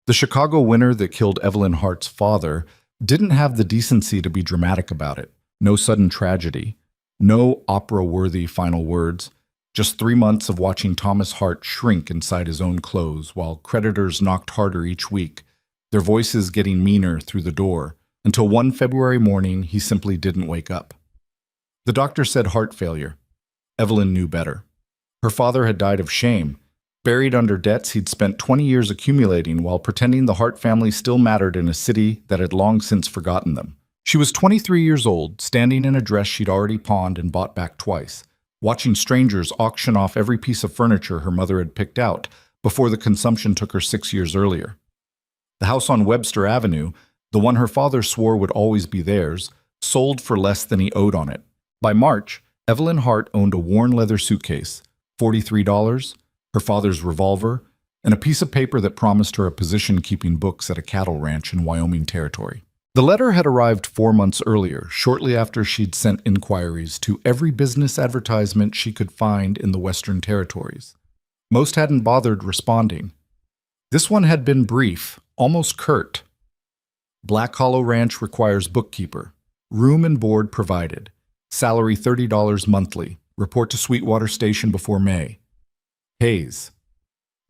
The Chicago winter that killed Evelyn Hart's father didn't have the decency to be dramatic about it. No sudden tragedy, no opera-worthy final words, just 3 months of watching Thomas Hart shrink inside his own clothes while creditors knocked harder each week, their voices getting meaner through the door, until one February morning he simply didn't wake up. The doctor said heart failure. Evelyn knew better. Her father had died of shame, buried under debts he'd spent 20 years accumulating while pretending the Hart family still mattered in a city that had long since forgotten them. She was 23 years old, standing in a dress she'd already pawned and bought back twice, watching strangers auction off every piece of furniture her mother had picked out before the consumption took her 6 years earlier. The house on Webster Avenue, the one her father swore would always be theirs, sold for less than he owed on it. By March, Evelyn Hart owned a worn leather suitcase, $43, her father's revolver, and a piece of paper that promised her a position keeping books at a cattle ranch in Wyoming Territory. The letter had arrived 4 months earlier, shortly after she'd sent inquiries to every business advertisement she could find in the Western Territories. Most hadn't bothered responding. This one had been brief, almost curt. Black Hollow Ranch requires bookkeeper. Room and board provided. Salary $30 monthly. Report to Sweetwater Station before May. Hayes.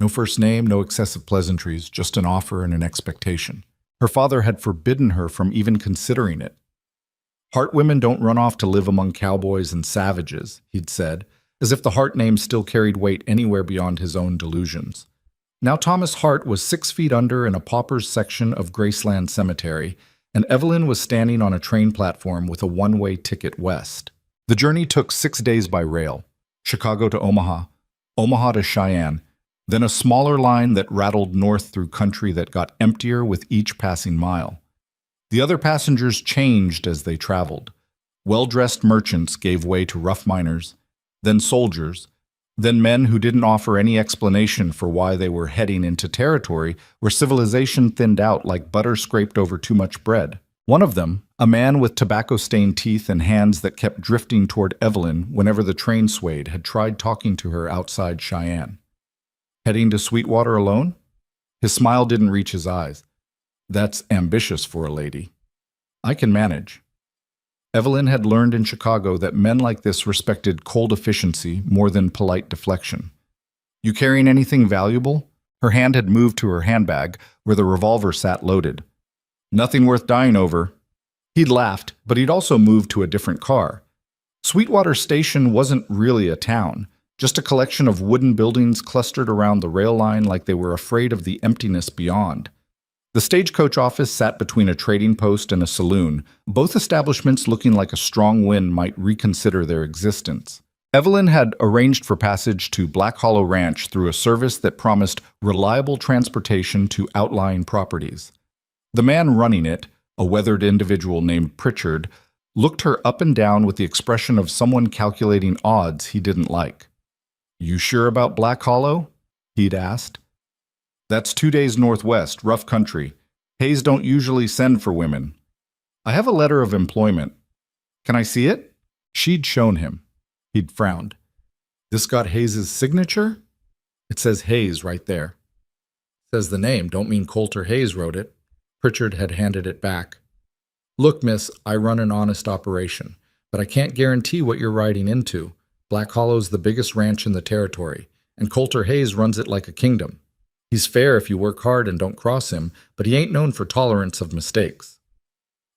No first name, no excessive pleasantries, just an offer and an expectation. Her father had forbidden her from even considering it. Hart women don't run off to live among cowboys and savages, he'd said, as if the Hart name still carried weight anywhere beyond his own delusions. Now Thomas Hart was 6 feet under in a pauper's section of Graceland Cemetery, and Evelyn was standing on a train platform with a one-way ticket west. The journey took 6 days by rail, Chicago to Omaha, Omaha to Cheyenne, then a smaller line that rattled north through country that got emptier with each passing mile. The other passengers changed as they traveled. Well-dressed merchants gave way to rough miners, then soldiers, then men who didn't offer any explanation for why they were heading into territory where civilization thinned out like butter scraped over too much bread. One of them, a man with tobacco-stained teeth and hands that kept drifting toward Evelyn whenever the train swayed, had tried talking to her outside Cheyenne. Heading to Sweetwater alone? His smile didn't reach his eyes. That's ambitious for a lady. I can manage. Evelyn had learned in Chicago that men like this respected cold efficiency more than polite deflection. You carrying anything valuable? Her hand had moved to her handbag, where the revolver sat loaded. Nothing worth dying over. He'd laughed, but he'd also moved to a different car. Sweetwater Station wasn't really a town, just a collection of wooden buildings clustered around the rail line like they were afraid of the emptiness beyond. The stagecoach office sat between a trading post and a saloon, both establishments looking like a strong wind might reconsider their existence. Evelyn had arranged for passage to Black Hollow Ranch through a service that promised reliable transportation to outlying properties. The man running it, a weathered individual named Pritchard, looked her up and down with the expression of someone calculating odds he didn't like. "You sure about Black Hollow?" he'd asked. "That's 2 days northwest, rough country. Hayes don't usually send for women. I have a letter of employment. Can I see it?" She'd shown him. He'd frowned. "This got Hayes's signature?" "It says Hayes right there." "Says the name, don't mean Coulter Hayes wrote it." Pritchard had handed it back. "Look, miss, I run an honest operation, but I can't guarantee what you're riding into. Black Hollow's the biggest ranch in the territory, and Coulter Hayes runs it like a kingdom. He's fair if you work hard and don't cross him, but he ain't known for tolerance of mistakes."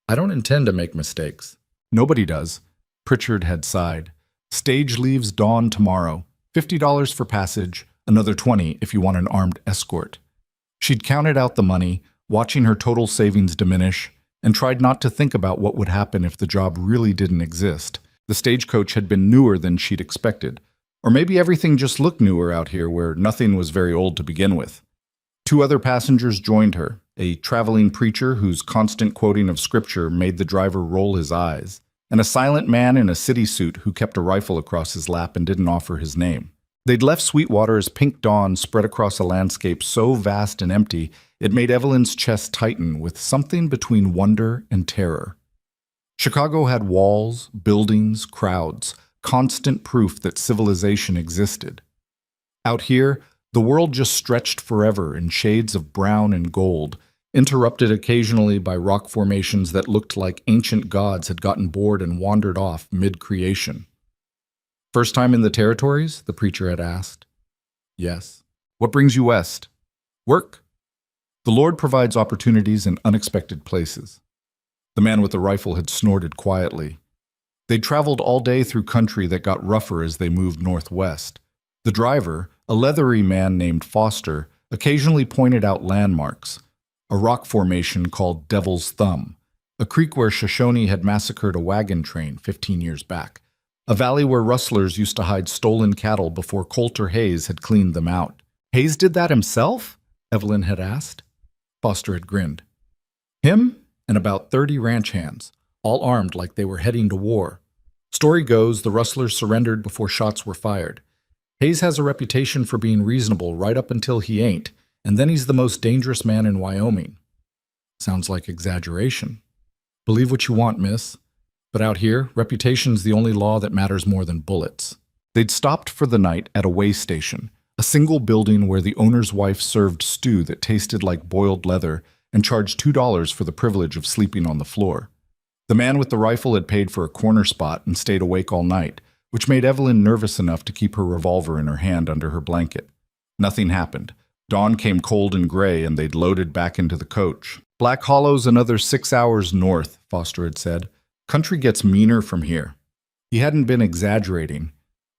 "I don't intend to make mistakes." "Nobody does." Pritchard had sighed. "Stage leaves dawn tomorrow. $50 for passage, another $20 if you want an armed escort." She'd counted out the money, watching her total savings diminish, and tried not to think about what would happen if the job really didn't exist. The stagecoach had been newer than she'd expected. Or maybe everything just looked newer out here where nothing was very old to begin with. 2 other passengers joined her, a traveling preacher whose constant quoting of scripture made the driver roll his eyes, and a silent man in a city suit who kept a rifle across his lap and didn't offer his name. They'd left Sweetwater as pink dawn spread across a landscape so vast and empty it made Evelyn's chest tighten with something between wonder and terror. Chicago had walls, buildings, crowds, constant proof that civilization existed. Out here, The world just stretched forever in shades of brown and gold, interrupted occasionally by rock formations that looked like ancient gods had gotten bored and wandered off mid-creation. "First time in the territories?" the preacher had asked. "Yes." "What brings you west?" "Work." "The Lord provides opportunities in unexpected places." The man with the rifle had snorted quietly. They'd traveled all day through country that got rougher as they moved northwest. The driver, a leathery man named Foster, occasionally pointed out landmarks: a rock formation called Devil's Thumb, a creek where Shoshone had massacred a wagon train 15 years back, a valley where rustlers used to hide stolen cattle before Coulter Hayes had cleaned them out. "Hayes did that himself?" Evelyn had asked. Foster had grinned. "Him and about 30 ranch hands, all armed like they were heading to war. Story goes the rustlers surrendered before shots were fired. Hayes has a reputation for being reasonable right up until he ain't, and then he's the most dangerous man in Wyoming." "Sounds like exaggeration." "Believe what you want, miss. But out here, reputation's the only law that matters more than bullets." They'd stopped for the night at a way station, a single building where the owner's wife served stew that tasted like boiled leather and charged $2 for the privilege of sleeping on the floor. The man with the rifle had paid for a corner spot and stayed awake all night, which made Evelyn nervous enough to keep her revolver in her hand under her blanket. Nothing happened. Dawn came cold and gray, and they'd loaded back into the coach. "Black Hollow's another 6 hours north," Foster had said. "Country gets meaner from here." He hadn't been exaggerating.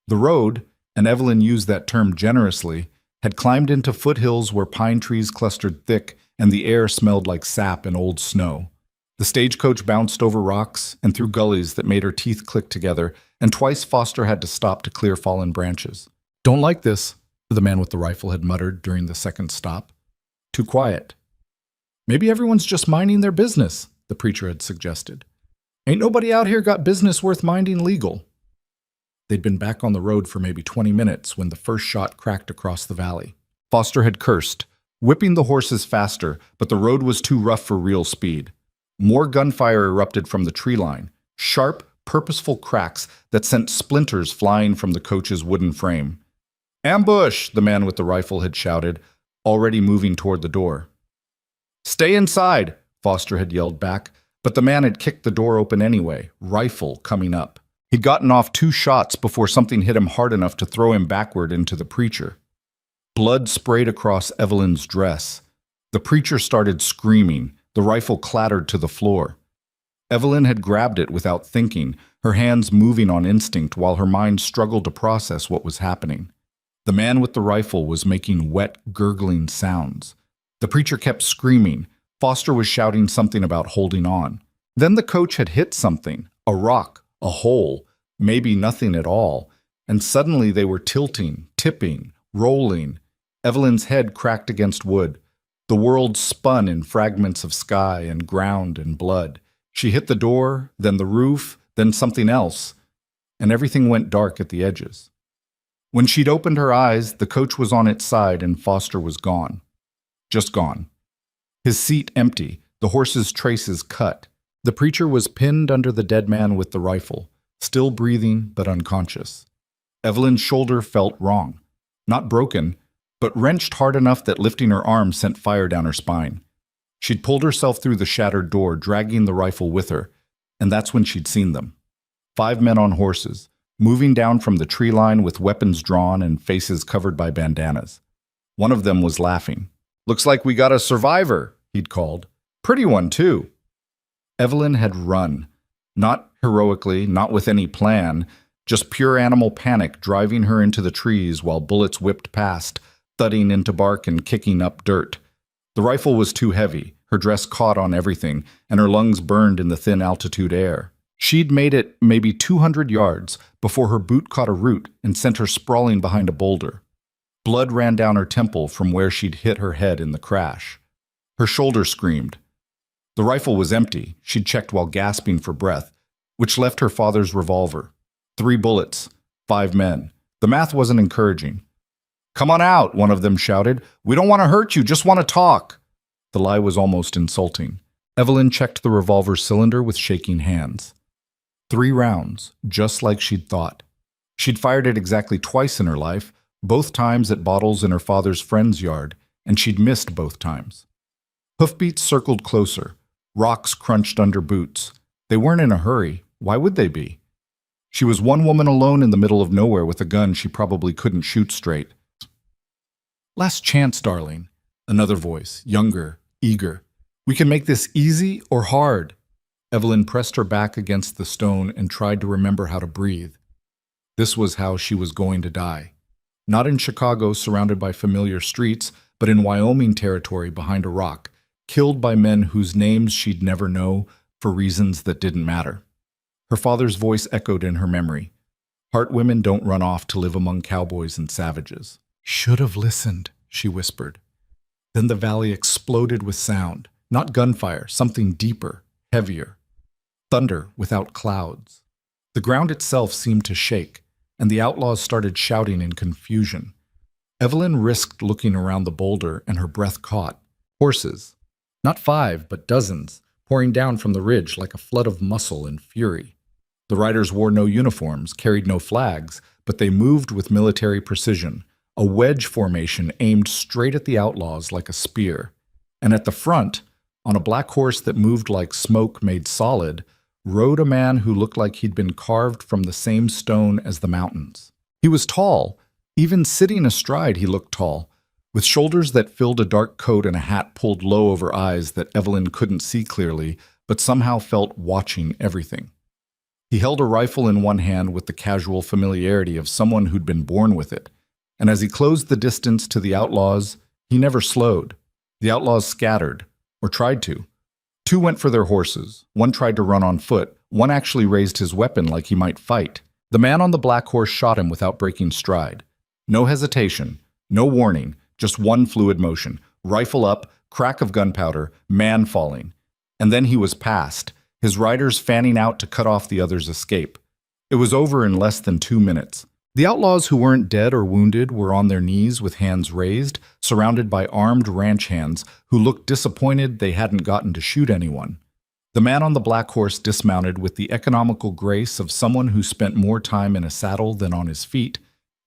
The road, and Evelyn used that term generously, had climbed into foothills where pine trees clustered thick and the air smelled like sap and old snow. The stagecoach bounced over rocks and through gullies that made her teeth click together, and twice Foster had to stop to clear fallen branches. "Don't like this," the man with the rifle had muttered during the second stop. "Too quiet." "Maybe everyone's just minding their business," the preacher had suggested. "Ain't nobody out here got business worth minding legal." They'd been back on the road for maybe 20 minutes when the first shot cracked across the valley. Foster had cursed, whipping the horses faster, but the road was too rough for real speed. More gunfire erupted from the tree line, sharp, purposeful cracks that sent splinters flying from the coach's wooden frame. "Ambush!" the man with the rifle had shouted, already moving toward the door. "Stay inside!" Foster had yelled back, but the man had kicked the door open anyway, rifle coming up. He'd gotten off 2 shots before something hit him hard enough to throw him backward into the preacher. Blood sprayed across Evelyn's dress. The preacher started screaming. The rifle clattered to the floor. Evelyn had grabbed it without thinking, her hands moving on instinct while her mind struggled to process what was happening. The man with the rifle was making wet, gurgling sounds. The preacher kept screaming. Foster was shouting something about holding on. Then the coach had hit something, a rock, a hole, maybe nothing at all, and suddenly they were tilting, tipping, rolling. Evelyn's head cracked against wood. The world spun in fragments of sky and ground and blood. She hit the door, then the roof, then something else, and everything went dark at the edges. When she'd opened her eyes, the coach was on its side and Foster was gone. Just gone. His seat empty, the horse's traces cut. The preacher was pinned under the dead man with the rifle, still breathing but unconscious. Evelyn's shoulder felt wrong. Not broken, but wrenched hard enough that lifting her arm sent fire down her spine. She'd pulled herself through the shattered door, dragging the rifle with her, and that's when she'd seen them. 5 men on horses, moving down from the tree line with weapons drawn and faces covered by bandanas. One of them was laughing. "Looks like we got a survivor," he'd called. "Pretty one, too." Evelyn had run. Not heroically, not with any plan, just pure animal panic driving her into the trees while bullets whipped past, thudding into bark and kicking up dirt. The rifle was too heavy, her dress caught on everything, and her lungs burned in the thin altitude air. She'd made it maybe 200 yards before her boot caught a root and sent her sprawling behind a boulder. Blood ran down her temple from where she'd hit her head in the crash. Her shoulder screamed. The rifle was empty, she'd checked while gasping for breath, which left her father's revolver. 3 bullets, 5 men. The math wasn't encouraging. "Come on out," one of them shouted. "We don't want to hurt you, just want to talk." The lie was almost insulting. Evelyn checked the revolver cylinder with shaking hands. 3 rounds, just like she'd thought. She'd fired it exactly twice in her life, Both times at bottles in her father's friend's yard, and she'd missed both times. Hoofbeats circled closer. Rocks crunched under boots. They weren't in a hurry. Why would they be? She was one woman alone in the middle of nowhere with a gun she probably couldn't shoot straight. Last chance, darling. Another voice, younger, eager. We can make this easy or hard. Evelyn pressed her back against the stone and tried to remember how to breathe. This was how she was going to die. Not in Chicago, surrounded by familiar streets, but in Wyoming territory behind a rock, killed by men whose names she'd never know for reasons that didn't matter. Her father's voice echoed in her memory. Heart women don't run off to live among cowboys and savages. Should have listened, she whispered. Then the valley exploded with sound. Not gunfire, something deeper, heavier. Thunder without clouds. The ground itself seemed to shake, and the outlaws started shouting in confusion. Evelyn risked looking around the boulder, and her breath caught. Horses. Not 5, but dozens, pouring down from the ridge like a flood of muscle and fury. The riders wore no uniforms, carried no flags, but they moved with military precision, a wedge formation aimed straight at the outlaws like a spear. And at the front, on a black horse that moved like smoke made solid, rode a man who looked like he'd been carved from the same stone as the mountains. He was tall. Even sitting astride, he looked tall, with shoulders that filled a dark coat and a hat pulled low over eyes that Evelyn couldn't see clearly, but somehow felt watching everything. He held a rifle in one hand with the casual familiarity of someone who'd been born with it, and as he closed the distance to the outlaws, he never slowed. The outlaws scattered, or tried to. 2 went for their horses, 1 tried to run on foot, 1 actually raised his weapon like he might fight. The man on the black horse shot him without breaking stride. No hesitation, no warning, just one fluid motion. Rifle up, crack of gunpowder, man falling. And then he was past, his riders fanning out to cut off the other's escape. It was over in less than 2 minutes. The outlaws who weren't dead or wounded were on their knees with hands raised, surrounded by armed ranch hands who looked disappointed they hadn't gotten to shoot anyone. The man on the black horse dismounted with the economical grace of someone who spent more time in a saddle than on his feet,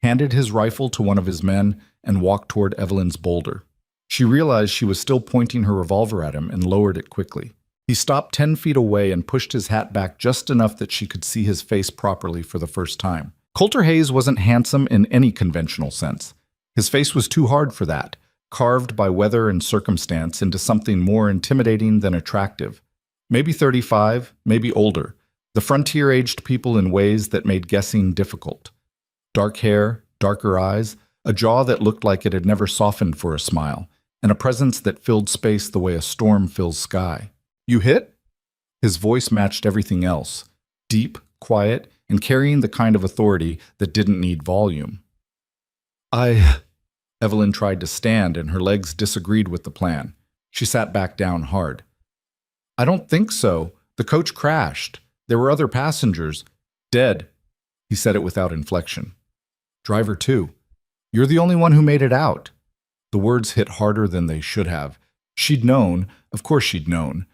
handed his rifle to one of his men, and walked toward Evelyn's boulder. She realized she was still pointing her revolver at him and lowered it quickly. He stopped 10 feet away and pushed his hat back just enough that she could see his face properly for the first time. Coulter Hayes wasn't handsome in any conventional sense. His face was too hard for that, carved by weather and circumstance into something more intimidating than attractive. Maybe 35, maybe older. The frontier-aged people in ways that made guessing difficult. Dark hair, darker eyes, a jaw that looked like it had never softened for a smile, and a presence that filled space the way a storm fills sky. You hit? His voice matched everything else. Deep, quiet, and carrying the kind of authority that didn't need volume. Evelyn tried to stand, and her legs disagreed with the plan. She sat back down hard. I don't think so. The coach crashed. There were other passengers. Dead. He said it without inflection. Driver too. You're the only one who made it out. The words hit harder than they should have. She'd known, of course she'd known,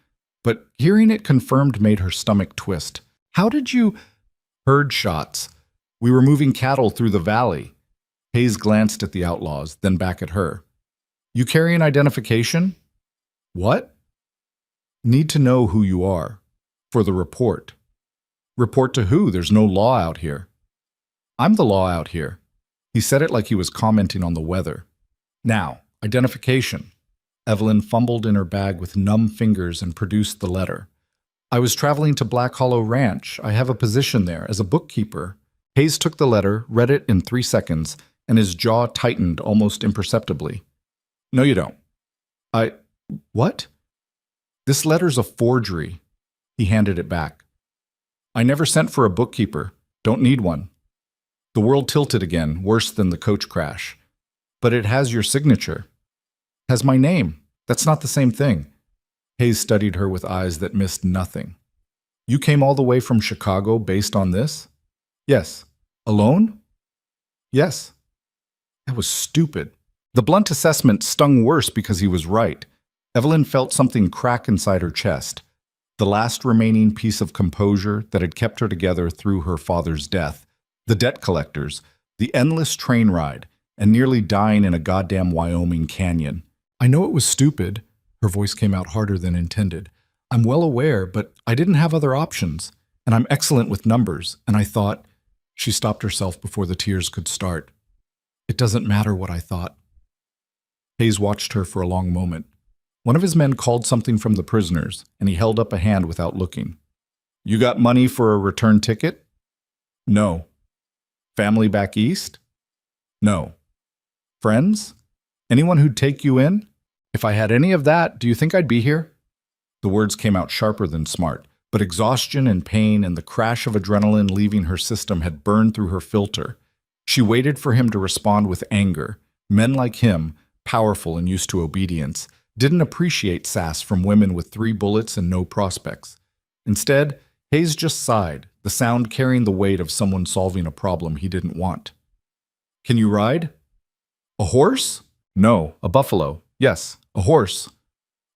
but hearing it confirmed made her stomach twist. How did you... Heard shots. We were moving cattle through the valley. Hayes glanced at the outlaws, then back at her. You carry an identification? What? Need to know who you are. For the report. Report to who? There's no law out here. I'm the law out here. He said it like he was commenting on the weather. Now, identification. Evelyn fumbled in her bag with numb fingers and produced the letter. I was traveling to Black Hollow Ranch. I have a position there as a bookkeeper. Hayes took the letter, read it in 3 seconds, and his jaw tightened almost imperceptibly. No, you don't. What? This letter's a forgery. He handed it back. I never sent for a bookkeeper. Don't need one. The world tilted again, worse than the coach crash. But it has your signature. Has my name. That's not the same thing. Hayes studied her with eyes that missed nothing. You came all the way from Chicago based on this? Yes. Alone? Yes. That was stupid. The blunt assessment stung worse because he was right. Evelyn felt something crack inside her chest. The last remaining piece of composure that had kept her together through her father's death. The debt collectors, the endless train ride, and nearly dying in a goddamn Wyoming canyon. I know it was stupid. Her voice came out harder than intended. I'm well aware, but I didn't have other options, and I'm excellent with numbers, and I thought... She stopped herself before the tears could start. It doesn't matter what I thought. Hayes watched her for a long moment. One of his men called something from the prisoners, and he held up a hand without looking. You got money for a return ticket? No. Family back east? No. Friends? Anyone who'd take you in? If I had any of that, do you think I'd be here? The words came out sharper than smart, but exhaustion and pain and the crash of adrenaline leaving her system had burned through her filter. She waited for him to respond with anger. Men like him, powerful and used to obedience, didn't appreciate sass from women with 3 bullets and no prospects. Instead, Hayes just sighed, the sound carrying the weight of someone solving a problem he didn't want. Can you ride? A horse? No, a buffalo. Yes, a horse.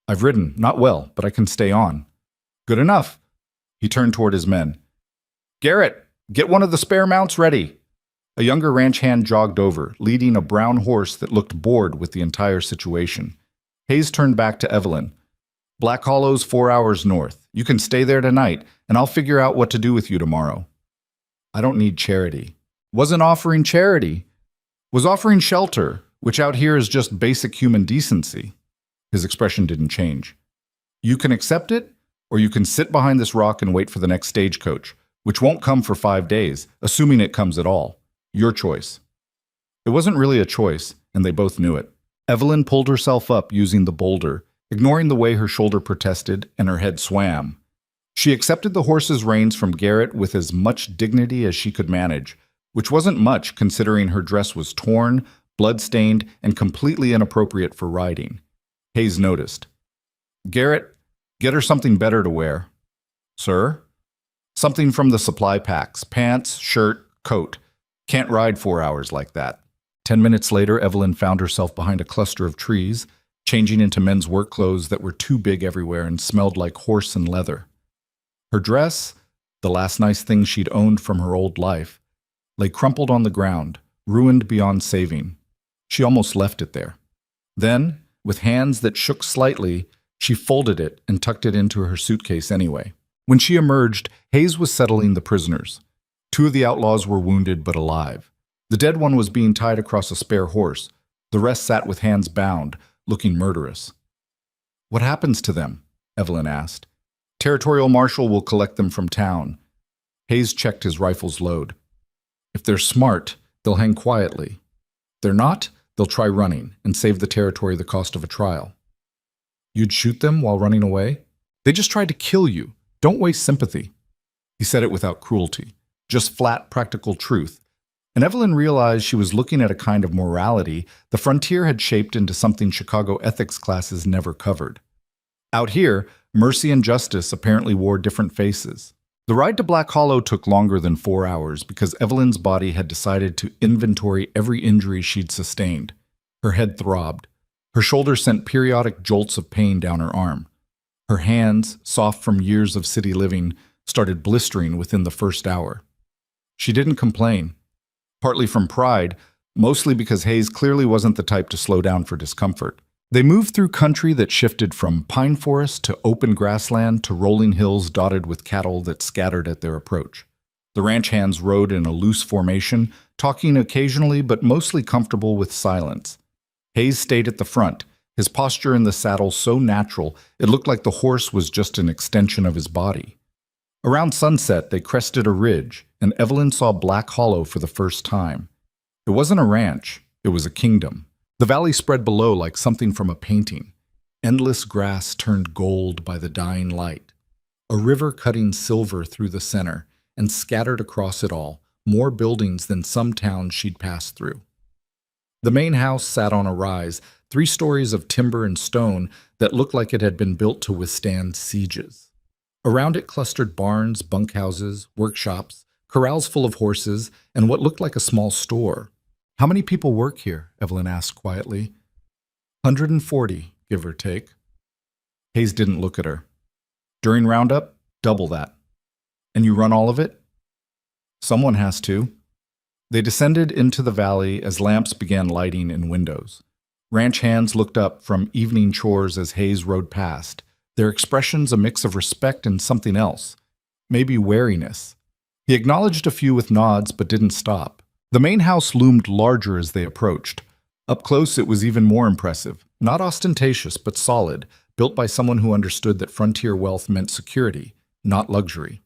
I've ridden, not well, but I can stay on. Good enough. He turned toward his men. Garrett, get one of the spare mounts ready. A younger ranch hand jogged over, leading a brown horse that looked bored with the entire situation. Hayes turned back to Evelyn. Black Hollow's 4 hours north. You can stay there tonight, and I'll figure out what to do with you tomorrow. I don't need charity. Wasn't offering charity. Was offering shelter, which out here is just basic human decency. His expression didn't change. You can accept it, or you can sit behind this rock and wait for the next stagecoach, which won't come for 5 days, assuming it comes at all. Your choice. It wasn't really a choice, and they both knew it. Evelyn pulled herself up using the boulder, ignoring the way her shoulder protested and her head swam. She accepted the horse's reins from Garrett with as much dignity as she could manage, which wasn't much considering her dress was torn, blood-stained, and completely inappropriate for riding. Hayes noticed. Garrett, get her something better to wear. Sir? Something from the supply packs, pants, shirt, coat. Can't ride 4 hours like that. 10 minutes later, Evelyn found herself behind a cluster of trees, changing into men's work clothes that were too big everywhere and smelled like horse and leather. Her dress, the last nice thing she'd owned from her old life, lay crumpled on the ground, ruined beyond saving. She almost left it there. Then, with hands that shook slightly, she folded it and tucked it into her suitcase anyway. When she emerged, Hayes was settling the prisoners. 2 of the outlaws were wounded but alive. The dead one was being tied across a spare horse. The rest sat with hands bound, looking murderous. What happens to them? Evelyn asked. Territorial Marshal will collect them from town. Hayes checked his rifle's load. If they're smart, they'll hang quietly. If they're not, they'll try running and save the territory the cost of a trial. You'd shoot them while running away? They just tried to kill you. Don't waste sympathy. He said it without cruelty, just flat, practical truth. And Evelyn realized she was looking at a kind of morality the frontier had shaped into something Chicago ethics classes never covered. Out here, mercy and justice apparently wore different faces. The ride to Black Hollow took longer than 4 hours because Evelyn's body had decided to inventory every injury she'd sustained. Her head throbbed. Her shoulder sent periodic jolts of pain down her arm. Her hands, soft from years of city living, started blistering within the first hour. She didn't complain. Partly from pride, mostly because Hayes clearly wasn't the type to slow down for discomfort. They moved through country that shifted from pine forest to open grassland to rolling hills dotted with cattle that scattered at their approach. The ranch hands rode in a loose formation, talking occasionally but mostly comfortable with silence. Hayes stayed at the front, his posture in the saddle so natural it looked like the horse was just an extension of his body. Around sunset, they crested a ridge, and Evelyn saw Black Hollow for the first time. It wasn't a ranch, it was a kingdom. The valley spread below like something from a painting. Endless grass turned gold by the dying light. A river cutting silver through the center, and scattered across it all, more buildings than some towns she'd passed through. The main house sat on a rise, 3 stories of timber and stone that looked like it had been built to withstand sieges. Around it clustered barns, bunkhouses, workshops, corrals full of horses, and what looked like a small store. How many people work here? Evelyn asked quietly. 140, give or take. Hayes didn't look at her. During roundup, double that. And you run all of it? Someone has to. They descended into the valley as lamps began lighting in windows. Ranch hands looked up from evening chores as Hayes rode past, their expressions a mix of respect and something else, maybe wariness. He acknowledged a few with nods but didn't stop. The main house loomed larger as they approached. Up close it was even more impressive, not ostentatious but solid, built by someone who understood that frontier wealth meant security, not luxury.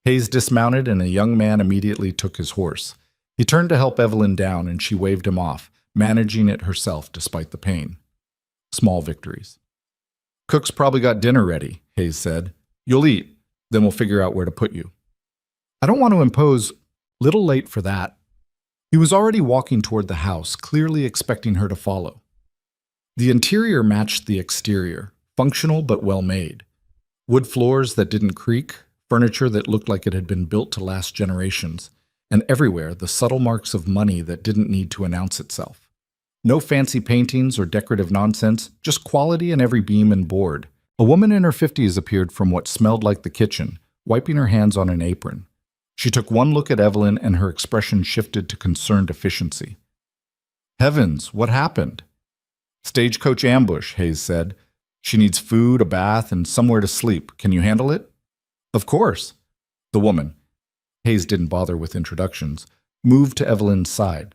Hayes dismounted and a young man immediately took his horse. He turned to help Evelyn down and she waved him off, managing it herself despite the pain. Small victories. "Cook's probably got dinner ready," Hayes said. "You'll eat, then we'll figure out where to put you." "I don't want to impose. Little late for that." He was already walking toward the house, clearly expecting her to follow. The interior matched the exterior, functional but well made. Wood floors that didn't creak, furniture that looked like it had been built to last generations, and everywhere the subtle marks of money that didn't need to announce itself. No fancy paintings or decorative nonsense, just quality in every beam and board. A woman in her 50s appeared from what smelled like the kitchen, wiping her hands on an apron. She took one look at Evelyn and her expression shifted to concerned efficiency. "Heavens, what happened?" "Stagecoach ambush," Hayes said. "She needs food, a bath, and somewhere to sleep. Can you handle it?" "Of course." The woman, Hayes didn't bother with introductions, moved to Evelyn's side.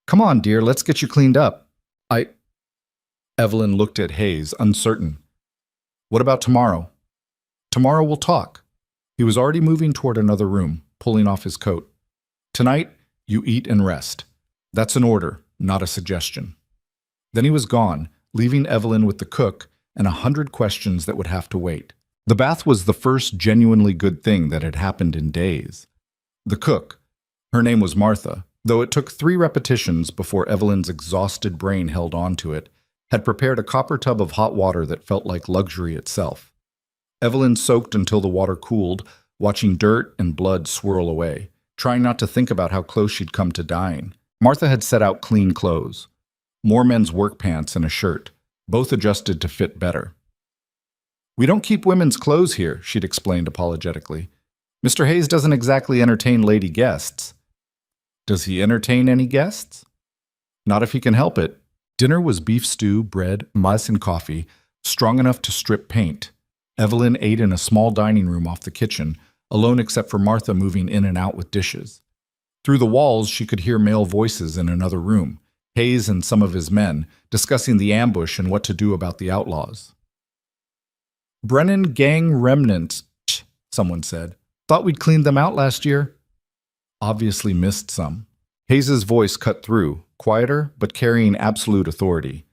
"Come on, dear, let's get you cleaned up." Evelyn looked at Hayes, uncertain. "What about tomorrow?" "Tomorrow we'll talk." He was already moving toward another room, pulling off his coat. "Tonight, you eat and rest. That's an order, not a suggestion." Then he was gone, leaving Evelyn with the cook and 100 questions that would have to wait. The bath was the first genuinely good thing that had happened in days. The cook, her name was Martha, though it took 3 repetitions before Evelyn's exhausted brain held on to it, had prepared a copper tub of hot water that felt like luxury itself. Evelyn soaked until the water cooled, watching dirt and blood swirl away, trying not to think about how close she'd come to dying. Martha had set out clean clothes. More men's work pants and a shirt, both adjusted to fit better. "We don't keep women's clothes here," she'd explained apologetically. "Mr. Hayes doesn't exactly entertain lady guests." "Does he entertain any guests?" "Not if he can help it." Dinner was beef stew, bread, mice, and coffee, strong enough to strip paint. Evelyn ate in a small dining room off the kitchen, alone except for Martha moving in and out with dishes. Through the walls, she could hear male voices in another room, Hayes and some of his men, discussing the ambush and what to do about the outlaws. "Brennan gang remnants," someone said. "Thought we'd cleaned them out last year." Obviously missed some. Hayes's voice cut through, quieter but carrying absolute authority.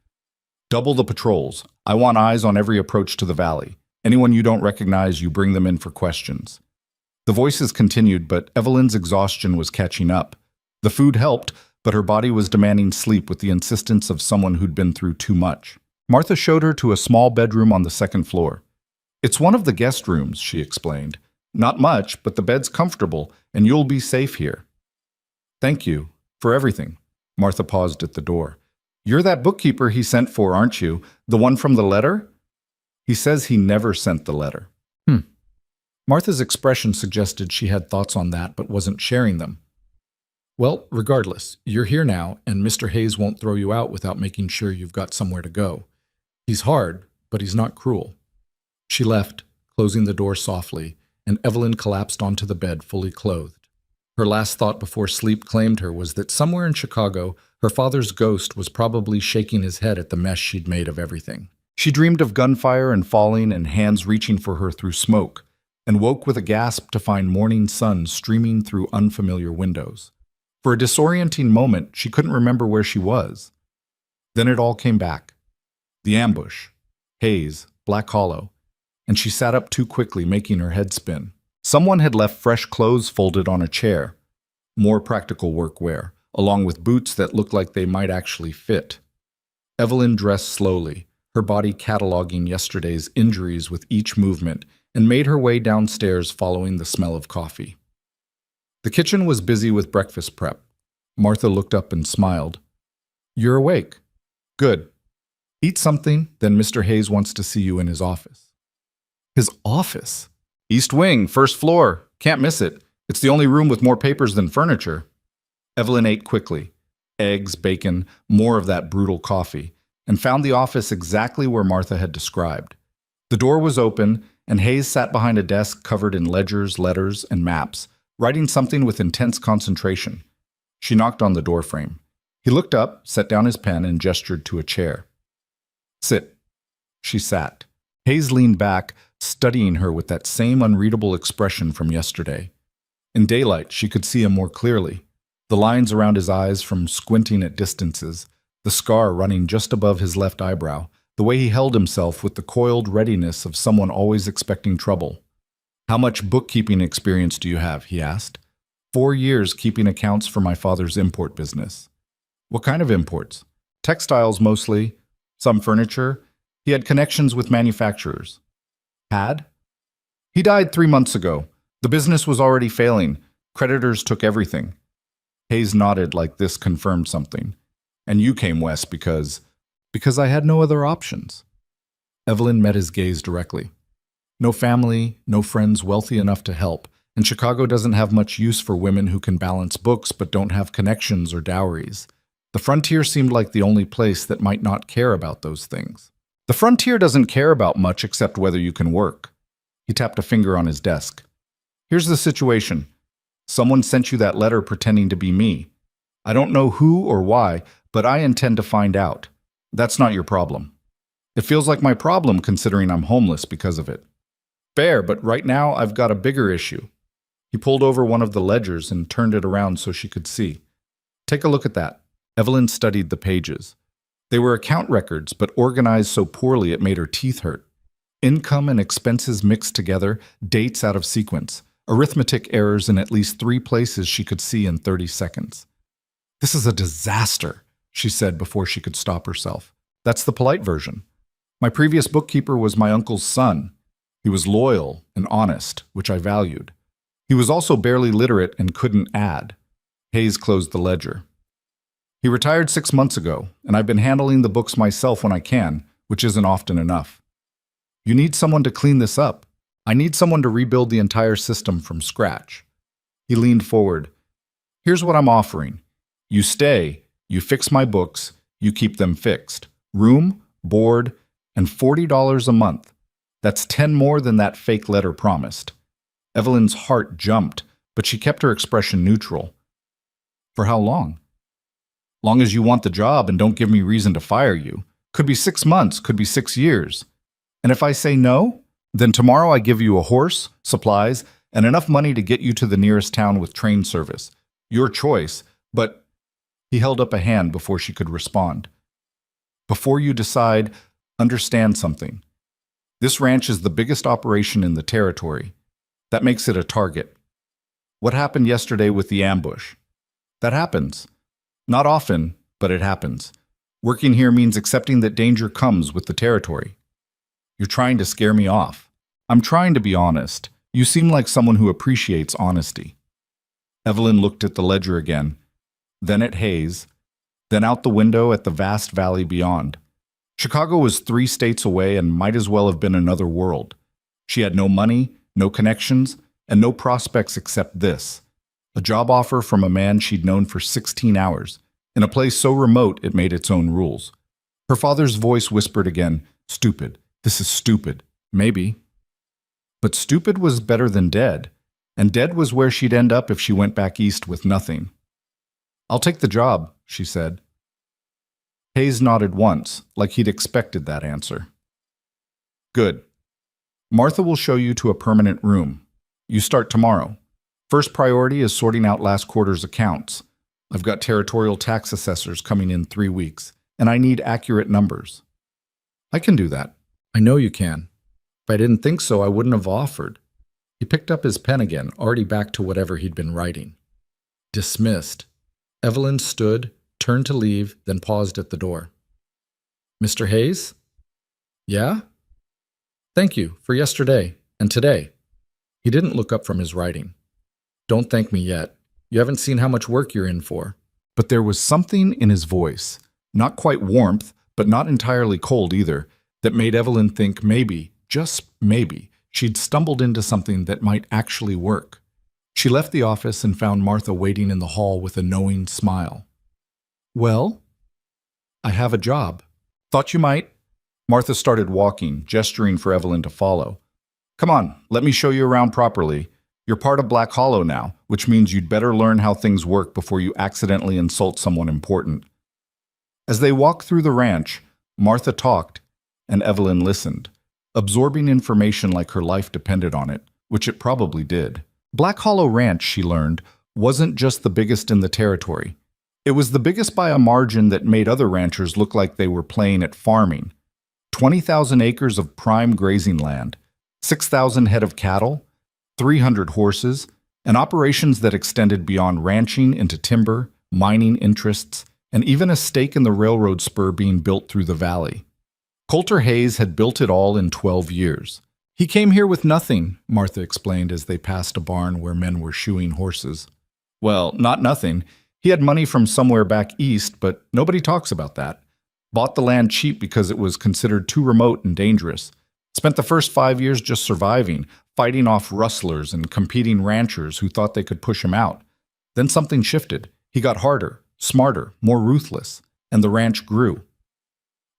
"Double the patrols. I want eyes on every approach to the valley. Anyone you don't recognize, you bring them in for questions." The voices continued, but Evelyn's exhaustion was catching up. The food helped, but her body was demanding sleep with the insistence of someone who'd been through too much. Martha showed her to a small bedroom on the 2nd floor. "It's one of the guest rooms," she explained. "Not much, but the bed's comfortable, and you'll be safe here." "Thank you. For everything." Martha paused at the door. "You're that bookkeeper he sent for, aren't you? The one from the letter?" "He says he never sent the letter." Martha's expression suggested she had thoughts on that but wasn't sharing them. "Well, regardless, you're here now, and Mr. Hayes won't throw you out without making sure you've got somewhere to go. He's hard, but he's not cruel." She left, closing the door softly, and Evelyn collapsed onto the bed fully clothed. Her last thought before sleep claimed her was that somewhere in Chicago, her father's ghost was probably shaking his head at the mess she'd made of everything. She dreamed of gunfire and falling and hands reaching for her through smoke, and woke with a gasp to find morning sun streaming through unfamiliar windows. For a disorienting moment, she couldn't remember where she was. Then it all came back. The ambush, Hayes, Black Hollow, and she sat up too quickly, making her head spin. Someone had left fresh clothes folded on a chair, more practical workwear, along with boots that looked like they might actually fit. Evelyn dressed slowly, her body cataloging yesterday's injuries with each movement, and made her way downstairs following the smell of coffee. The kitchen was busy with breakfast prep. Martha looked up and smiled. "You're awake. Good. Eat something, then Mr. Hayes wants to see you in his office." "His office?" "East wing, 1st floor. Can't miss it. It's the only room with more papers than furniture." Evelyn ate quickly. Eggs, bacon, more of that brutal coffee, and found the office exactly where Martha had described. The door was open, and Hayes sat behind a desk covered in ledgers, letters, and maps, writing something with intense concentration. She knocked on the doorframe. He looked up, set down his pen, and gestured to a chair. "Sit." She sat. Hayes leaned back, studying her with that same unreadable expression from yesterday. In daylight, she could see him more clearly. The lines around his eyes from squinting at distances, the scar running just above his left eyebrow, the way he held himself with the coiled readiness of someone always expecting trouble. "How much bookkeeping experience do you have?" he asked. 4 years keeping accounts for my father's import business." "What kind of imports?" "Textiles mostly, some furniture. He had connections with manufacturers." "Had?" "He died 3 months ago. The business was already failing. Creditors took everything." Hayes nodded like this confirmed something. "And you came west because I had no other options." Evelyn met his gaze directly. No family, no friends wealthy enough to help, and Chicago doesn't have much use for women who can balance books but don't have connections or dowries. The frontier seemed like the only place that might not care about those things. "The frontier doesn't care about much except whether you can work." He tapped a finger on his desk. "Here's the situation. Someone sent you that letter pretending to be me. I don't know who or why, but I intend to find out. That's not your problem. It feels like my problem considering I'm homeless because of it." "Fair, but right now I've got a bigger issue." He pulled over one of the ledgers and turned it around so she could see. "Take a look at that." Evelyn studied the pages. They were account records, but organized so poorly it made her teeth hurt. Income and expenses mixed together, dates out of sequence, arithmetic errors in at least 3 places she could see in 30 seconds. "This is a disaster," she said before she could stop herself. "That's the polite version. My previous bookkeeper was my uncle's son. He was loyal and honest, which I valued. He was also barely literate and couldn't add." Hayes closed the ledger. "He retired 6 months ago, and I've been handling the books myself when I can, which isn't often enough. You need someone to clean this up. I need someone to rebuild the entire system from scratch." He leaned forward. "Here's what I'm offering. You stay, you fix my books, you keep them fixed. Room, board, and $40 a month. That's 10 more than that fake letter promised." Evelyn's heart jumped, but she kept her expression neutral. "For how long?" "Long as you want the job and don't give me reason to fire you. Could be 6 months, could be 6 years. And if I say no, then tomorrow I give you a horse, supplies, and enough money to get you to the nearest town with train service. Your choice, but..." He held up a hand before she could respond. "Before you decide, understand something. This ranch is the biggest operation in the territory. That makes it a target. What happened yesterday with the ambush? That happens. Not often, but it happens. Working here means accepting that danger comes with the territory. You're trying to scare me off. I'm trying to be honest. You seem like someone who appreciates honesty." Evelyn looked at the ledger again, then at Hayes, then out the window at the vast valley beyond. Chicago was 3 states away and might as well have been another world. She had no money, no connections, and no prospects except this: a job offer from a man she'd known for 16 hours, in a place so remote it made its own rules. Her father's voice whispered again, "Stupid. This is stupid. Maybe." But stupid was better than dead, and dead was where she'd end up if she went back east with nothing. "I'll take the job," she said. Hayes nodded once, like he'd expected that answer. "Good. Martha will show you to a permanent room. You start tomorrow. First priority is sorting out last quarter's accounts. I've got territorial tax assessors coming in 3 weeks, and I need accurate numbers." "I can do that." "I know you can. If I didn't think so, I wouldn't have offered." He picked up his pen again, already back to whatever he'd been writing. Dismissed. Evelyn stood, turned to leave, then paused at the door. "Mr. Hayes?" "Yeah?" "Thank you for yesterday and today." He didn't look up from his writing. "Don't thank me yet. You haven't seen how much work you're in for." But there was something in his voice, not quite warmth, but not entirely cold either, that made Evelyn think maybe, just maybe, she'd stumbled into something that might actually work. She left the office and found Martha waiting in the hall with a knowing smile. "Well, I have a job. Thought you might." Martha started walking, gesturing for Evelyn to follow. "Come on, let me show you around properly. You're part of Black Hollow now, which means you'd better learn how things work before you accidentally insult someone important." As they walked through the ranch, Martha talked, and Evelyn listened, absorbing information like her life depended on it, which it probably did. Black Hollow Ranch, she learned, wasn't just the biggest in the territory. It was the biggest by a margin that made other ranchers look like they were playing at farming. 20,000 acres of prime grazing land, 6,000 head of cattle, 300 horses, and operations that extended beyond ranching into timber, mining interests, and even a stake in the railroad spur being built through the valley. Coulter Hayes had built it all in 12 years. "He came here with nothing," Martha explained as they passed a barn where men were shoeing horses. "Well, not nothing. He had money from somewhere back east, but nobody talks about that. Bought the land cheap because it was considered too remote and dangerous. Spent the first 5 years just surviving, fighting off rustlers and competing ranchers who thought they could push him out. Then something shifted. He got harder, smarter, more ruthless, and the ranch grew."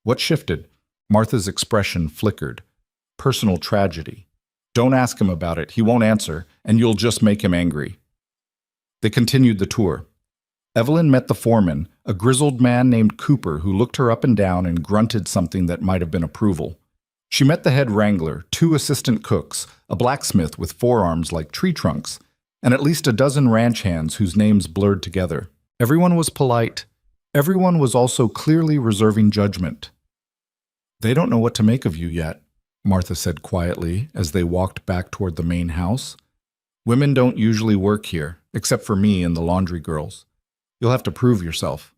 "What shifted?" Martha's expression flickered. "Personal tragedy. Don't ask him about it. He won't answer, and you'll just make him angry." They continued the tour. Evelyn met the foreman, a grizzled man named Cooper who looked her up and down and grunted something that might have been approval. She met the head wrangler, 2 assistant cooks, a blacksmith with forearms like tree trunks, and at least a dozen ranch hands whose names blurred together. Everyone was polite. Everyone was also clearly reserving judgment. "They don't know what to make of you yet," Martha said quietly as they walked back toward the main house. "Women don't usually work here, except for me and the laundry girls. You'll have to prove yourself."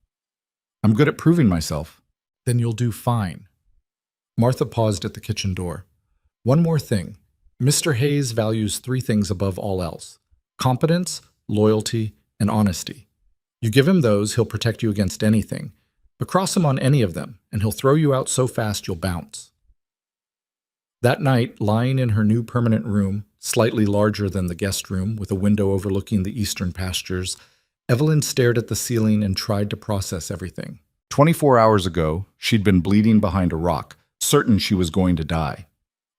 "I'm good at proving myself." "Then you'll do fine." Martha paused at the kitchen door. "One more thing. Mr. Hayes values 3 things above all else: competence, loyalty, and honesty. You give him those, he'll protect you against anything. But cross him on any of them, and he'll throw you out so fast you'll bounce." That night, lying in her new permanent room, slightly larger than the guest room with a window overlooking the eastern pastures, Evelyn stared at the ceiling and tried to process everything. 24 hours ago, she'd been bleeding behind a rock, certain she was going to die.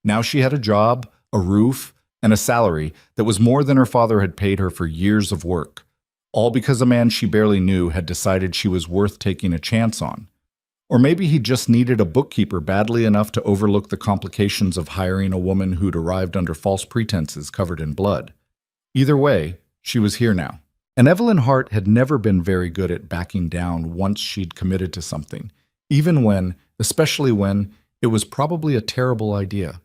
Now she had a job, a roof, and a salary that was more than her father had paid her for years of work, all because a man she barely knew had decided she was worth taking a chance on. Or maybe he just needed a bookkeeper badly enough to overlook the complications of hiring a woman who'd arrived under false pretenses covered in blood. Either way, she was here now. And Evelyn Hart had never been very good at backing down once she'd committed to something, even when, especially when, it was probably a terrible idea.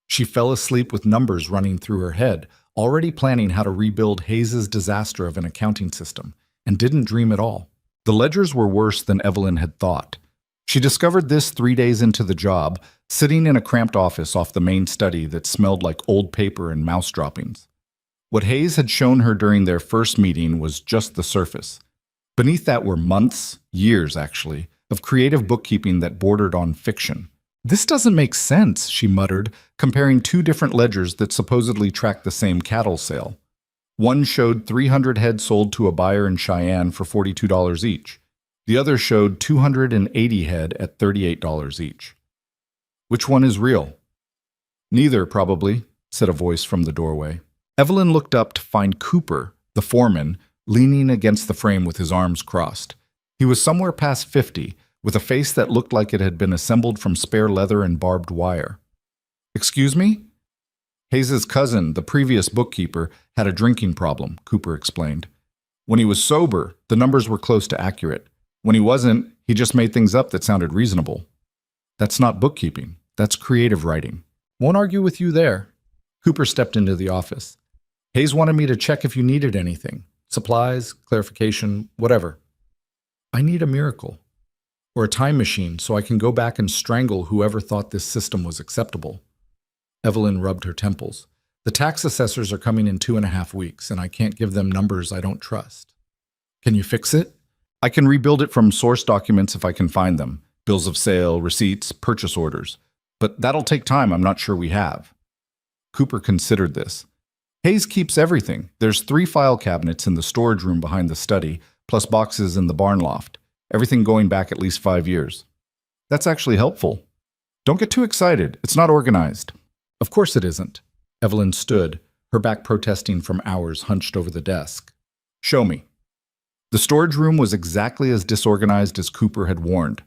She fell asleep with numbers running through her head, already planning how to rebuild Hayes's disaster of an accounting system, and didn't dream at all. The ledgers were worse than Evelyn had thought. She discovered this 3 days into the job, sitting in a cramped office off the main study that smelled like old paper and mouse droppings. What Hayes had shown her during their first meeting was just the surface. Beneath that were months, years actually, of creative bookkeeping that bordered on fiction. "This doesn't make sense," she muttered, comparing 2 different ledgers that supposedly tracked the same cattle sale. One showed 300 head sold to a buyer in Cheyenne for $42 each. The other showed 280 head at $38 each. "Which one is real?" "Neither, probably," said a voice from the doorway. Evelyn looked up to find Cooper, the foreman, leaning against the frame with his arms crossed. He was somewhere past 50, with a face that looked like it had been assembled from spare leather and barbed wire. "Excuse me?" "Hayes's cousin, the previous bookkeeper, had a drinking problem," Cooper explained. "When he was sober, the numbers were close to accurate. When he wasn't, he just made things up that sounded reasonable." "That's not bookkeeping. That's creative writing." "Won't argue with you there." Cooper stepped into the office. "Hayes wanted me to check if you needed anything. Supplies, clarification, whatever." "I need a miracle. Or a time machine so I can go back and strangle whoever thought this system was acceptable." Evelyn rubbed her temples. "The tax assessors are coming in 2.5 weeks, and I can't give them numbers I don't trust." "Can you fix it?" "I can rebuild it from source documents if I can find them. Bills of sale, receipts, purchase orders. But that'll take time I'm not sure we have." Cooper considered this. Hayes keeps everything. There's 3 file cabinets in the storage room behind the study, plus boxes in the barn loft. Everything going back at least 5 years. That's actually helpful. Don't get too excited. It's not organized. Of course it isn't. Evelyn stood, her back protesting from hours hunched over the desk. Show me. The storage room was exactly as disorganized as Cooper had warned.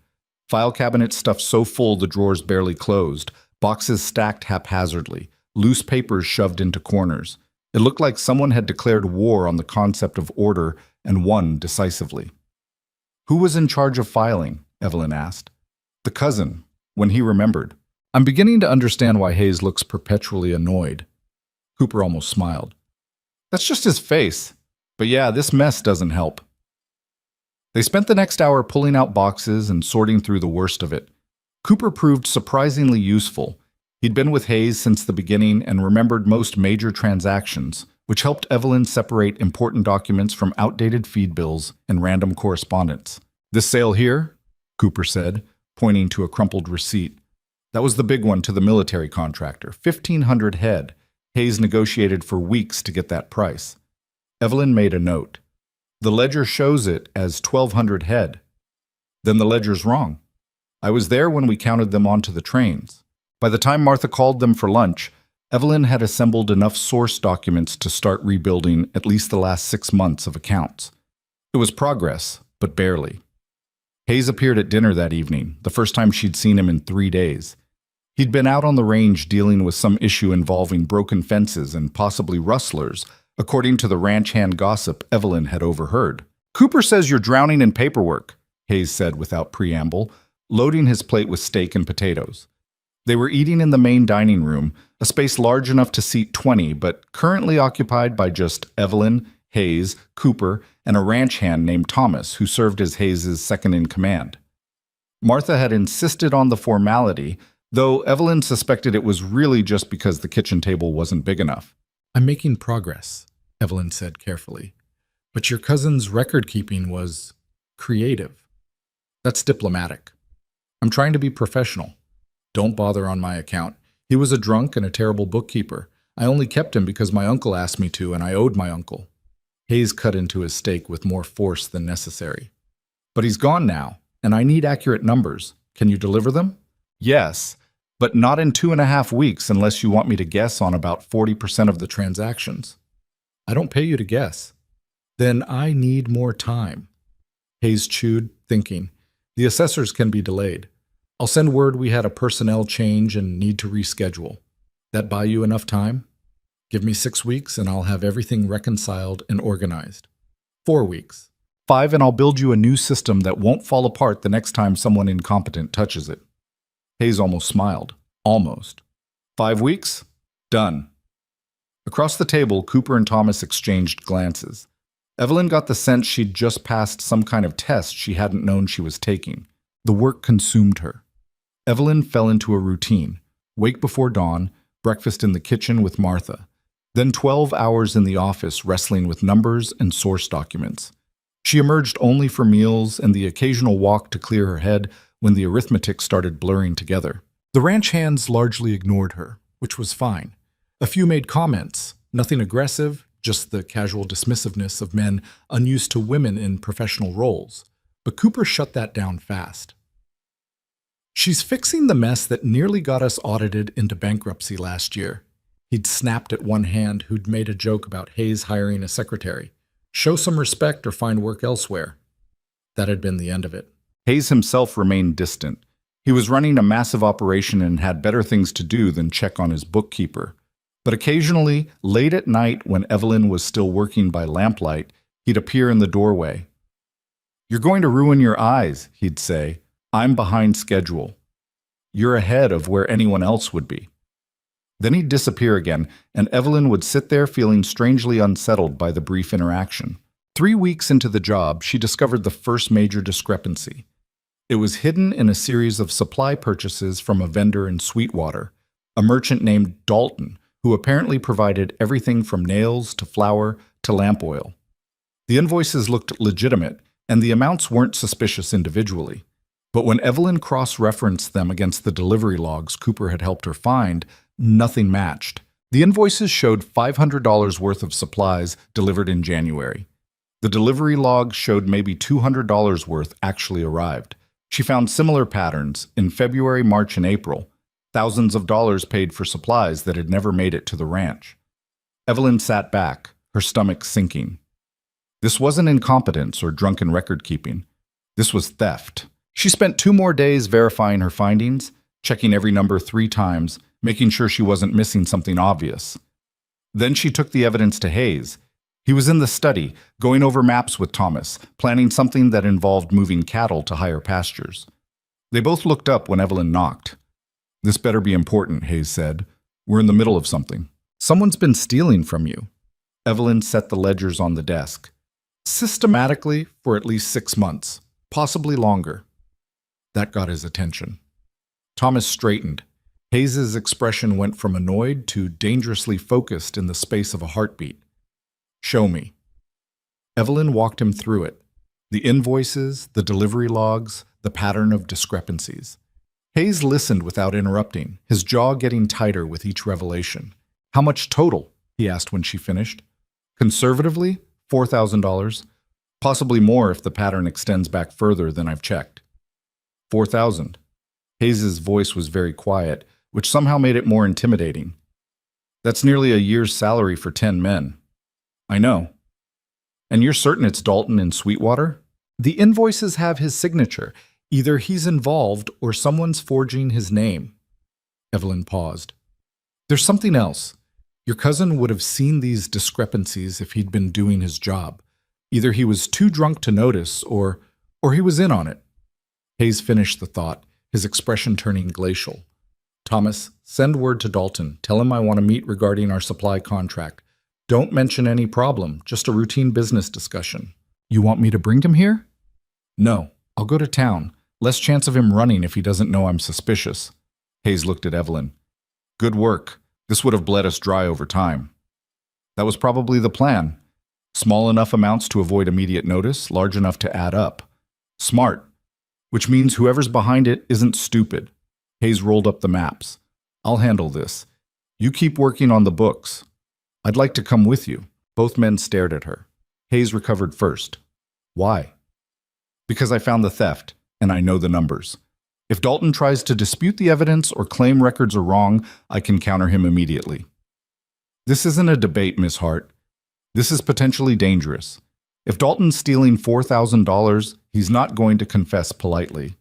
File cabinets stuffed so full the drawers barely closed, boxes stacked haphazardly, loose papers shoved into corners. It looked like someone had declared war on the concept of order and won decisively. Who was in charge of filing? Evelyn asked. The cousin, when he remembered. I'm beginning to understand why Hayes looks perpetually annoyed. Cooper almost smiled. That's just his face. But yeah, this mess doesn't help. They spent the next hour pulling out boxes and sorting through the worst of it. Cooper proved surprisingly useful. He'd been with Hayes since the beginning and remembered most major transactions, which helped Evelyn separate important documents from outdated feed bills and random correspondence. This sale here, Cooper said, pointing to a crumpled receipt. That was the big one to the military contractor, 1,500 head. Hayes negotiated for weeks to get that price. Evelyn made a note. The ledger shows it as 1,200 head. Then the ledger's wrong. I was there when we counted them onto the trains. By the time Martha called them for lunch, Evelyn had assembled enough source documents to start rebuilding at least the last 6 months of accounts. It was progress, but barely. Hayes appeared at dinner that evening, the first time she'd seen him in 3 days. He'd been out on the range dealing with some issue involving broken fences and possibly rustlers, according to the ranch hand gossip Evelyn had overheard. Cooper says you're drowning in paperwork, Hayes said without preamble, loading his plate with steak and potatoes. They were eating in the main dining room, a space large enough to seat 20, but currently occupied by just Evelyn, Hayes, Cooper, and a ranch hand named Thomas, who served as Hayes' second-in-command. Martha had insisted on the formality, though Evelyn suspected it was really just because the kitchen table wasn't big enough. I'm making progress, Evelyn said carefully. But your cousin's record-keeping was creative. That's diplomatic. I'm trying to be professional. Don't bother on my account. He was a drunk and a terrible bookkeeper. I only kept him because my uncle asked me to, and I owed my uncle. Hayes cut into his steak with more force than necessary. But he's gone now, and I need accurate numbers. Can you deliver them? Yes, but not in 2.5 weeks unless you want me to guess on about 40% of the transactions. I don't pay you to guess. Then I need more time. Hayes chewed, thinking. The assessors can be delayed. I'll send word we had a personnel change and need to reschedule. That buy you enough time? Give me 6 weeks and I'll have everything reconciled and organized. 4 weeks. 5 and I'll build you a new system that won't fall apart the next time someone incompetent touches it. Hayes almost smiled. Almost. 5 weeks? Done. Across the table, Cooper and Thomas exchanged glances. Evelyn got the sense she'd just passed some kind of test she hadn't known she was taking. The work consumed her. Evelyn fell into a routine. Wake before dawn, breakfast in the kitchen with Martha. Then 12 hours in the office wrestling with numbers and source documents. She emerged only for meals and the occasional walk to clear her head when the arithmetic started blurring together. The ranch hands largely ignored her, which was fine. A few made comments, nothing aggressive, just the casual dismissiveness of men unused to women in professional roles. But Cooper shut that down fast. She's fixing the mess that nearly got us audited into bankruptcy last year. He'd snapped at one hand who'd made a joke about Hayes hiring a secretary. Show some respect or find work elsewhere. That had been the end of it. Hayes himself remained distant. He was running a massive operation and had better things to do than check on his bookkeeper. But occasionally, late at night when Evelyn was still working by lamplight, he'd appear in the doorway. You're going to ruin your eyes, he'd say. I'm behind schedule. You're ahead of where anyone else would be. Then he'd disappear again, and Evelyn would sit there feeling strangely unsettled by the brief interaction. 3 weeks into the job, she discovered the first major discrepancy. It was hidden in a series of supply purchases from a vendor in Sweetwater, a merchant named Dalton, who apparently provided everything from nails to flour to lamp oil. The invoices looked legitimate, and the amounts weren't suspicious individually. But when Evelyn cross-referenced them against the delivery logs Cooper had helped her find, nothing matched. The invoices showed $500 worth of supplies delivered in January. The delivery log showed maybe $200 worth actually arrived. She found similar patterns in February, March, and April. Thousands of dollars paid for supplies that had never made it to the ranch. Evelyn sat back, her stomach sinking. This wasn't incompetence or drunken record-keeping. This was theft. She spent 2 more days verifying her findings, checking every number 3 times, making sure she wasn't missing something obvious. Then she took the evidence to Hayes. He was in the study, going over maps with Thomas, planning something that involved moving cattle to higher pastures. They both looked up when Evelyn knocked. "This better be important," Hayes said. "We're in the middle of something." "Someone's been stealing from you." Evelyn set the ledgers on the desk. "Systematically for at least 6 months, possibly longer." That got his attention. Thomas straightened. Hayes's expression went from annoyed to dangerously focused in the space of a heartbeat. "Show me." Evelyn walked him through it. The invoices, the delivery logs, the pattern of discrepancies. Hayes listened without interrupting, his jaw getting tighter with each revelation. "How much total?" he asked when she finished. "Conservatively, $4,000. Possibly more if the pattern extends back further than I've checked." 4,000. Hayes's voice was very quiet, which somehow made it more intimidating. "That's nearly a year's salary for 10 men. "I know." "And you're certain it's Dalton in Sweetwater?" "The invoices have his signature. Either he's involved or someone's forging his name." Evelyn paused. "There's something else. Your cousin would have seen these discrepancies if he'd been doing his job. Either he was too drunk to notice, or he was in on it." Hayes finished the thought, his expression turning glacial. "Thomas, send word to Dalton. Tell him I want to meet regarding our supply contract. Don't mention any problem, just a routine business discussion." "You want me to bring him here?" "No, I'll go to town. Less chance of him running if he doesn't know I'm suspicious." Hayes looked at Evelyn. "Good work. This would have bled us dry over time." "That was probably the plan. Small enough amounts to avoid immediate notice, large enough to add up. Smart. Which means whoever's behind it isn't stupid." Hayes rolled up the maps. "I'll handle this. You keep working on the books. I'd like to come with you." Both men stared at her. Hayes recovered first. "Why?" "Because I found the theft, and I know the numbers. If Dalton tries to dispute the evidence or claim records are wrong, I can counter him immediately." "This isn't a debate, Miss Hart. This is potentially dangerous. If Dalton's stealing $4,000, he's not going to confess politely.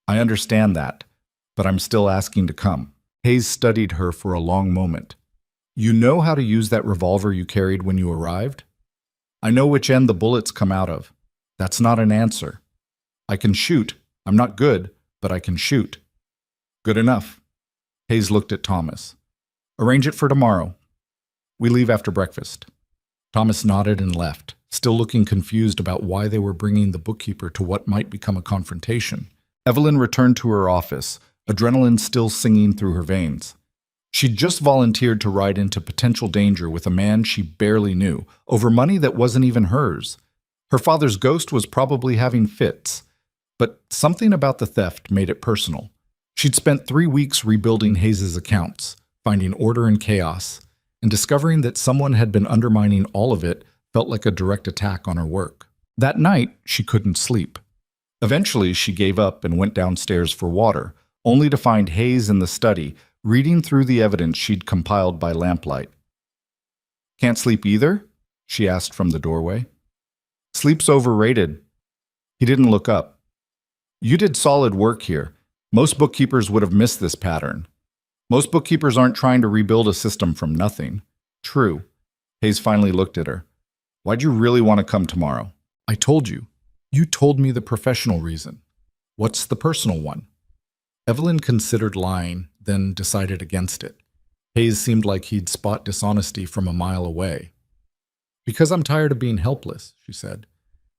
I understand that, but I'm still asking to come." Hayes studied her for a long moment. "You know how to use that revolver you carried when you arrived?" "I know which end the bullets come out of." "That's not an answer." "I can shoot. I'm not good, but I can shoot." "Good enough." Hayes looked at Thomas. "Arrange it for tomorrow. We leave after breakfast." Thomas nodded and left, still looking confused about why they were bringing the bookkeeper to what might become a confrontation. Evelyn returned to her office, adrenaline still singing through her veins. She'd just volunteered to ride into potential danger with a man she barely knew, over money that wasn't even hers. Her father's ghost was probably having fits, but something about the theft made it personal. She'd spent 3 weeks rebuilding Hayes's accounts, finding order in chaos, and discovering that someone had been undermining all of it felt like a direct attack on her work. That night, she couldn't sleep. Eventually, she gave up and went downstairs for water, only to find Hayes in the study, reading through the evidence she'd compiled by lamplight. "Can't sleep either?" she asked from the doorway. "Sleep's overrated." He didn't look up. "You did solid work here. Most bookkeepers would have missed this pattern. Most bookkeepers aren't trying to rebuild a system from nothing." "True." Hayes finally looked at her. "Why'd you really want to come tomorrow?" "I told you. You told me the professional reason. What's the personal one?" Evelyn considered lying, then decided against it. Hayes seemed like he'd spot dishonesty from a mile away. "Because I'm tired of being helpless," she said.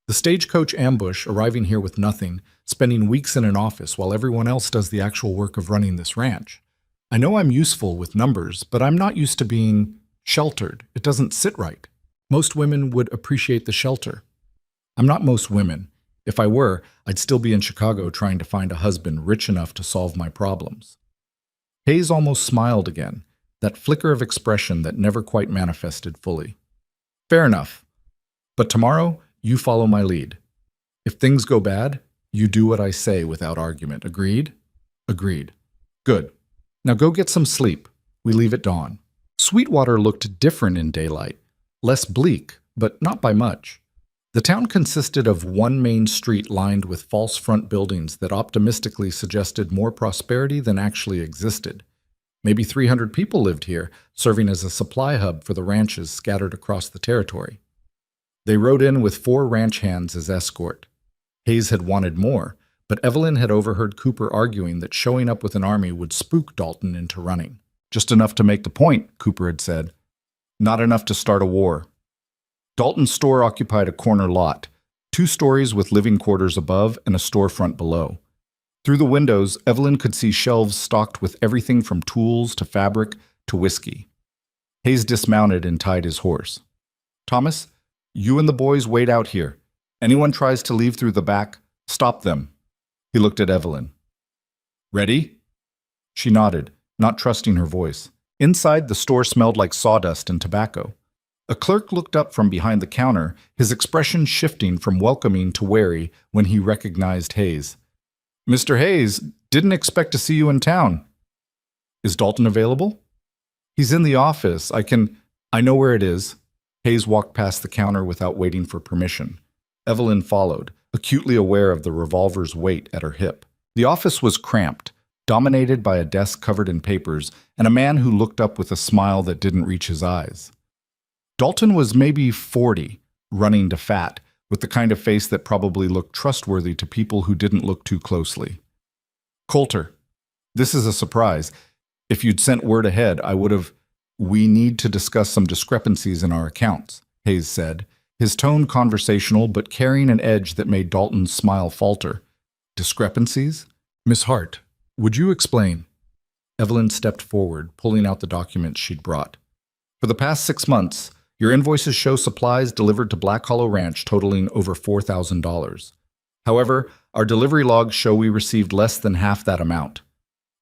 "The stagecoach ambush, arriving here with nothing, spending weeks in an office while everyone else does the actual work of running this ranch. I know I'm useful with numbers, but I'm not used to being sheltered. It doesn't sit right. Most women would appreciate the shelter. I'm not most women. If I were, I'd still be in Chicago trying to find a husband rich enough to solve my problems." Hayes almost smiled again, that flicker of expression that never quite manifested fully. Fair enough. But tomorrow, you follow my lead. If things go bad, you do what I say without argument. Agreed? Agreed. Good. Now go get some sleep. We leave at dawn. Sweetwater looked different in daylight, less bleak, but not by much. The town consisted of one main street lined with false front buildings that optimistically suggested more prosperity than actually existed. Maybe 300 people lived here, serving as a supply hub for the ranches scattered across the territory. They rode in with 4 ranch hands as escort. Hayes had wanted more, but Evelyn had overheard Cooper arguing that showing up with an army would spook Dalton into running. Just enough to make the point, Cooper had said. Not enough to start a war. Dalton's store occupied a corner lot, 2 stories with living quarters above and a storefront below. Through the windows, Evelyn could see shelves stocked with everything from tools to fabric to whiskey. Hayes dismounted and tied his horse. Thomas, you and the boys wait out here. Anyone tries to leave through the back, stop them. He looked at Evelyn. Ready? She nodded, not trusting her voice. Inside, the store smelled like sawdust and tobacco. A clerk looked up from behind the counter, his expression shifting from welcoming to wary when he recognized Hayes. Mr. Hayes, didn't expect to see you in town. Is Dalton available? He's in the office. I know where it is. Hayes walked past the counter without waiting for permission. Evelyn followed, acutely aware of the revolver's weight at her hip. The office was cramped, dominated by a desk covered in papers and a man who looked up with a smile that didn't reach his eyes. Dalton was maybe 40, running to fat, with the kind of face that probably looked trustworthy to people who didn't look too closely. Coulter, this is a surprise. If you'd sent word ahead, I would have... We need to discuss some discrepancies in our accounts, Hayes said, his tone conversational but carrying an edge that made Dalton's smile falter. Discrepancies? Miss Hart, would you explain? Evelyn stepped forward, pulling out the documents she'd brought. For the past 6 months, your invoices show supplies delivered to Black Hollow Ranch totaling over $4,000. However, our delivery logs show we received less than half that amount.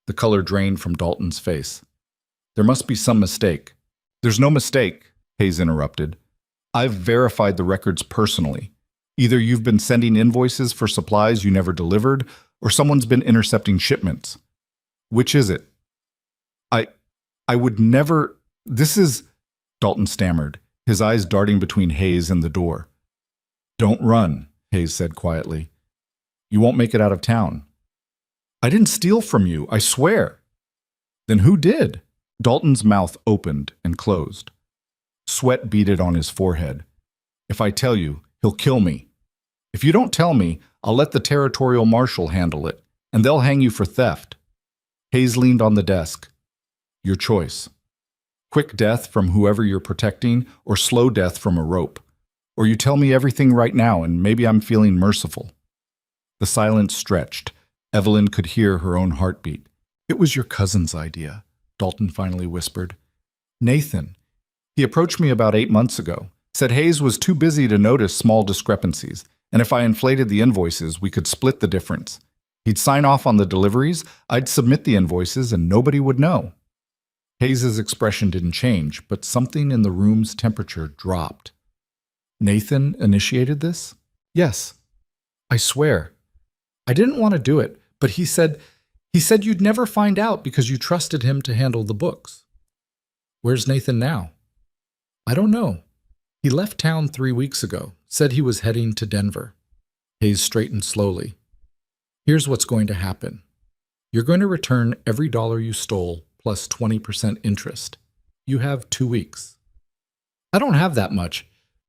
The color drained from Dalton's face. There must be some mistake. There's no mistake, Hayes interrupted. I've verified the records personally. Either you've been sending invoices for supplies you never delivered, or someone's been intercepting shipments. Which is it? I would never... This is... Dalton stammered, his eyes darting between Hayes and the door. Don't run, Hayes said quietly. You won't make it out of town. I didn't steal from you, I swear. Then who did? Dalton's mouth opened and closed. Sweat beaded on his forehead. If I tell you, he'll kill me. If you don't tell me, I'll let the territorial marshal handle it, and they'll hang you for theft. Hayes leaned on the desk. Your choice. Quick death from whoever you're protecting, or slow death from a rope. Or you tell me everything right now, and maybe I'm feeling merciful. The silence stretched. Evelyn could hear her own heartbeat. It was your cousin's idea, Dalton finally whispered. Nathan. He approached me about 8 months ago, said Hayes was too busy to notice small discrepancies, and if I inflated the invoices, we could split the difference. He'd sign off on the deliveries, I'd submit the invoices, and nobody would know. Hayes's expression didn't change, but something in the room's temperature dropped. Nathan initiated this? Yes. I swear. I didn't want to do it, but he said you'd never find out because you trusted him to handle the books. Where's Nathan now? I don't know. He left town 3 weeks ago, said he was heading to Denver. Hayes straightened slowly. Here's what's going to happen. You're going to return every dollar you stole plus 20% interest. You have 2 weeks. I don't have that much.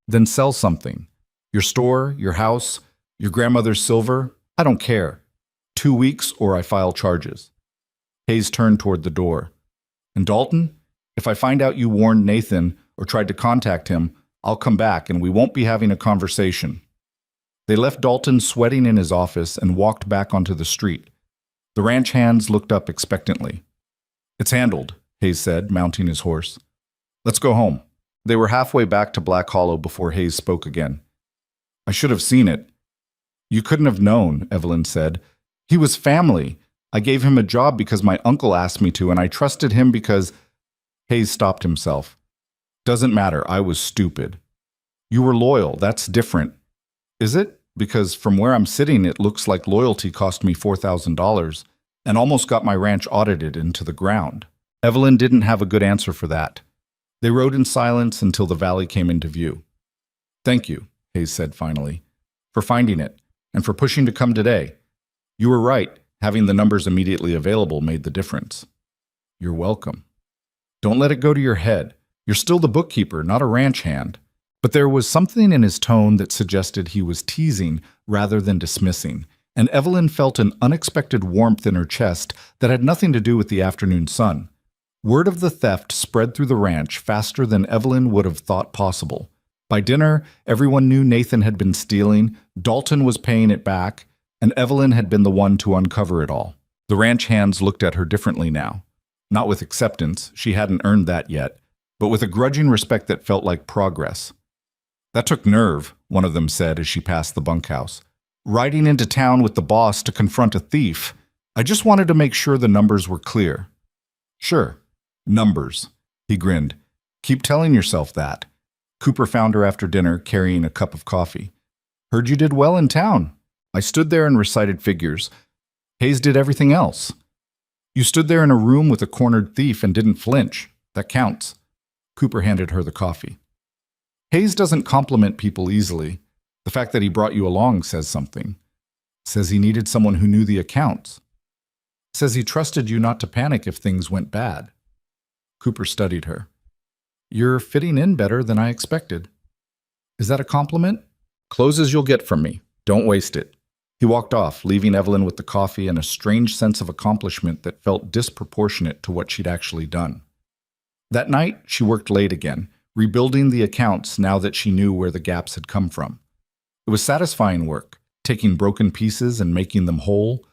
Then sell something. Your store, your house, your grandmother's silver. I don't care. 2 weeks or I file charges. Hayes turned toward the door. And Dalton, if I find out you warned Nathan or tried to contact him, I'll come back and we won't be having a conversation. They left Dalton sweating in his office and walked back onto the street. The ranch hands looked up expectantly. It's handled, Hayes said, mounting his horse. Let's go home. They were halfway back to Black Hollow before Hayes spoke again. I should have seen it. You couldn't have known, Evelyn said. He was family. I gave him a job because my uncle asked me to, and I trusted him because... Hayes stopped himself. Doesn't matter, I was stupid. You were loyal, that's different. Is it? Because from where I'm sitting, it looks like loyalty cost me $4,000 and almost got my ranch audited into the ground. Evelyn didn't have a good answer for that. They rode in silence until the valley came into view. Thank you, Hayes said finally, for finding it and for pushing to come today. You were right, having the numbers immediately available made the difference. You're welcome. Don't let it go to your head. You're still the bookkeeper, not a ranch hand. But there was something in his tone that suggested he was teasing rather than dismissing, and Evelyn felt an unexpected warmth in her chest that had nothing to do with the afternoon sun. Word of the theft spread through the ranch faster than Evelyn would have thought possible. By dinner, everyone knew Nathan had been stealing, Dalton was paying it back, and Evelyn had been the one to uncover it all. The ranch hands looked at her differently now. Not with acceptance, she hadn't earned that yet, but with a grudging respect that felt like progress. That took nerve, one of them said as she passed the bunkhouse. Riding into town with the boss to confront a thief. I just wanted to make sure the numbers were clear. Sure, numbers, he grinned. Keep telling yourself that. Cooper found her after dinner, carrying a cup of coffee. Heard you did well in town. I stood there and recited figures. Hayes did everything else. You stood there in a room with a cornered thief and didn't flinch. That counts. Cooper handed her the coffee. Hayes doesn't compliment people easily. The fact that he brought you along says something. Says he needed someone who knew the accounts. Says he trusted you not to panic if things went bad. Cooper studied her. You're fitting in better than I expected. Is that a compliment? Close as you'll get from me. Don't waste it. He walked off, leaving Evelyn with the coffee and a strange sense of accomplishment that felt disproportionate to what she'd actually done. That night, she worked late again, rebuilding the accounts now that she knew where the gaps had come from. It was satisfying work, taking broken pieces and making them whole,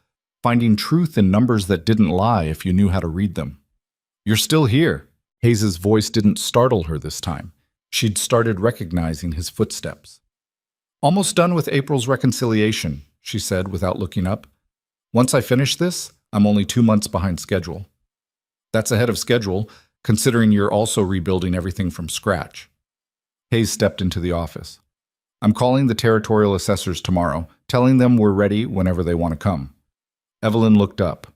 finding truth in numbers that didn't lie if you knew how to read them. You're still here. Hayes's voice didn't startle her this time. She'd started recognizing his footsteps. Almost done with April's reconciliation, she said without looking up. Once I finish this, I'm only 2 months behind schedule. That's ahead of schedule, considering you're also rebuilding everything from scratch. Hayes stepped into the office. I'm calling the territorial assessors tomorrow, telling them we're ready whenever they want to come. Evelyn looked up.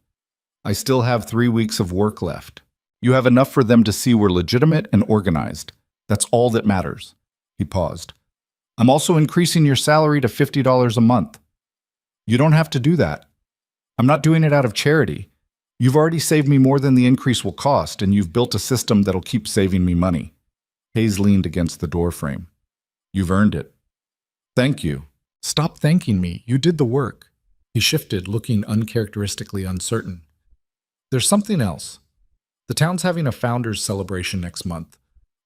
I still have 3 weeks of work left. You have enough for them to see we're legitimate and organized. That's all that matters. He paused. I'm also increasing your salary to $50 a month. You don't have to do that. I'm not doing it out of charity. You've already saved me more than the increase will cost, and you've built a system that'll keep saving me money. Hayes leaned against the doorframe. You've earned it. Thank you. Stop thanking me. You did the work. He shifted, looking uncharacteristically uncertain. There's something else. The town's having a founders celebration next month.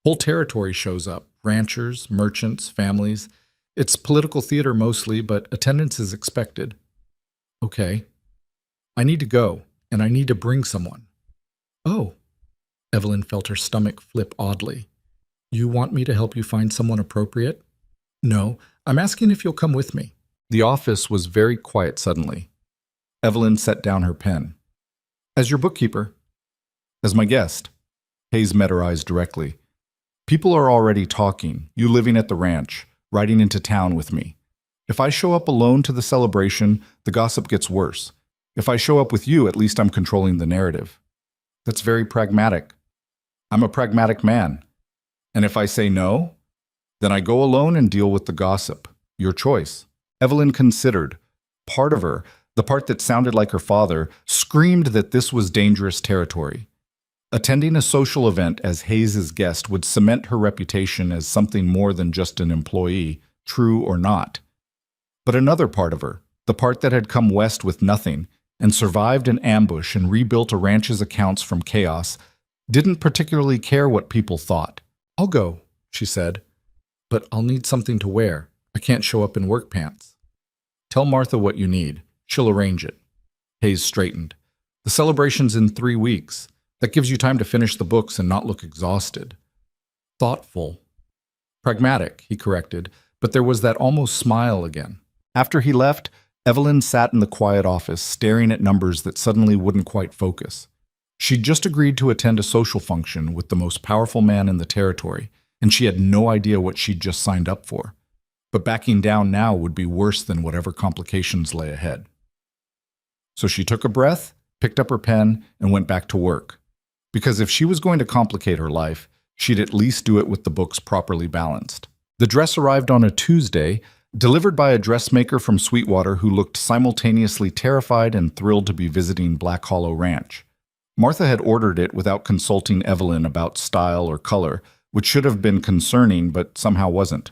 Whole territory shows up. Ranchers, merchants, families. It's political theater mostly, but attendance is expected. Okay. I need to go. And I need to bring someone. Oh. Evelyn felt her stomach flip oddly. You want me to help you find someone appropriate? No, I'm asking if you'll come with me. The office was very quiet suddenly. Evelyn set down her pen. As your bookkeeper. As my guest. Hayes met her eyes directly. People are already talking, you living at the ranch, riding into town with me. If I show up alone to the celebration, the gossip gets worse. If I show up with you, at least I'm controlling the narrative. That's very pragmatic. I'm a pragmatic man. And if I say no, then I go alone and deal with the gossip. Your choice. Evelyn considered. Part of her, the part that sounded like her father, screamed that this was dangerous territory. Attending a social event as Hayes's guest would cement her reputation as something more than just an employee, true or not. But another part of her, the part that had come west with nothing, and survived an ambush and rebuilt a ranch's accounts from chaos, didn't particularly care what people thought. I'll go, she said, but I'll need something to wear. I can't show up in work pants. Tell Martha what you need. She'll arrange it. Hayes straightened. The celebration's in 3 weeks. That gives you time to finish the books and not look exhausted. Thoughtful. Pragmatic, he corrected, but there was that almost smile again. After he left, Evelyn sat in the quiet office, staring at numbers that suddenly wouldn't quite focus. She'd just agreed to attend a social function with the most powerful man in the territory, and she had no idea what she'd just signed up for. But backing down now would be worse than whatever complications lay ahead. So she took a breath, picked up her pen, and went back to work. Because if she was going to complicate her life, she'd at least do it with the books properly balanced. The dress arrived on a Tuesday, delivered by a dressmaker from Sweetwater who looked simultaneously terrified and thrilled to be visiting Black Hollow Ranch. Martha had ordered it without consulting Evelyn about style or color, which should have been concerning but somehow wasn't.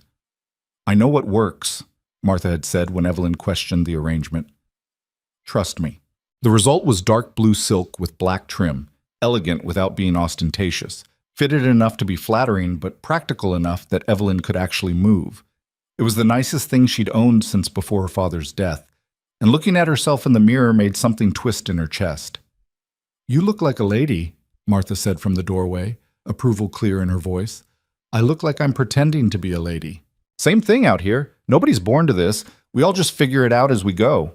"I know what works," Martha had said when Evelyn questioned the arrangement. "Trust me." The result was dark blue silk with black trim, elegant without being ostentatious, fitted enough to be flattering but practical enough that Evelyn could actually move. It was the nicest thing she'd owned since before her father's death, and looking at herself in the mirror made something twist in her chest. "You look like a lady," Martha said from the doorway, approval clear in her voice. "I look like I'm pretending to be a lady." "Same thing out here. Nobody's born to this. We all just figure it out as we go."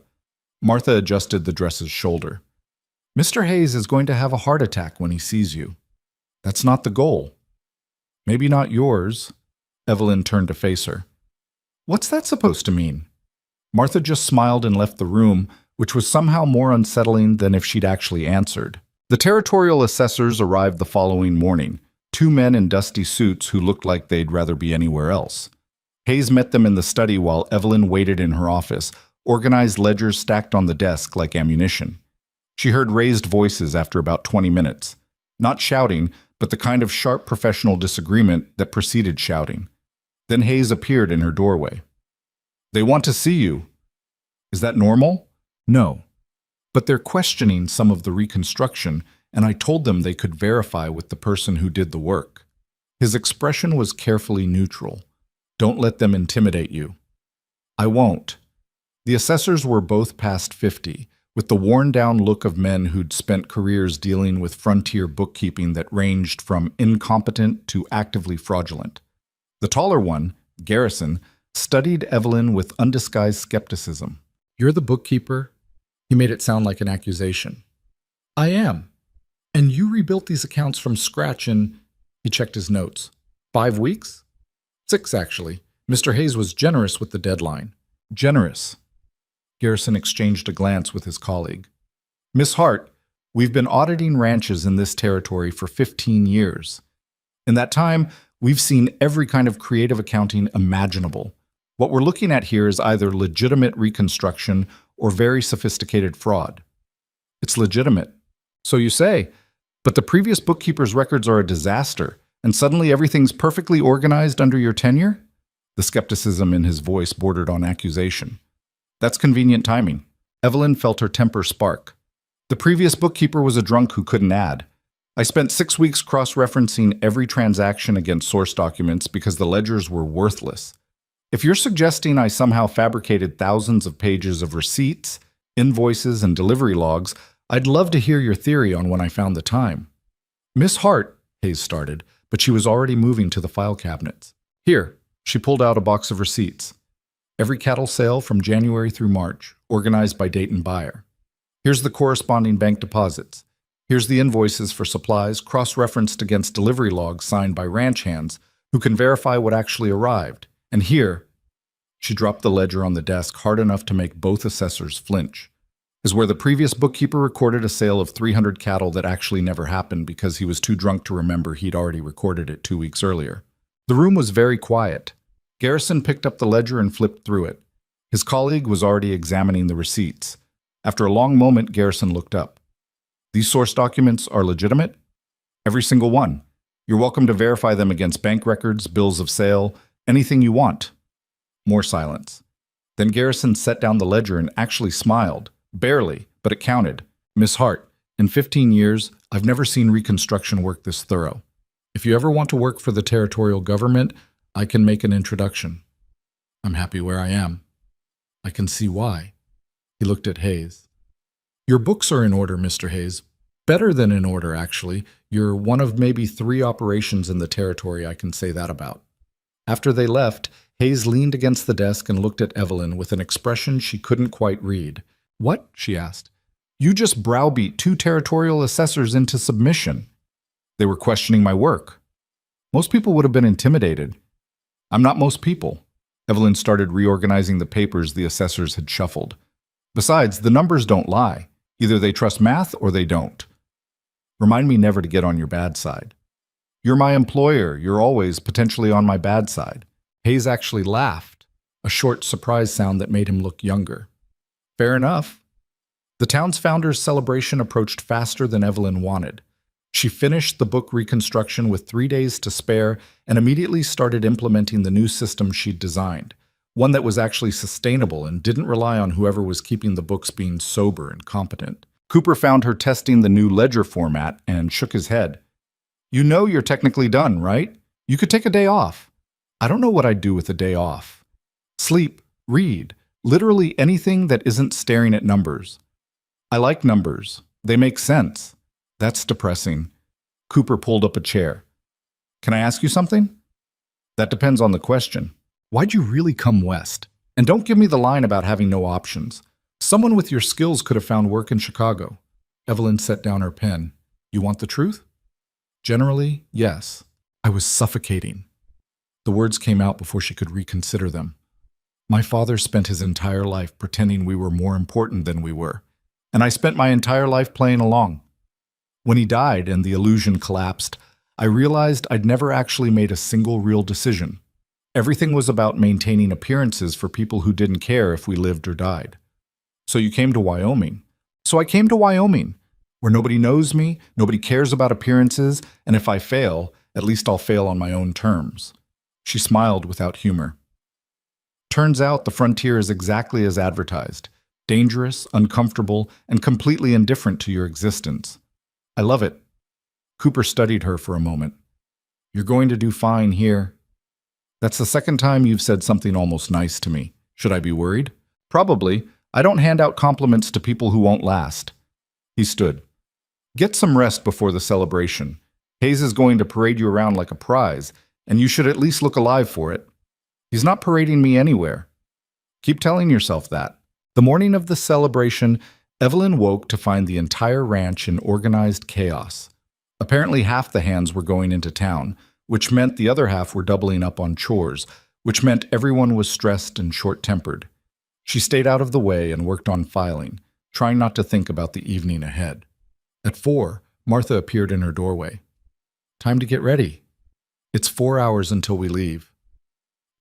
Martha adjusted the dress's shoulder. "Mr. Hayes is going to have a heart attack when he sees you. That's not the goal." "Maybe not yours." Evelyn turned to face her. "What's that supposed to mean?" Martha just smiled and left the room, which was somehow more unsettling than if she'd actually answered. The territorial assessors arrived the following morning, 2 men in dusty suits who looked like they'd rather be anywhere else. Hayes met them in the study while Evelyn waited in her office, organized ledgers stacked on the desk like ammunition. She heard raised voices after about 20 minutes. Not shouting, but the kind of sharp professional disagreement that preceded shouting. Then Hayes appeared in her doorway. "They want to see you." "Is that normal?" "No. But they're questioning some of the reconstruction, and I told them they could verify with the person who did the work." His expression was carefully neutral. "Don't let them intimidate you." "I won't." The assessors were both past 50, with the worn-down look of men who'd spent careers dealing with frontier bookkeeping that ranged from incompetent to actively fraudulent. The taller one, Garrison, studied Evelyn with undisguised skepticism. "You're the bookkeeper?" He made it sound like an accusation. "I am. And you rebuilt these accounts from scratch in," he checked his notes, "5 weeks? 6, actually. Mr. Hayes was generous with the deadline." "Generous." Garrison exchanged a glance with his colleague. "Miss Hart, we've been auditing ranches in this territory for 15 years. In that time, we've seen every kind of creative accounting imaginable. What we're looking at here is either legitimate reconstruction or very sophisticated fraud." "It's legitimate." "So you say. But the previous bookkeeper's records are a disaster, and suddenly everything's perfectly organized under your tenure?" The skepticism in his voice bordered on accusation. "That's convenient timing." Evelyn felt her temper spark. "The previous bookkeeper was a drunk who couldn't add. I spent 6 weeks cross-referencing every transaction against source documents because the ledgers were worthless. If you're suggesting I somehow fabricated thousands of pages of receipts, invoices, and delivery logs, I'd love to hear your theory on when I found the time." "Miss Hart," Hayes started, but she was already moving to the file cabinets. "Here." She pulled out a box of receipts. "Every cattle sale from January through March, organized by date and buyer. Here's the corresponding bank deposits. Here's the invoices for supplies cross-referenced against delivery logs signed by ranch hands who can verify what actually arrived. And here," she dropped the ledger on the desk hard enough to make both assessors flinch, "is where the previous bookkeeper recorded a sale of 300 cattle that actually never happened because he was too drunk to remember he'd already recorded it 2 weeks earlier." The room was very quiet. Garrison picked up the ledger and flipped through it. His colleague was already examining the receipts. After a long moment, Garrison looked up. "These source documents are legitimate?" "Every single one. You're welcome to verify them against bank records, bills of sale, anything you want." More silence. Then Garrison set down the ledger and actually smiled. Barely, but it counted. "Miss Hart, in 15 years, I've never seen reconstruction work this thorough. If you ever want to work for the territorial government, I can make an introduction. I'm happy where I am." "I can see why." He looked at Hayes. "Your books are in order, Mr. Hayes. Better than in order, actually. You're one of maybe 3 operations in the territory I can say that about." After they left, Hayes leaned against the desk and looked at Evelyn with an expression she couldn't quite read. "What?" she asked. You just browbeat two territorial assessors into submission. They were questioning my work. Most people would have been intimidated. I'm not most people. Evelyn started reorganizing the papers the assessors had shuffled. Besides, the numbers don't lie. Either they trust math or they don't. Remind me never to get on your bad side. You're my employer. You're always potentially on my bad side. Hayes actually laughed, a short surprise sound that made him look younger. Fair enough. The town's founder's celebration approached faster than Evelyn wanted. She finished the book reconstruction with 3 days to spare and immediately started implementing the new system she'd designed, one that was actually sustainable and didn't rely on whoever was keeping the books being sober and competent. Cooper found her testing the new ledger format and shook his head. You know you're technically done, right? You could take a day off. I don't know what I'd do with a day off. Sleep, read, literally anything that isn't staring at numbers. I like numbers. They make sense. That's depressing. Cooper pulled up a chair. Can I ask you something? That depends on the question. Why'd you really come west? And don't give me the line about having no options. Someone with your skills could have found work in Chicago. Evelyn set down her pen. You want the truth? Generally, yes. I was suffocating. The words came out before she could reconsider them. My father spent his entire life pretending we were more important than we were, and I spent my entire life playing along. When he died and the illusion collapsed, I realized I'd never actually made a single real decision. Everything was about maintaining appearances for people who didn't care if we lived or died. So you came to Wyoming. So I came to Wyoming, where nobody knows me, nobody cares about appearances, and if I fail, at least I'll fail on my own terms. She smiled without humor. Turns out the frontier is exactly as advertised. Dangerous, uncomfortable, and completely indifferent to your existence. I love it. Cooper studied her for a moment. You're going to do fine here. That's the second time you've said something almost nice to me. Should I be worried? Probably. I don't hand out compliments to people who won't last. He stood. Get some rest before the celebration. Hayes is going to parade you around like a prize, and you should at least look alive for it. He's not parading me anywhere. Keep telling yourself that. The morning of the celebration, Evelyn woke to find the entire ranch in organized chaos. Apparently half the hands were going into town, which meant the other half were doubling up on chores, which meant everyone was stressed and short-tempered. She stayed out of the way and worked on filing, trying not to think about the evening ahead. At 4, Martha appeared in her doorway. Time to get ready. It's 4 hours until we leave.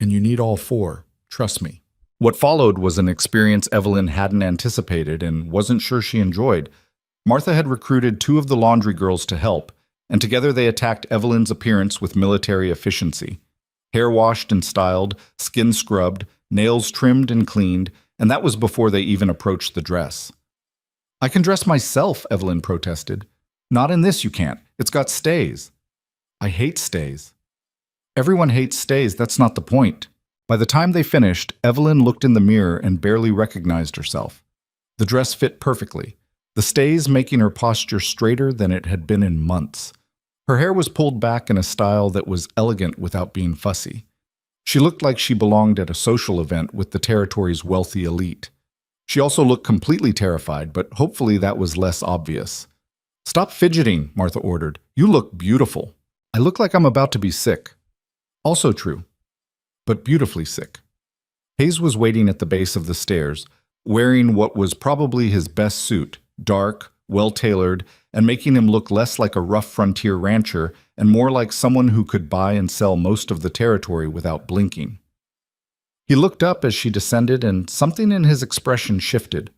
And you need all 4, trust me. What followed was an experience Evelyn hadn't anticipated and wasn't sure she enjoyed. Martha had recruited 2 of the laundry girls to help, and together they attacked Evelyn's appearance with military efficiency. Hair washed and styled, skin scrubbed, nails trimmed and cleaned, and that was before they even approached the dress. I can dress myself, Evelyn protested. Not in this you can't. It's got stays. I hate stays. Everyone hates stays, that's not the point. By the time they finished, Evelyn looked in the mirror and barely recognized herself. The dress fit perfectly, the stays making her posture straighter than it had been in months. Her hair was pulled back in a style that was elegant without being fussy. She looked like she belonged at a social event with the territory's wealthy elite. She also looked completely terrified, but hopefully that was less obvious. Stop fidgeting, Martha ordered. You look beautiful. I look like I'm about to be sick. Also true, but beautifully sick. Hayes was waiting at the base of the stairs, wearing what was probably his best suit, dark, well-tailored, and making him look less like a rough frontier rancher and more like someone who could buy and sell most of the territory without blinking. He looked up as she descended, and something in his expression shifted.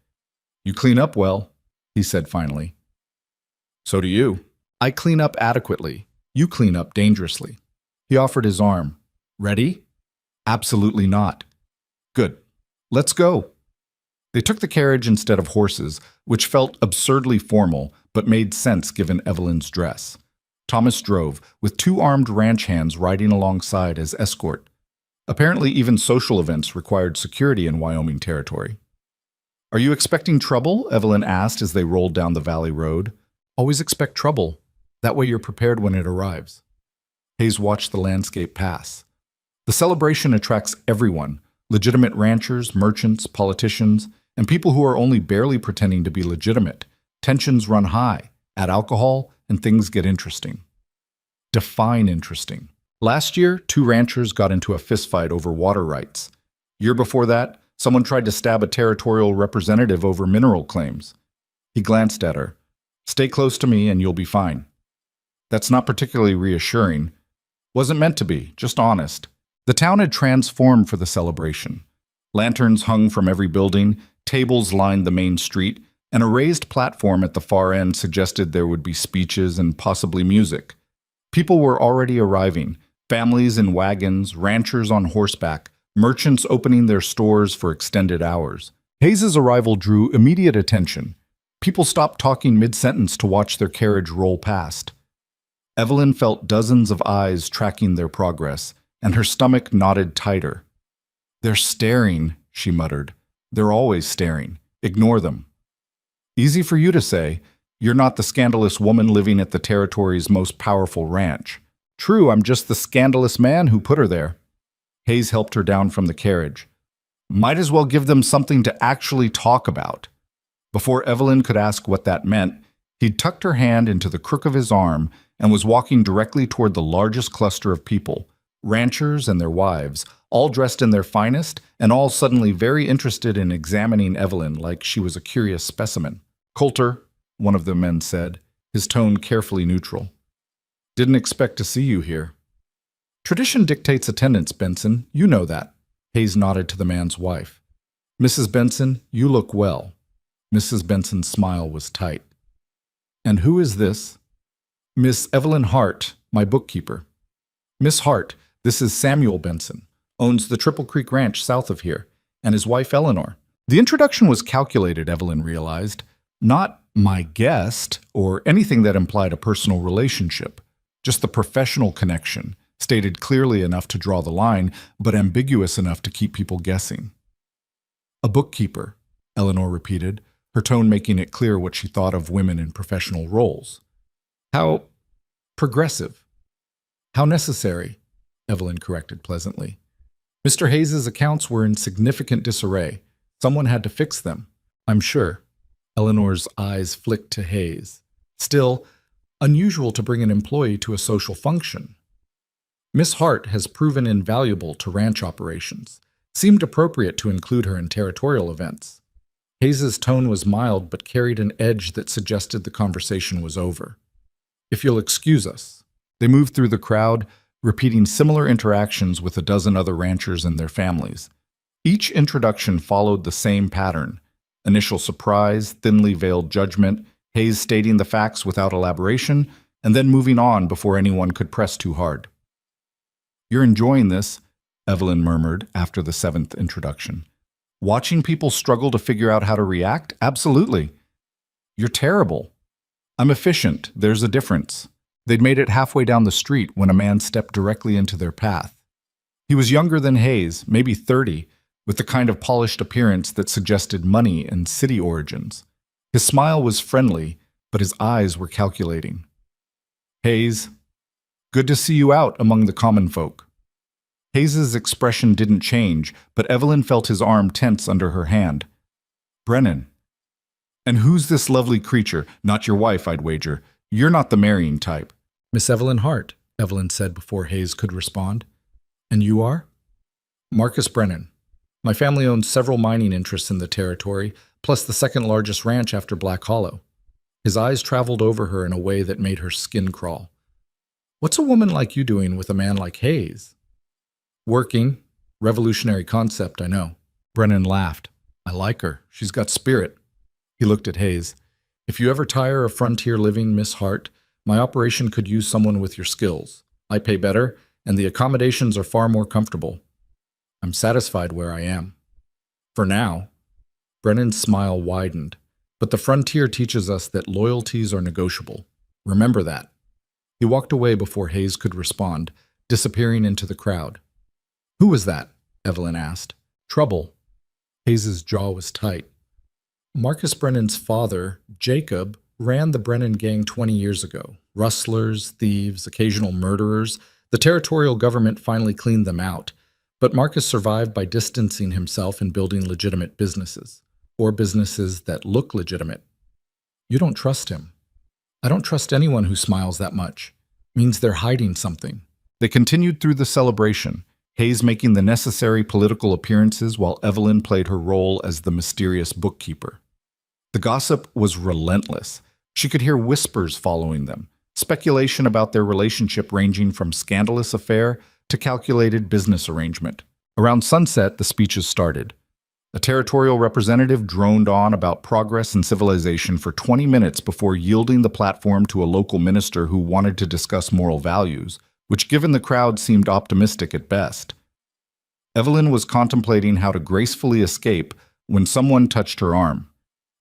You clean up well, he said finally. So do you. I clean up adequately. You clean up dangerously. He offered his arm. Ready? Absolutely not. Good. Let's go. They took the carriage instead of horses, which felt absurdly formal, but made sense given Evelyn's dress. Thomas drove, with 2 armed ranch hands riding alongside as escort. Apparently even social events required security in Wyoming territory. Are you expecting trouble? Evelyn asked as they rolled down the valley road. Always expect trouble. That way you're prepared when it arrives. Hayes watched the landscape pass. The celebration attracts everyone, legitimate ranchers, merchants, politicians, and people who are only barely pretending to be legitimate, Tensions run high. Add alcohol, and things get interesting. Define interesting. Last year, two ranchers got into a fistfight over water rights. Year before that, someone tried to stab a territorial representative over mineral claims. He glanced at her. Stay close to me and you'll be fine. That's not particularly reassuring. Wasn't meant to be, just honest. The town had transformed for the celebration. Lanterns hung from every building, tables lined the main street, and a raised platform at the far end suggested there would be speeches and possibly music. People were already arriving, families in wagons, ranchers on horseback, merchants opening their stores for extended hours. Hayes's arrival drew immediate attention. People stopped talking mid-sentence to watch their carriage roll past. Evelyn felt dozens of eyes tracking their progress, and her stomach knotted tighter. They're staring, she muttered. They're always staring. Ignore them. Easy for you to say. You're not the scandalous woman living at the territory's most powerful ranch. True, I'm just the scandalous man who put her there. Hayes helped her down from the carriage. Might as well give them something to actually talk about. Before Evelyn could ask what that meant, he'd tucked her hand into the crook of his arm and was walking directly toward the largest cluster of people, ranchers and their wives, all dressed in their finest and all suddenly very interested in examining Evelyn like she was a curious specimen. Coulter, one of the men said, his tone carefully neutral. Didn't expect to see you here. Tradition dictates attendance, Benson. You know that. Hayes nodded to the man's wife. Mrs. Benson, you look well. Mrs. Benson's smile was tight. And who is this? Miss Evelyn Hart, my bookkeeper. Miss Hart, this is Samuel Benson, owns the Triple Creek Ranch south of here, and his wife Eleanor. The introduction was calculated, Evelyn realized. Not my guest, or anything that implied a personal relationship. Just the professional connection, stated clearly enough to draw the line, but ambiguous enough to keep people guessing. A bookkeeper, Eleanor repeated, her tone making it clear what she thought of women in professional roles. How progressive. How necessary, Evelyn corrected pleasantly. Mr. Hayes's accounts were in significant disarray. Someone had to fix them, I'm sure. Eleanor's eyes flicked to Hayes. Still, unusual to bring an employee to a social function. Miss Hart has proven invaluable to ranch operations. Seemed appropriate to include her in territorial events. Hayes's tone was mild but carried an edge that suggested the conversation was over. If you'll excuse us. They moved through the crowd, repeating similar interactions with a dozen other ranchers and their families. Each introduction followed the same pattern. Initial surprise, thinly veiled judgment, Hayes stating the facts without elaboration, and then moving on before anyone could press too hard. You're enjoying this, Evelyn murmured after the seventh introduction. Watching people struggle to figure out how to react? Absolutely. You're terrible. I'm efficient. There's a difference. They'd made it halfway down the street when a man stepped directly into their path. He was younger than Hayes, maybe 30, with the kind of polished appearance that suggested money and city origins. His smile was friendly, but his eyes were calculating. Hayes, good to see you out among the common folk. Hayes's expression didn't change, but Evelyn felt his arm tense under her hand. Brennan. And who's this lovely creature? Not your wife, I'd wager. You're not the marrying type. Miss Evelyn Hart, Evelyn said before Hayes could respond. And you are? Marcus Brennan. My family owns several mining interests in the territory, plus the second largest ranch after Black Hollow. His eyes traveled over her in a way that made her skin crawl. What's a woman like you doing with a man like Hayes? Working. Revolutionary concept, I know. Brennan laughed. I like her. She's got spirit. He looked at Hayes. If you ever tire of frontier living, Miss Hart, my operation could use someone with your skills. I pay better, and the accommodations are far more comfortable. I'm satisfied where I am. For now. Brennan's smile widened. But the frontier teaches us that loyalties are negotiable. Remember that. He walked away before Hayes could respond, disappearing into the crowd. Who was that? Evelyn asked. Trouble. Hayes's jaw was tight. Marcus Brennan's father, Jacob, ran the Brennan gang 20 years ago. Rustlers, thieves, occasional murderers. The territorial government finally cleaned them out. But Marcus survived by distancing himself and building legitimate businesses. Or businesses that look legitimate. You don't trust him. I don't trust anyone who smiles that much. Means they're hiding something. They continued through the celebration, Hayes making the necessary political appearances while Evelyn played her role as the mysterious bookkeeper. The gossip was relentless. She could hear whispers following them, speculation about their relationship ranging from scandalous affair to calculated business arrangement. Around sunset, the speeches started. A territorial representative droned on about progress and civilization for 20 minutes before yielding the platform to a local minister who wanted to discuss moral values, which given the crowd seemed optimistic at best. Evelyn was contemplating how to gracefully escape when someone touched her arm.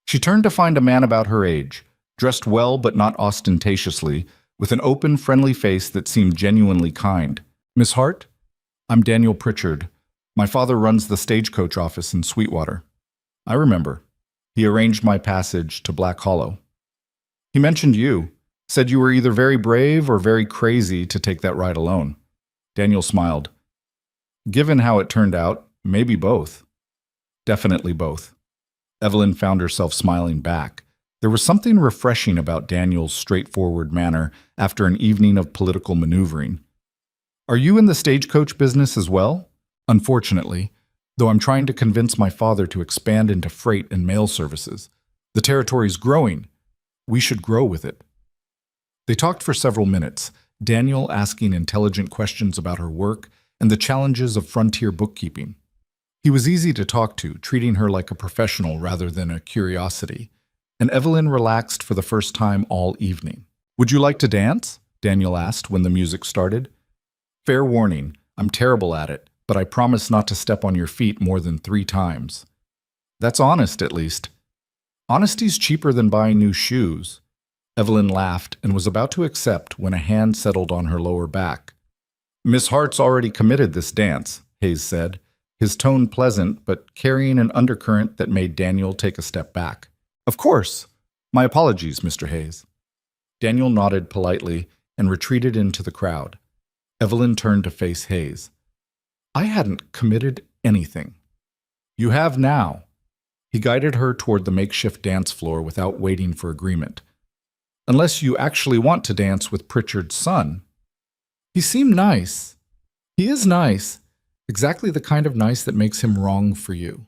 She turned to find a man about her age, dressed well but not ostentatiously, with an open, friendly face that seemed genuinely kind. "Miss Hart? I'm Daniel Pritchard. My father runs the stagecoach office in Sweetwater." "I remember. He arranged my passage to Black Hollow." "He mentioned you. Said you were either very brave or very crazy to take that ride alone." Daniel smiled. "Given how it turned out, maybe both." "Definitely both." Evelyn found herself smiling back. There was something refreshing about Daniel's straightforward manner after an evening of political maneuvering. "Are you in the stagecoach business as well?" "Unfortunately, though I'm trying to convince my father to expand into freight and mail services. The territory's growing. We should grow with it." They talked for several minutes, Daniel asking intelligent questions about her work and the challenges of frontier bookkeeping. He was easy to talk to, treating her like a professional rather than a curiosity, and Evelyn relaxed for the first time all evening. "Would you like to dance?" Daniel asked when the music started. "Fair warning, I'm terrible at it, but I promise not to step on your feet more than 3 times. "That's honest, at least." "Honesty's cheaper than buying new shoes." Evelyn laughed and was about to accept when a hand settled on her lower back. "Miss Hart's already committed this dance," Hayes said, his tone pleasant but carrying an undercurrent that made Daniel take a step back. "Of course. My apologies, Mr. Hayes." Daniel nodded politely and retreated into the crowd. Evelyn turned to face Hayes. "I hadn't committed anything." "You have now." He guided her toward the makeshift dance floor without waiting for agreement. "Unless you actually want to dance with Pritchard's son." "He seemed nice." "He is nice. Exactly the kind of nice that makes him wrong for you."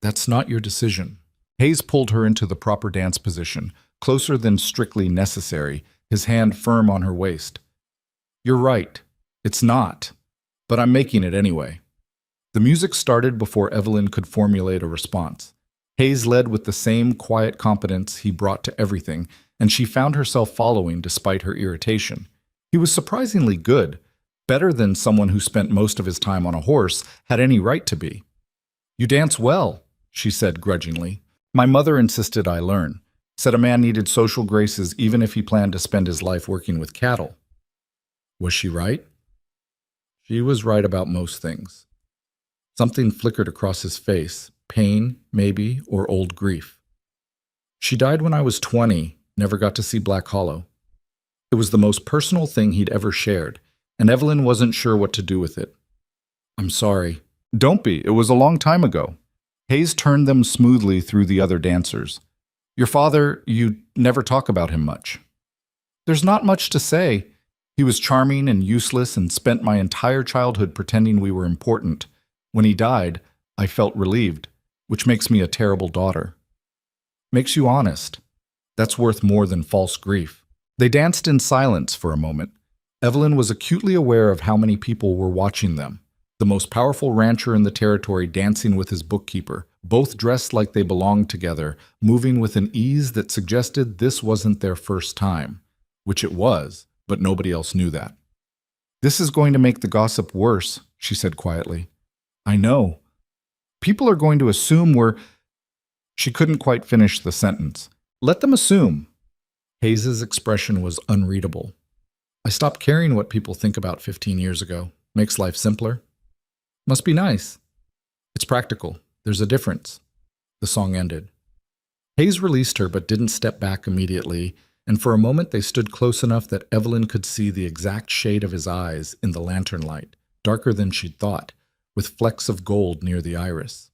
"That's not your decision." Hayes pulled her into the proper dance position, closer than strictly necessary, his hand firm on her waist. "You're right. It's not. But I'm making it anyway." The music started before Evelyn could formulate a response. Hayes led with the same quiet competence he brought to everything, and she found herself following despite her irritation. He was surprisingly good, better than someone who spent most of his time on a horse had any right to be. "You dance well," she said grudgingly. "My mother insisted I learn. Said a man needed social graces even if he planned to spend his life working with cattle." Was she right? She was right about most things. Something flickered across his face, pain, maybe, or old grief. "She died when I was 20, never got to see Black Hollow." It was the most personal thing he'd ever shared, and Evelyn wasn't sure what to do with it. "I'm sorry." "Don't be, it was a long time ago." Hayes turned them smoothly through the other dancers. "Your father, you never talk about him much." "There's not much to say. He was charming and useless and spent my entire childhood pretending we were important. When he died, I felt relieved, which makes me a terrible daughter." "Makes you honest. That's worth more than false grief." They danced in silence for a moment. Evelyn was acutely aware of how many people were watching them. The most powerful rancher in the territory dancing with his bookkeeper, both dressed like they belonged together, moving with an ease that suggested this wasn't their first time, which it was, but nobody else knew that. "This is going to make the gossip worse," she said quietly. "I know. People are going to assume we're—" She couldn't quite finish the sentence. "Let them assume." Hayes's expression was unreadable. "I stopped caring what people think about 15 years ago. Makes life simpler. Must be nice. It's practical. There's a difference." The song ended. Hayes released her but didn't step back immediately, and for a moment they stood close enough that Evelyn could see the exact shade of his eyes in the lantern light, darker than she'd thought, with flecks of gold near the iris.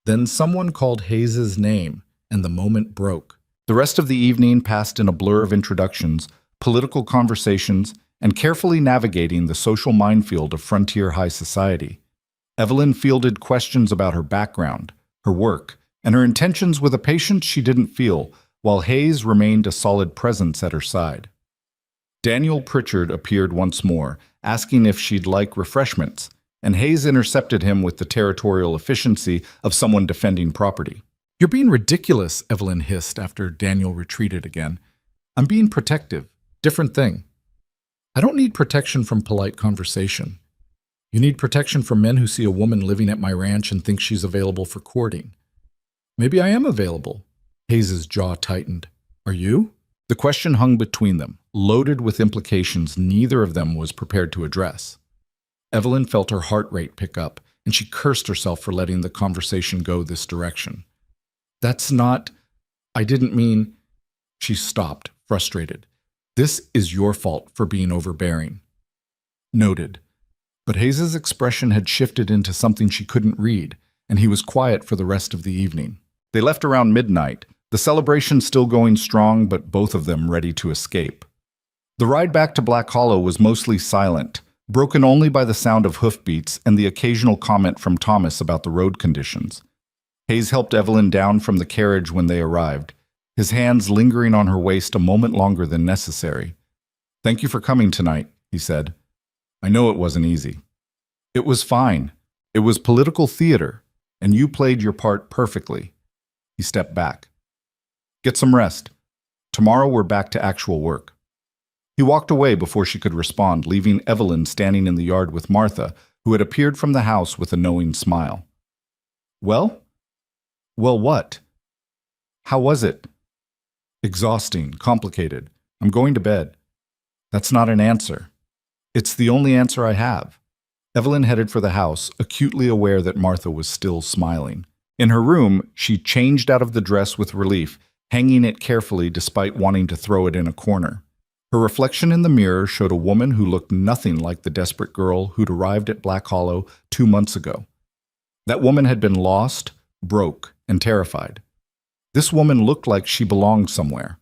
Then someone called Hayes's name, and the moment broke. The rest of the evening passed in a blur of introductions, political conversations, and carefully navigating the social minefield of frontier high society. Evelyn fielded questions about her background, her work, and her intentions with a patience she didn't feel, while Hayes remained a solid presence at her side. Daniel Pritchard appeared once more, asking if she'd like refreshments, and Hayes intercepted him with the territorial efficiency of someone defending property. "You're being ridiculous," Evelyn hissed after Daniel retreated again. "I'm being protective. Different thing. I don't need protection from polite conversation. You need protection from men who see a woman living at my ranch and think she's available for courting. Maybe I am available." Hayes's jaw tightened. "Are you?" The question hung between them, loaded with implications neither of them was prepared to address. Evelyn felt her heart rate pick up, and she cursed herself for letting the conversation go this direction. "That's not... I didn't mean..." She stopped, frustrated. "This is your fault for being overbearing." Noted. But Hayes's expression had shifted into something she couldn't read, and he was quiet for the rest of the evening. They left around midnight, the celebration still going strong, but both of them ready to escape. The ride back to Black Hollow was mostly silent, broken only by the sound of hoofbeats and the occasional comment from Thomas about the road conditions. Hayes helped Evelyn down from the carriage when they arrived, his hands lingering on her waist a moment longer than necessary. "Thank you for coming tonight," he said. "I know it wasn't easy." "It was fine. It was political theater, and you played your part perfectly." He stepped back. "Get some rest. Tomorrow we're back to actual work." He walked away before she could respond, leaving Evelyn standing in the yard with Martha, who had appeared from the house with a knowing smile. "Well? Well, what? How was it?" "Exhausting, complicated. I'm going to bed." "That's not an answer." "It's the only answer I have." Evelyn headed for the house, acutely aware that Martha was still smiling. In her room, she changed out of the dress with relief, hanging it carefully despite wanting to throw it in a corner. Her reflection in the mirror showed a woman who looked nothing like the desperate girl who'd arrived at Black Hollow 2 months ago. That woman had been lost, broke, and terrified. This woman looked like she belonged somewhere.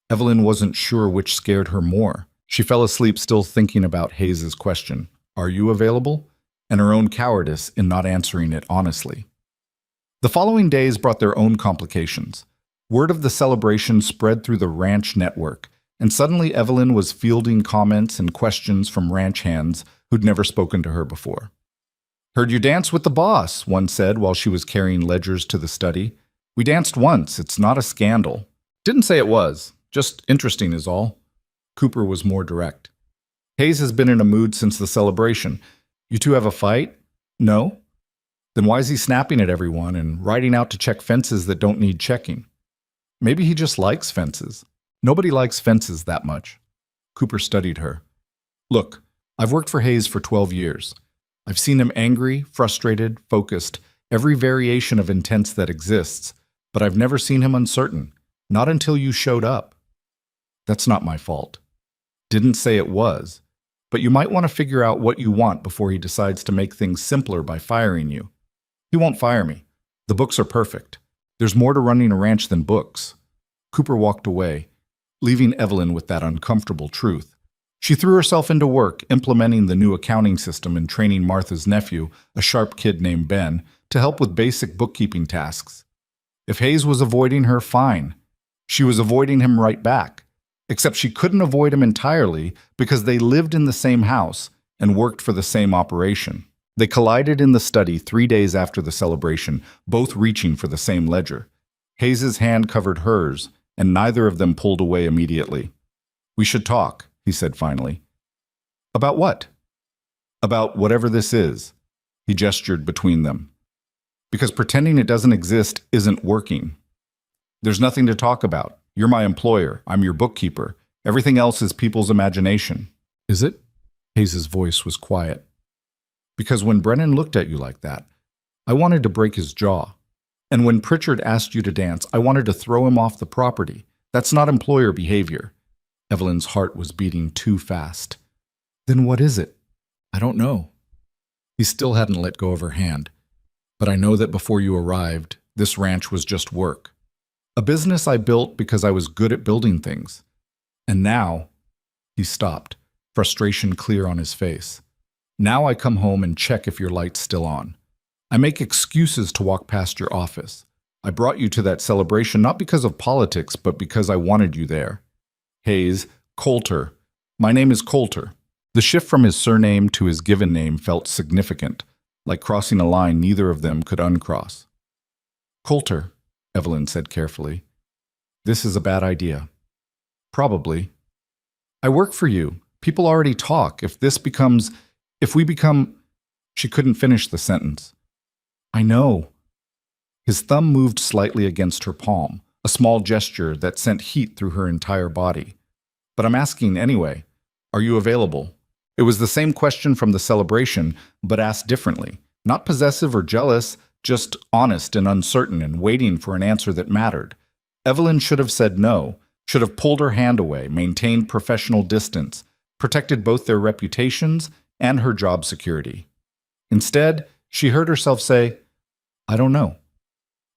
Evelyn wasn't sure which scared her more. She fell asleep still thinking about Hayes's question, "Are you available?" and her own cowardice in not answering it honestly. The following days brought their own complications. Word of the celebration spread through the ranch network, and suddenly Evelyn was fielding comments and questions from ranch hands who'd never spoken to her before. "Heard you dance with the boss," one said while she was carrying ledgers to the study. "We danced once, it's not a scandal." "Didn't say it was, just interesting is all." Cooper was more direct. "Hayes has been in a mood since the celebration. You two have a fight?" "No." "Then why is he snapping at everyone and riding out to check fences that don't need checking?" "Maybe he just likes fences." "Nobody likes fences that much." Cooper studied her. "Look, I've worked for Hayes for 12 years. I've seen him angry, frustrated, focused, every variation of intense that exists, but I've never seen him uncertain, not until you showed up." "That's not my fault." "Didn't say it was, but you might want to figure out what you want before he decides to make things simpler by firing you." "He won't fire me. The books are perfect. There's more to running a ranch than books." Cooper walked away, leaving Evelyn with that uncomfortable truth. She threw herself into work, implementing the new accounting system and training Martha's nephew, a sharp kid named Ben, to help with basic bookkeeping tasks. If Hayes was avoiding her, fine. She was avoiding him right back. Except she couldn't avoid him entirely because they lived in the same house and worked for the same operation. They collided in the study 3 days after the celebration, both reaching for the same ledger. Hayes's hand covered hers, and neither of them pulled away immediately. "We should talk," he said finally. "About what?" "About whatever this is." He gestured between them. "Because pretending it doesn't exist isn't working. There's nothing to talk about. You're my employer. I'm your bookkeeper. Everything else is people's imagination." "Is it?" Hayes's voice was quiet. "Because when Brennan looked at you like that, I wanted to break his jaw. And when Pritchard asked you to dance, I wanted to throw him off the property. That's not employer behavior." Evelyn's heart was beating too fast. "Then what is it?" "I don't know." He still hadn't let go of her hand. "But I know that before you arrived, this ranch was just work. A business I built because I was good at building things. And now, he stopped, frustration clear on his face. Now I come home and check if your light's still on. I make excuses to walk past your office. I brought you to that celebration not because of politics, but because I wanted you there. Hayes, Coulter. My name is Coulter. The shift from his surname to his given name felt significant, like crossing a line neither of them could uncross. Coulter, Evelyn said carefully. This is a bad idea. Probably. I work for you. People already talk. If we become... She couldn't finish the sentence. I know. His thumb moved slightly against her palm, a small gesture that sent heat through her entire body. But I'm asking anyway. Are you available? It was the same question from the celebration, but asked differently. Not possessive or jealous, just honest and uncertain and waiting for an answer that mattered. Evelyn should have said no, should have pulled her hand away, maintained professional distance, protected both their reputations and her job security. Instead, she heard herself say, I don't know.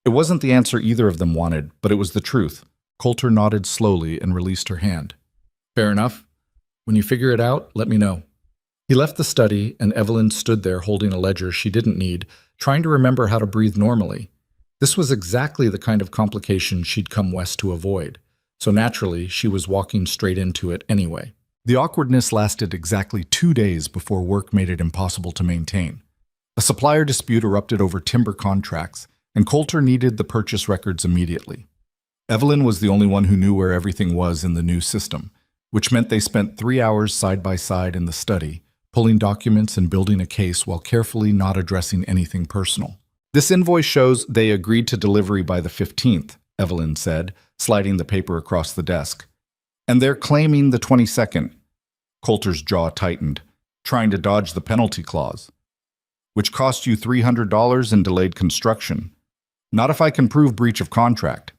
It wasn't the answer either of them wanted, but it was the truth. Coulter nodded slowly and released her hand. Fair enough. When you figure it out, let me know. He left the study, and Evelyn stood there holding a ledger she didn't need, trying to remember how to breathe normally. This was exactly the kind of complication she'd come west to avoid, so naturally she was walking straight into it anyway. The awkwardness lasted exactly 2 days before work made it impossible to maintain. A supplier dispute erupted over timber contracts, and Coulter needed the purchase records immediately. Evelyn was the only one who knew where everything was in the new system, which meant they spent 3 hours side by side in the study, pulling documents and building a case while carefully not addressing anything personal. This invoice shows they agreed to delivery by the 15th, Evelyn said, sliding the paper across the desk. And they're claiming the 22nd. Coulter's jaw tightened, trying to dodge the penalty clause. Which cost you $300 in delayed construction. Not if I can prove breach of contract.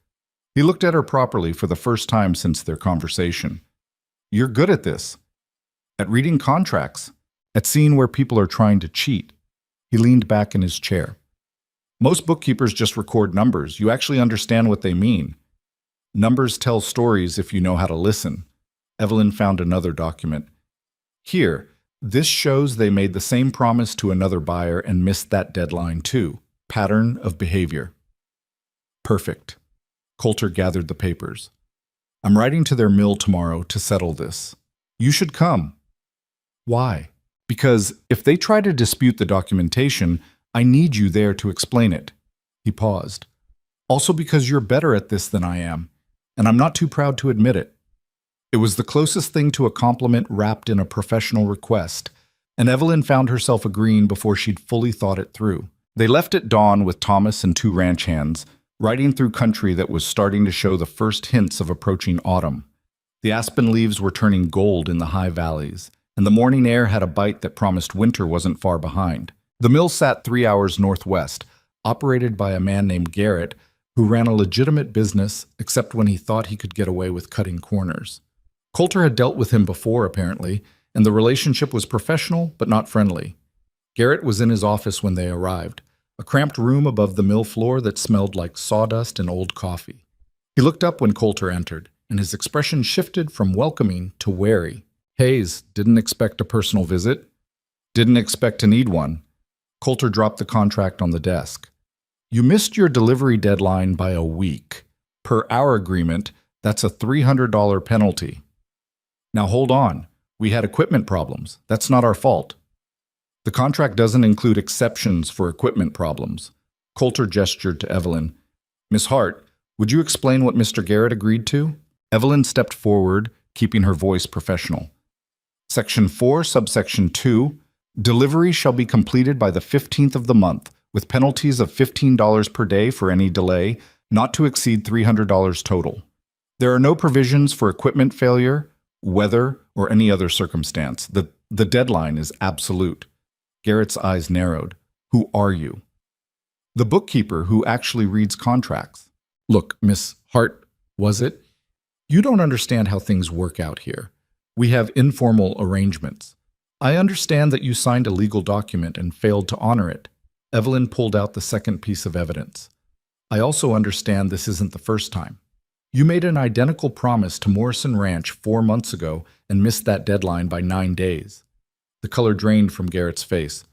He looked at her properly for the first time since their conversation. You're good at this. At reading contracts. At seeing where people are trying to cheat. He leaned back in his chair. Most bookkeepers just record numbers. You actually understand what they mean. Numbers tell stories if you know how to listen. Evelyn found another document. Here, this shows they made the same promise to another buyer and missed that deadline too. Pattern of behavior. Perfect. Coulter gathered the papers. I'm writing to their mill tomorrow to settle this. You should come. Why? Because if they try to dispute the documentation, I need you there to explain it. He paused. Also because you're better at this than I am, and I'm not too proud to admit it. It was the closest thing to a compliment wrapped in a professional request, and Evelyn found herself agreeing before she'd fully thought it through. They left at dawn with Thomas and 2 ranch hands, riding through country that was starting to show the first hints of approaching autumn. The aspen leaves were turning gold in the high valleys, and the morning air had a bite that promised winter wasn't far behind. The mill sat 3 hours northwest, operated by a man named Garrett, who ran a legitimate business except when he thought he could get away with cutting corners. Coulter had dealt with him before, apparently, and the relationship was professional but not friendly. Garrett was in his office when they arrived, a cramped room above the mill floor that smelled like sawdust and old coffee. He looked up when Coulter entered, and his expression shifted from welcoming to wary. Hayes, didn't expect a personal visit? Didn't expect to need one. Coulter dropped the contract on the desk. You missed your delivery deadline by a week. Per our agreement, that's a $300 penalty. Now hold on. We had equipment problems. That's not our fault. The contract doesn't include exceptions for equipment problems. Coulter gestured to Evelyn. Miss Hart, would you explain what Mr. Garrett agreed to? Evelyn stepped forward, keeping her voice professional. Section 4, subsection 2, delivery shall be completed by the 15th of the month, with penalties of $15 per day for any delay, not to exceed $300 total. There are no provisions for equipment failure, weather, or any other circumstance. The deadline is absolute. Garrett's eyes narrowed. Who are you? The bookkeeper who actually reads contracts. Look, Miss Hart, was it? You don't understand how things work out here. We have informal arrangements. I understand that you signed a legal document and failed to honor it. Evelyn pulled out the second piece of evidence. I also understand this isn't the first time. You made an identical promise to Morrison Ranch 4 months ago and missed that deadline by 9 days. The color drained from Garrett's face.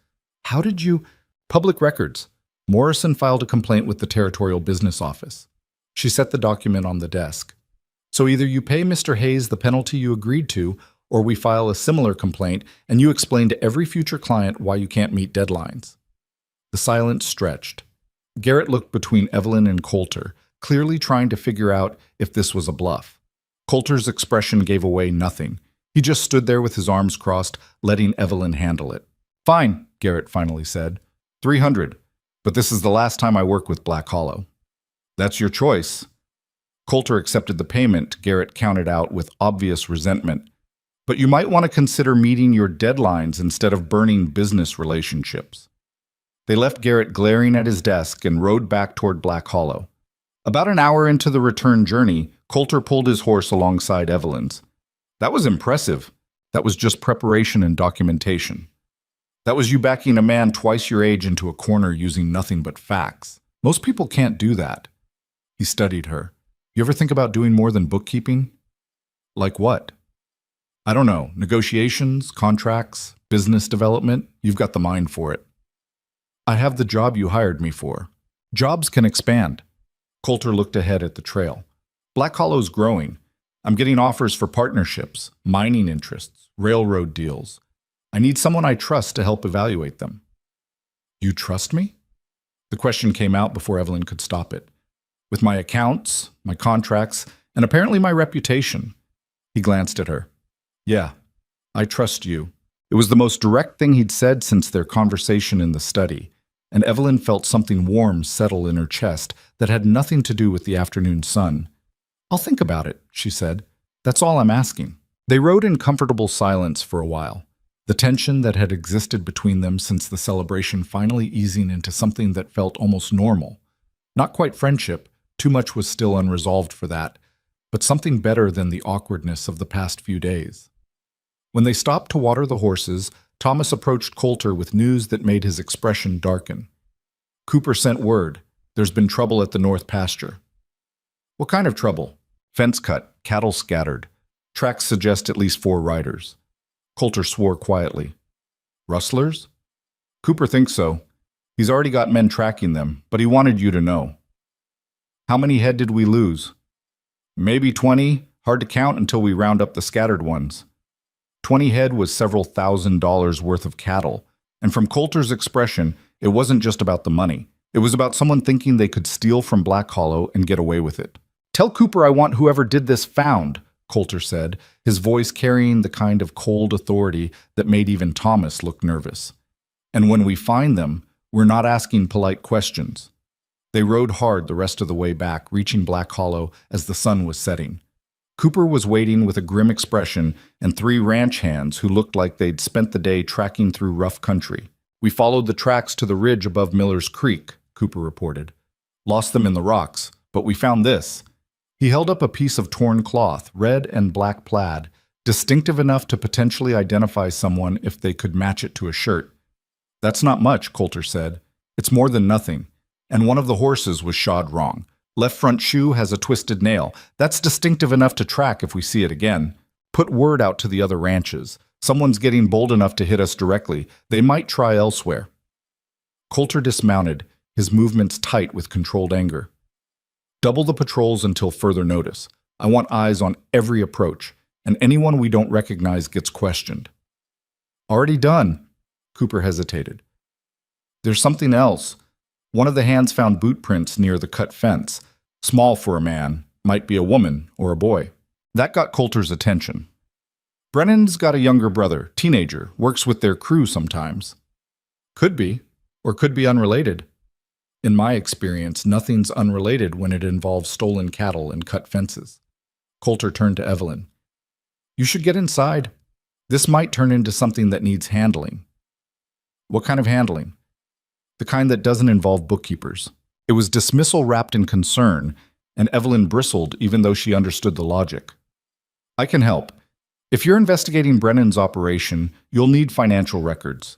How did you? Public records. Morrison filed a complaint with the Territorial Business Office. She set the document on the desk. So either you pay Mr. Hayes the penalty you agreed to, or we file a similar complaint and you explain to every future client why you can't meet deadlines. The silence stretched. Garrett looked between Evelyn and Coulter, clearly trying to figure out if this was a bluff. Coulter's expression gave away nothing. He just stood there with his arms crossed, letting Evelyn handle it. Fine, Garrett finally said. 300. But this is the last time I work with Black Hollow. That's your choice. Coulter accepted the payment Garrett counted out with obvious resentment. But you might want to consider meeting your deadlines instead of burning business relationships. They left Garrett glaring at his desk and rode back toward Black Hollow. About an hour into the return journey, Coulter pulled his horse alongside Evelyn's. That was impressive. That was just preparation and documentation. That was you backing a man twice your age into a corner using nothing but facts. Most people can't do that. He studied her. You ever think about doing more than bookkeeping? Like what? I don't know. Negotiations, contracts, business development. You've got the mind for it. I have the job you hired me for. Jobs can expand. Coulter looked ahead at the trail. Black Hollow's growing. I'm getting offers for partnerships, mining interests, railroad deals. I need someone I trust to help evaluate them. You trust me? The question came out before Evelyn could stop it. With my accounts, my contracts, and apparently my reputation. He glanced at her. Yeah, I trust you. It was the most direct thing he'd said since their conversation in the study, and Evelyn felt something warm settle in her chest that had nothing to do with the afternoon sun. I'll think about it, she said. That's all I'm asking. They rode in comfortable silence for a while, the tension that had existed between them since the celebration finally easing into something that felt almost normal. Not quite friendship, too much was still unresolved for that, but something better than the awkwardness of the past few days. When they stopped to water the horses, Thomas approached Coulter with news that made his expression darken. Cooper sent word. There's been trouble at the north pasture. What kind of trouble? Fence cut, cattle scattered. Tracks suggest at least 4 riders. Coulter swore quietly. Rustlers? Cooper thinks so. He's already got men tracking them, but he wanted you to know. How many head did we lose? Maybe 20, hard to count until we round up the scattered ones. 20 head was several $1,000s worth of cattle, and from Coulter's expression, it wasn't just about the money. It was about someone thinking they could steal from Black Hollow and get away with it. Tell Cooper I want whoever did this found, Coulter said, his voice carrying the kind of cold authority that made even Thomas look nervous. And when we find them, we're not asking polite questions. They rode hard the rest of the way back, reaching Black Hollow as the sun was setting. Cooper was waiting with a grim expression and 3 ranch hands who looked like they'd spent the day tracking through rough country. We followed the tracks to the ridge above Miller's Creek, Cooper reported. Lost them in the rocks, but we found this. He held up a piece of torn cloth, red and black plaid, distinctive enough to potentially identify someone if they could match it to a shirt. That's not much, Coulter said. It's more than nothing. And one of the horses was shod wrong. Left front shoe has a twisted nail. That's distinctive enough to track if we see it again. Put word out to the other ranches. Someone's getting bold enough to hit us directly. They might try elsewhere. Coulter dismounted, his movements tight with controlled anger. Double the patrols until further notice. I want eyes on every approach, and anyone we don't recognize gets questioned. Already done. Cooper hesitated. There's something else. One of the hands found boot prints near the cut fence. Small for a man, might be a woman or a boy. That got Coulter's attention. Brennan's got a younger brother, teenager, works with their crew sometimes. Could be, or could be unrelated. In my experience, nothing's unrelated when it involves stolen cattle and cut fences. Coulter turned to Evelyn. You should get inside. This might turn into something that needs handling. What kind of handling? The kind that doesn't involve bookkeepers. It was dismissal wrapped in concern, and Evelyn bristled even though she understood the logic. I can help. If you're investigating Brennan's operation, you'll need financial records.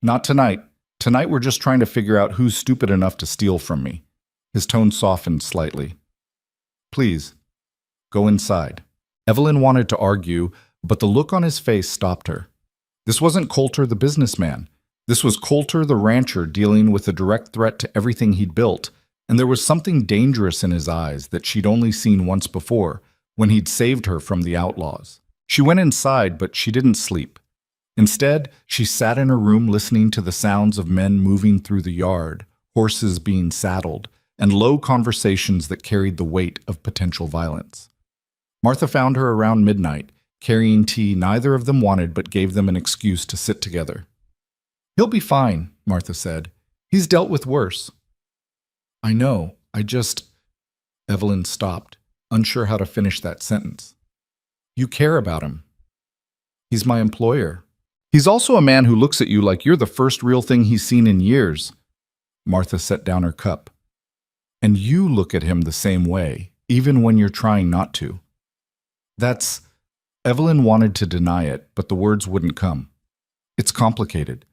Not tonight. Tonight we're just trying to figure out who's stupid enough to steal from me. His tone softened slightly. Please, go inside. Evelyn wanted to argue, but the look on his face stopped her. This wasn't Coulter the businessman. This was Coulter the rancher dealing with a direct threat to everything he'd built, and there was something dangerous in his eyes that she'd only seen once before, when he'd saved her from the outlaws. She went inside, but she didn't sleep. Instead, she sat in her room listening to the sounds of men moving through the yard, horses being saddled, and low conversations that carried the weight of potential violence. Martha found her around midnight, carrying tea neither of them wanted but gave them an excuse to sit together. "He'll be fine," Martha said. "He's dealt with worse." "I know, Evelyn stopped, unsure how to finish that sentence. "You care about him." "He's my employer. He's also a man who looks at you like you're the first real thing he's seen in years." Martha set down her cup. "And you look at him the same way, even when you're trying not to." "That's—" Evelyn wanted to deny it, but the words wouldn't come. "It's complicated.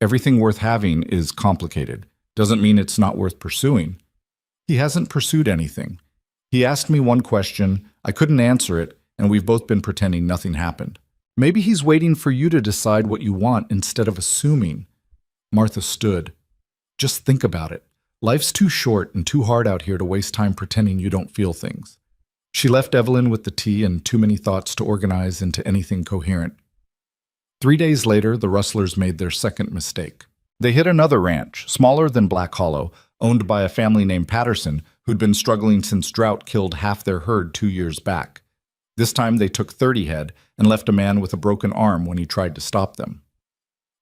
Everything worth having is complicated. Doesn't mean it's not worth pursuing. He hasn't pursued anything. He asked me one question, I couldn't answer it, and we've both been pretending nothing happened. Maybe he's waiting for you to decide what you want instead of assuming." Martha stood. "Just think about it. Life's too short and too hard out here to waste time pretending you don't feel things." She left Evelyn with the tea and too many thoughts to organize into anything coherent. 3 days later, the rustlers made their second mistake. They hit another ranch, smaller than Black Hollow, owned by a family named Patterson, who'd been struggling since drought killed half their herd 2 years back. This time they took 30 head and left a man with a broken arm when he tried to stop them.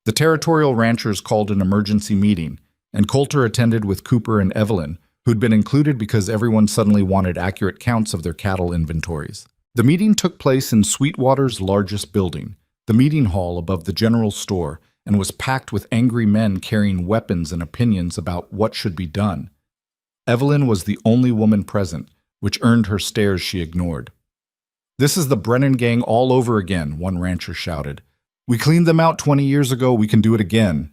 The territorial ranchers called an emergency meeting, and Coulter attended with Cooper and Evelyn, who'd been included because everyone suddenly wanted accurate counts of their cattle inventories. The meeting took place in Sweetwater's largest building, the meeting hall above the general store, and was packed with angry men carrying weapons and opinions about what should be done. Evelyn was the only woman present, which earned her stares she ignored. "This is the Brennan gang all over again," one rancher shouted. "We cleaned them out 20 years ago, we can do it again."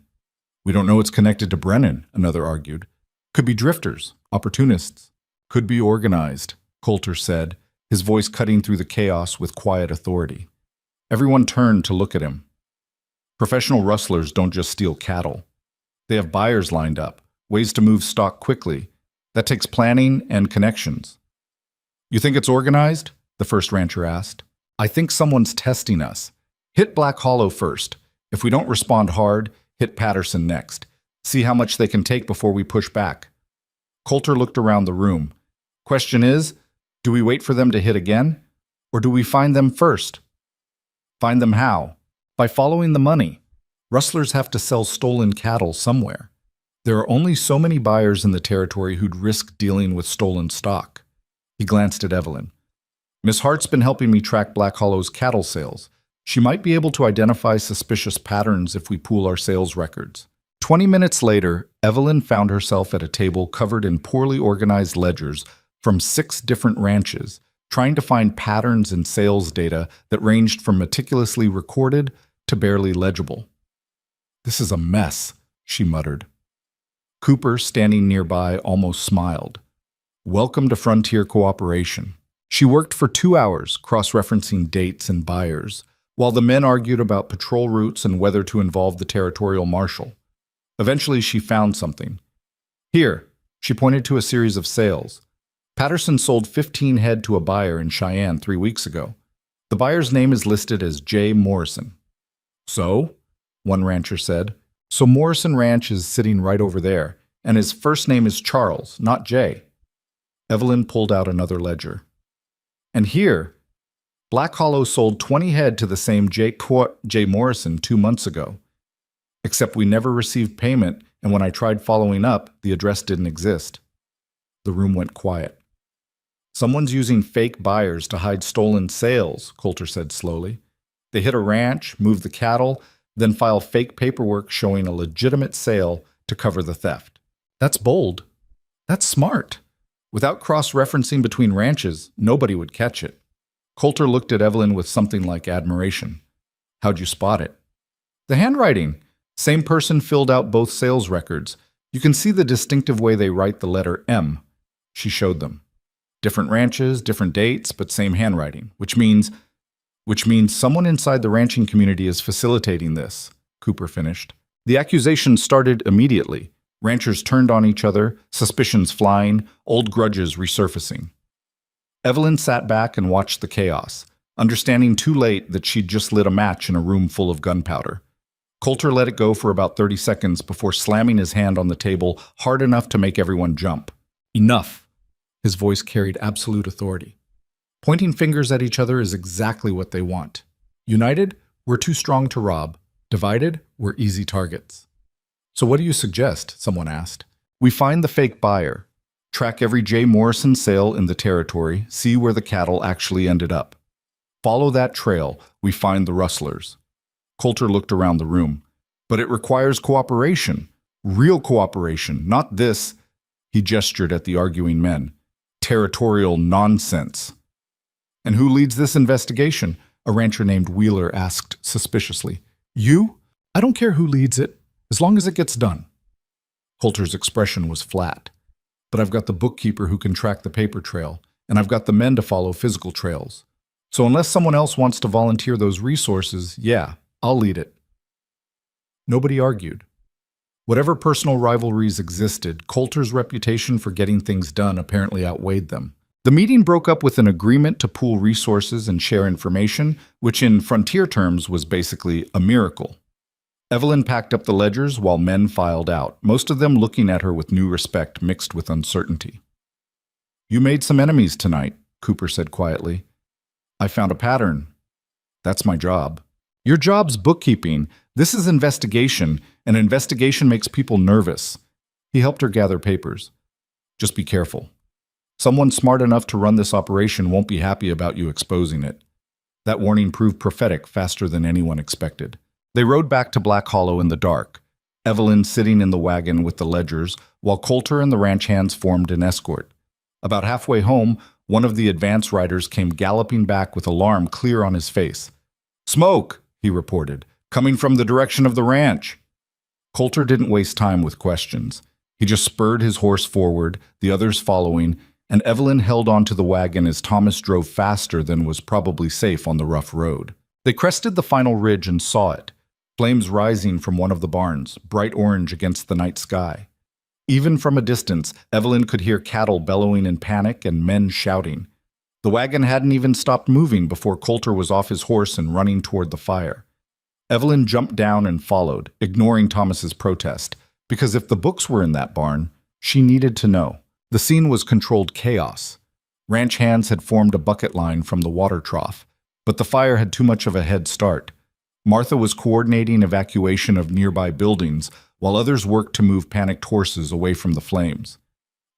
"We don't know it's connected to Brennan," another argued. "Could be drifters, opportunists. Could be organized," Coulter said, his voice cutting through the chaos with quiet authority. Everyone turned to look at him. Professional rustlers don't just steal cattle. They have buyers lined up, ways to move stock quickly. That takes planning and connections. "You think it's organized?" the first rancher asked. "I think someone's testing us. Hit Black Hollow first. If we don't respond hard, hit Patterson next. See how much they can take before we push back." Coulter looked around the room. "Question is, do we wait for them to hit again? Or do we find them first?" "Find them how?" "By following the money. Rustlers have to sell stolen cattle somewhere. There are only so many buyers in the territory who'd risk dealing with stolen stock." He glanced at Evelyn. "Miss Hart's been helping me track Black Hollow's cattle sales. She might be able to identify suspicious patterns if we pool our sales records." 20 minutes later, Evelyn found herself at a table covered in poorly organized ledgers from 6 different ranches, trying to find patterns in sales data that ranged from meticulously recorded to barely legible. "This is a mess," she muttered. Cooper, standing nearby, almost smiled. "Welcome to Frontier Cooperation." She worked for 2 hours, cross-referencing dates and buyers, while the men argued about patrol routes and whether to involve the territorial marshal. Eventually, she found something. "Here," she pointed to a series of sales. "Patterson sold 15 head to a buyer in Cheyenne 3 weeks ago. The buyer's name is listed as J. Morrison." "So?" one rancher said. "So Morrison Ranch is sitting right over there, and his first name is Charles, not Jay." Evelyn pulled out another ledger. "And here, Black Hollow sold 20 head to the same J. Morrison 2 months ago. Except we never received payment, and when I tried following up, the address didn't exist." The room went quiet. "Someone's using fake buyers to hide stolen sales," Coulter said slowly. "They hit a ranch, move the cattle, then file fake paperwork showing a legitimate sale to cover the theft." "That's bold. That's smart. Without cross-referencing between ranches, nobody would catch it." Coulter looked at Evelyn with something like admiration. "How'd you spot it?" "The handwriting. Same person filled out both sales records. You can see the distinctive way they write the letter M. She showed them. Different ranches, different dates, but same handwriting, which means someone inside the ranching community is facilitating this, Cooper finished. The accusations started immediately. Ranchers turned on each other, suspicions flying, old grudges resurfacing. Evelyn sat back and watched the chaos, understanding too late that she'd just lit a match in a room full of gunpowder. Coulter let it go for about 30 seconds before slamming his hand on the table hard enough to make everyone jump. Enough! His voice carried absolute authority. Pointing fingers at each other is exactly what they want. United, we're too strong to rob. Divided, we're easy targets. So what do you suggest? Someone asked. We find the fake buyer, track every J. Morrison sale in the territory, see where the cattle actually ended up. Follow that trail, we find the rustlers. Coulter looked around the room. But it requires cooperation. Real cooperation, not this. He gestured at the arguing men. Territorial nonsense. And who leads this investigation? A rancher named Wheeler asked suspiciously. You? I don't care who leads it, as long as it gets done. Coulter's expression was flat. But I've got the bookkeeper who can track the paper trail, and I've got the men to follow physical trails. So unless someone else wants to volunteer those resources, yeah, I'll lead it. Nobody argued. Whatever personal rivalries existed, Coulter's reputation for getting things done apparently outweighed them. The meeting broke up with an agreement to pool resources and share information, which in Frontier terms was basically a miracle. Evelyn packed up the ledgers while men filed out, most of them looking at her with new respect mixed with uncertainty. You made some enemies tonight, Cooper said quietly. I found a pattern. That's my job. Your job's bookkeeping. This is investigation, and investigation makes people nervous. He helped her gather papers. Just be careful. Someone smart enough to run this operation won't be happy about you exposing it. That warning proved prophetic faster than anyone expected. They rode back to Black Hollow in the dark, Evelyn sitting in the wagon with the ledgers, while Coulter and the ranch hands formed an escort. About halfway home, one of the advance riders came galloping back with alarm clear on his face. Smoke, he reported, coming from the direction of the ranch. Coulter didn't waste time with questions. He just spurred his horse forward, the others following, and Evelyn held onto the wagon as Thomas drove faster than was probably safe on the rough road. They crested the final ridge and saw it, flames rising from one of the barns, bright orange against the night sky. Even from a distance, Evelyn could hear cattle bellowing in panic and men shouting. The wagon hadn't even stopped moving before Coulter was off his horse and running toward the fire. Evelyn jumped down and followed, ignoring Thomas's protest, because if the books were in that barn, she needed to know. The scene was controlled chaos. Ranch hands had formed a bucket line from the water trough, but the fire had too much of a head start. Martha was coordinating evacuation of nearby buildings, while others worked to move panicked horses away from the flames.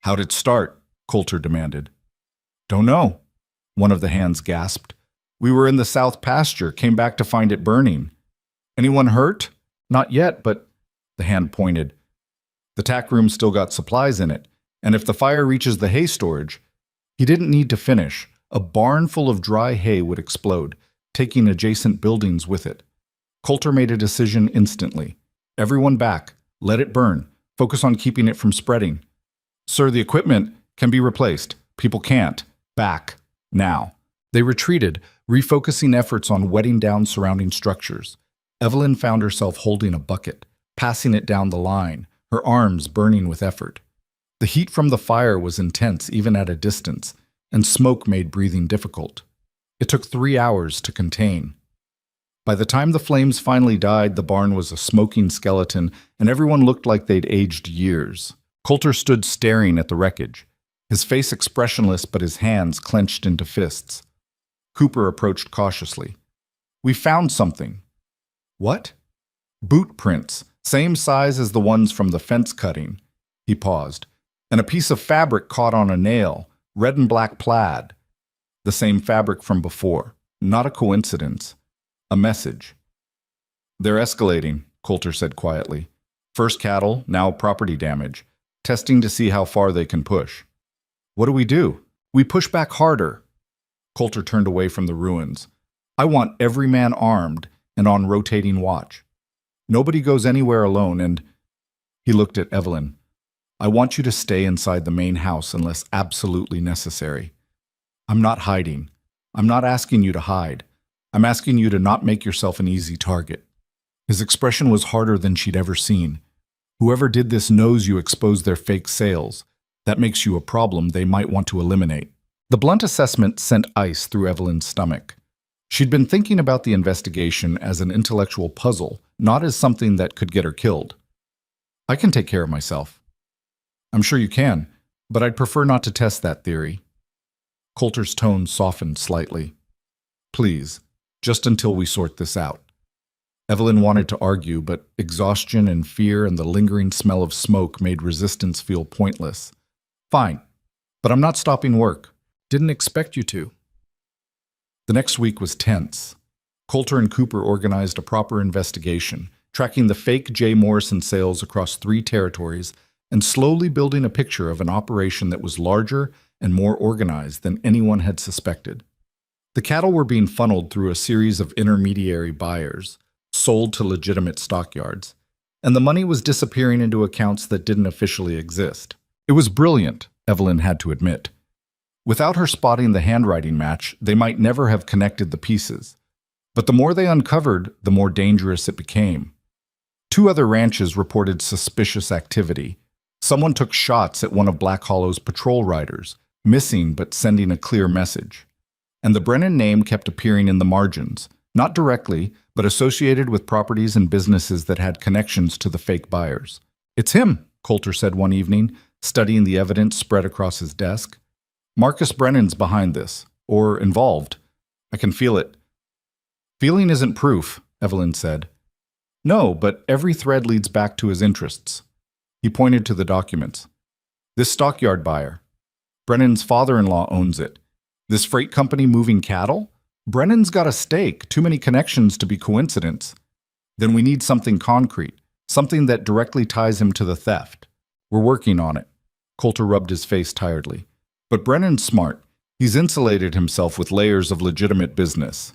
How'd it start? Coulter demanded. Don't know, one of the hands gasped. We were in the south pasture, came back to find it burning. Anyone hurt? Not yet, but the hand pointed. The tack room still got supplies in it, and if the fire reaches the hay storage, he didn't need to finish. A barn full of dry hay would explode, taking adjacent buildings with it. Coulter made a decision instantly. Everyone back. Let it burn. Focus on keeping it from spreading. Sir, the equipment can be replaced. People can't. Back. Now. They retreated, refocusing efforts on wetting down surrounding structures. Evelyn found herself holding a bucket, passing it down the line, her arms burning with effort. The heat from the fire was intense even at a distance, and smoke made breathing difficult. It took 3 hours to contain. By the time the flames finally died, the barn was a smoking skeleton, and everyone looked like they'd aged years. Coulter stood staring at the wreckage, his face expressionless but his hands clenched into fists. Cooper approached cautiously. We found something. What? Boot prints, same size as the ones from the fence cutting. He paused. And a piece of fabric caught on a nail, red and black plaid. The same fabric from before. Not a coincidence. A message. They're escalating, Coulter said quietly. First cattle, now property damage. Testing to see how far they can push. What do? We push back harder. Coulter turned away from the ruins. I want every man armed and on rotating watch. Nobody goes anywhere alone, and he looked at Evelyn. I want you to stay inside the main house unless absolutely necessary. I'm not hiding. I'm not asking you to hide. I'm asking you to not make yourself an easy target." His expression was harder than she'd ever seen. "Whoever did this knows you exposed their fake sales. That makes you a problem they might want to eliminate." The blunt assessment sent ice through Evelyn's stomach. She'd been thinking about the investigation as an intellectual puzzle, not as something that could get her killed. "I can take care of myself." "I'm sure you can, but I'd prefer not to test that theory." Coulter's tone softened slightly. "Please, just until we sort this out." Evelyn wanted to argue, but exhaustion and fear and the lingering smell of smoke made resistance feel pointless. "Fine, but I'm not stopping work. Didn't expect you to." The next week was tense. Coulter and Cooper organized a proper investigation, tracking the fake J. Morrison sales across 3 territories and slowly building a picture of an operation that was larger and more organized than anyone had suspected. The cattle were being funneled through a series of intermediary buyers, sold to legitimate stockyards, and the money was disappearing into accounts that didn't officially exist. It was brilliant, Evelyn had to admit. Without her spotting the handwriting match, they might never have connected the pieces. But the more they uncovered, the more dangerous it became. 2 other ranches reported suspicious activity. Someone took shots at one of Black Hollow's patrol riders, missing but sending a clear message. And the Brennan name kept appearing in the margins, not directly, but associated with properties and businesses that had connections to the fake buyers. "It's him," Coulter said one evening, studying the evidence spread across his desk. "Marcus Brennan's behind this, or involved. I can feel it." "Feeling isn't proof," Evelyn said. "No, but every thread leads back to his interests." He pointed to the documents. "This stockyard buyer. Brennan's father-in-law owns it. This freight company moving cattle? Brennan's got a stake, too many connections to be coincidence. Then we need something concrete, something that directly ties him to the theft. We're working on it." Coulter rubbed his face tiredly. "But Brennan's smart. He's insulated himself with layers of legitimate business."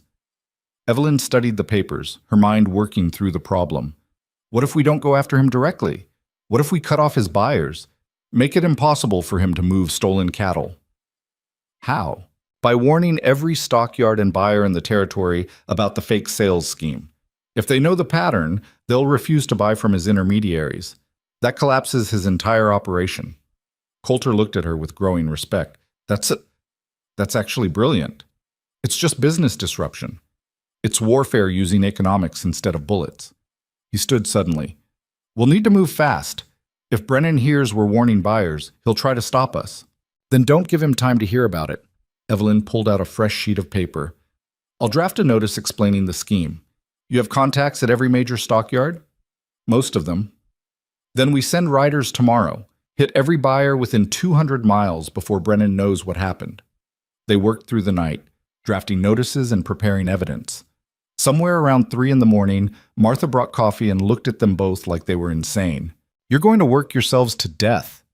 Evelyn studied the papers, her mind working through the problem. What if we don't go after him directly? What if we cut off his buyers? Make it impossible for him to move stolen cattle? How? By warning every stockyard and buyer in the territory about the fake sales scheme. If they know the pattern, they'll refuse to buy from his intermediaries. That collapses his entire operation. Coulter looked at her with growing respect. That's actually brilliant. It's just business disruption. It's warfare using economics instead of bullets. He stood suddenly. "We'll need to move fast. If Brennan hears we're warning buyers, he'll try to stop us." "Then don't give him time to hear about it." Evelyn pulled out a fresh sheet of paper. "I'll draft a notice explaining the scheme. You have contacts at every major stockyard?" "Most of them." "Then we send riders tomorrow. Hit every buyer within 200 miles before Brennan knows what happened." They worked through the night, drafting notices and preparing evidence. Somewhere around 3 in the morning, Martha brought coffee and looked at them both like they were insane. "You're going to work yourselves to death."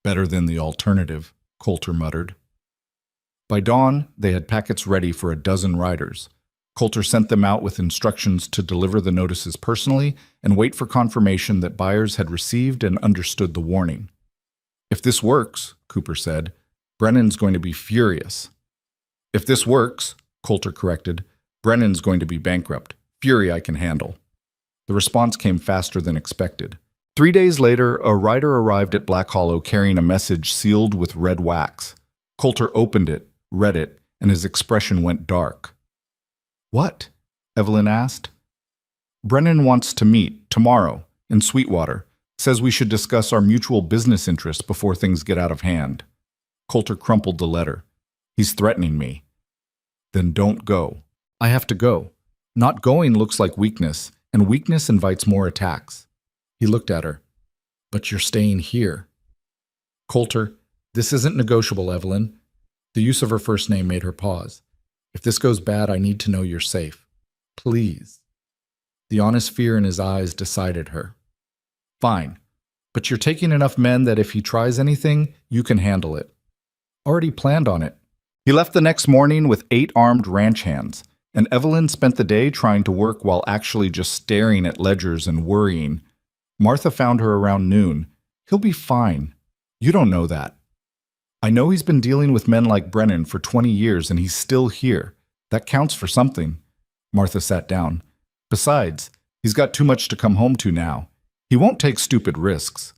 "Better than the alternative," Coulter muttered. By dawn, they had packets ready for a dozen riders. Coulter sent them out with instructions to deliver the notices personally and wait for confirmation that buyers had received and understood the warning. "If this works," Cooper said, "Brennan's going to be furious." "If this works," Coulter corrected, "Brennan's going to be bankrupt. Fury I can handle." The response came faster than expected. 3 days later, a rider arrived at Black Hollow carrying a message sealed with red wax. Coulter opened it, read it, and his expression went dark. "What?" Evelyn asked. "Brennan wants to meet, tomorrow, in Sweetwater. Says we should discuss our mutual business interests before things get out of hand." Coulter crumpled the letter. "He's threatening me." "Then don't go." "I have to go. Not going looks like weakness, and weakness invites more attacks." He looked at her. "But you're staying here." "Coulter, this isn't negotiable, Evelyn." The use of her first name made her pause. "If this goes bad, I need to know you're safe. Please." The honest fear in his eyes decided her. "Fine, but you're taking enough men that if he tries anything, you can handle it." "Already planned on it." He left the next morning with 8 armed ranch hands, and Evelyn spent the day trying to work while actually just staring at ledgers and worrying. Martha found her around noon. He'll be fine. You don't know that. I know he's been dealing with men like Brennan for 20 years and he's still here. That counts for something. Martha sat down. Besides, he's got too much to come home to now. He won't take stupid risks.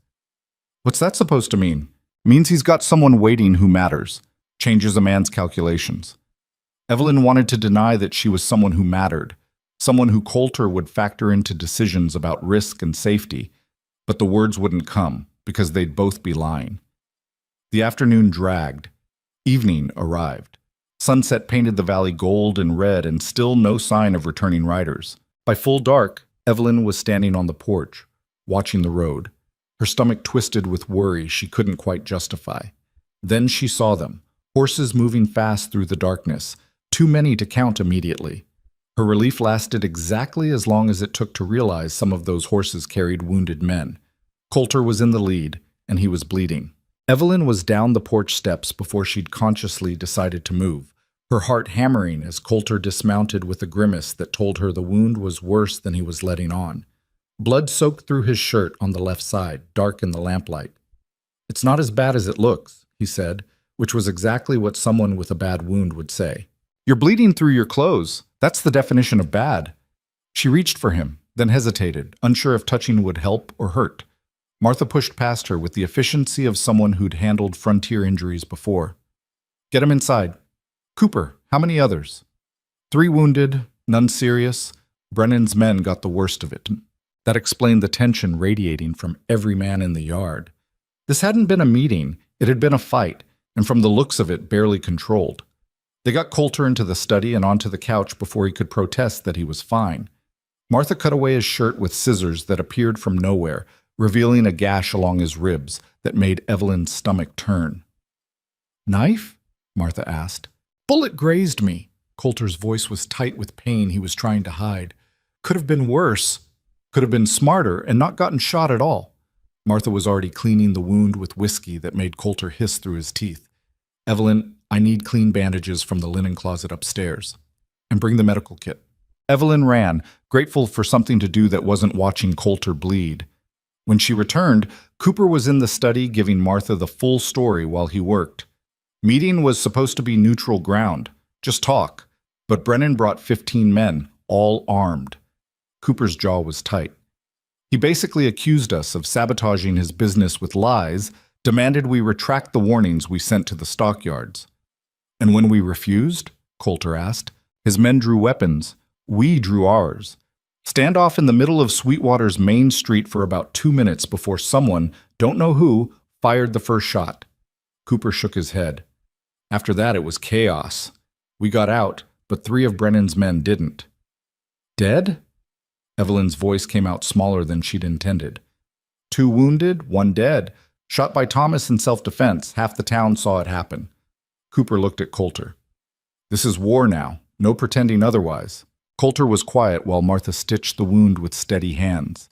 What's that supposed to mean? Means he's got someone waiting who matters. Changes a man's calculations. Evelyn wanted to deny that she was someone who mattered, someone who Coulter would factor into decisions about risk and safety, but the words wouldn't come because they'd both be lying. The afternoon dragged. Evening arrived. Sunset painted the valley gold and red and still no sign of returning riders. By full dark, Evelyn was standing on the porch, watching the road. Her stomach twisted with worry she couldn't quite justify. Then she saw them, horses moving fast through the darkness, too many to count immediately. Her relief lasted exactly as long as it took to realize some of those horses carried wounded men. Coulter was in the lead, and he was bleeding. Evelyn was down the porch steps before she'd consciously decided to move, her heart hammering as Coulter dismounted with a grimace that told her the wound was worse than he was letting on. Blood soaked through his shirt on the left side, dark in the lamplight. "It's not as bad as it looks," he said, which was exactly what someone with a bad wound would say. "You're bleeding through your clothes. That's the definition of bad." She reached for him, then hesitated, unsure if touching would help or hurt. Martha pushed past her with the efficiency of someone who'd handled frontier injuries before. "Get him inside." "Cooper, how many others?" "3 wounded, none serious. Brennan's men got the worst of it." That explained the tension radiating from every man in the yard. This hadn't been a meeting, it had been a fight, and from the looks of it, barely controlled. They got Coulter into the study and onto the couch before he could protest that he was fine. Martha cut away his shirt with scissors that appeared from nowhere, revealing a gash along his ribs that made Evelyn's stomach turn. "Knife?" Martha asked. "Bullet grazed me." Coulter's voice was tight with pain he was trying to hide. "Could have been worse. Could have been smarter and not gotten shot at all." Martha was already cleaning the wound with whiskey that made Coulter hiss through his teeth. "Evelyn, I need clean bandages from the linen closet upstairs. And bring the medical kit." Evelyn ran, grateful for something to do that wasn't watching Coulter bleed. When she returned, Cooper was in the study giving Martha the full story while he worked. Meeting was supposed to be neutral ground, just talk, but Brennan brought 15 men, all armed. Cooper's jaw was tight. He basically accused us of sabotaging his business with lies, demanded we retract the warnings we sent to the stockyards. "And when we refused?" Coulter asked. "His men drew weapons. We drew ours. Standoff in the middle of Sweetwater's main street for about 2 minutes before someone, don't know who, fired the first shot." Cooper shook his head. "After that, it was chaos. We got out, but 3 of Brennan's men didn't." "Dead?" Evelyn's voice came out smaller than she'd intended. 2 wounded, 1 dead. Shot by Thomas in self-defense. Half the town saw it happen." Cooper looked at Coulter. "This is war now. No pretending otherwise." Coulter was quiet while Martha stitched the wound with steady hands.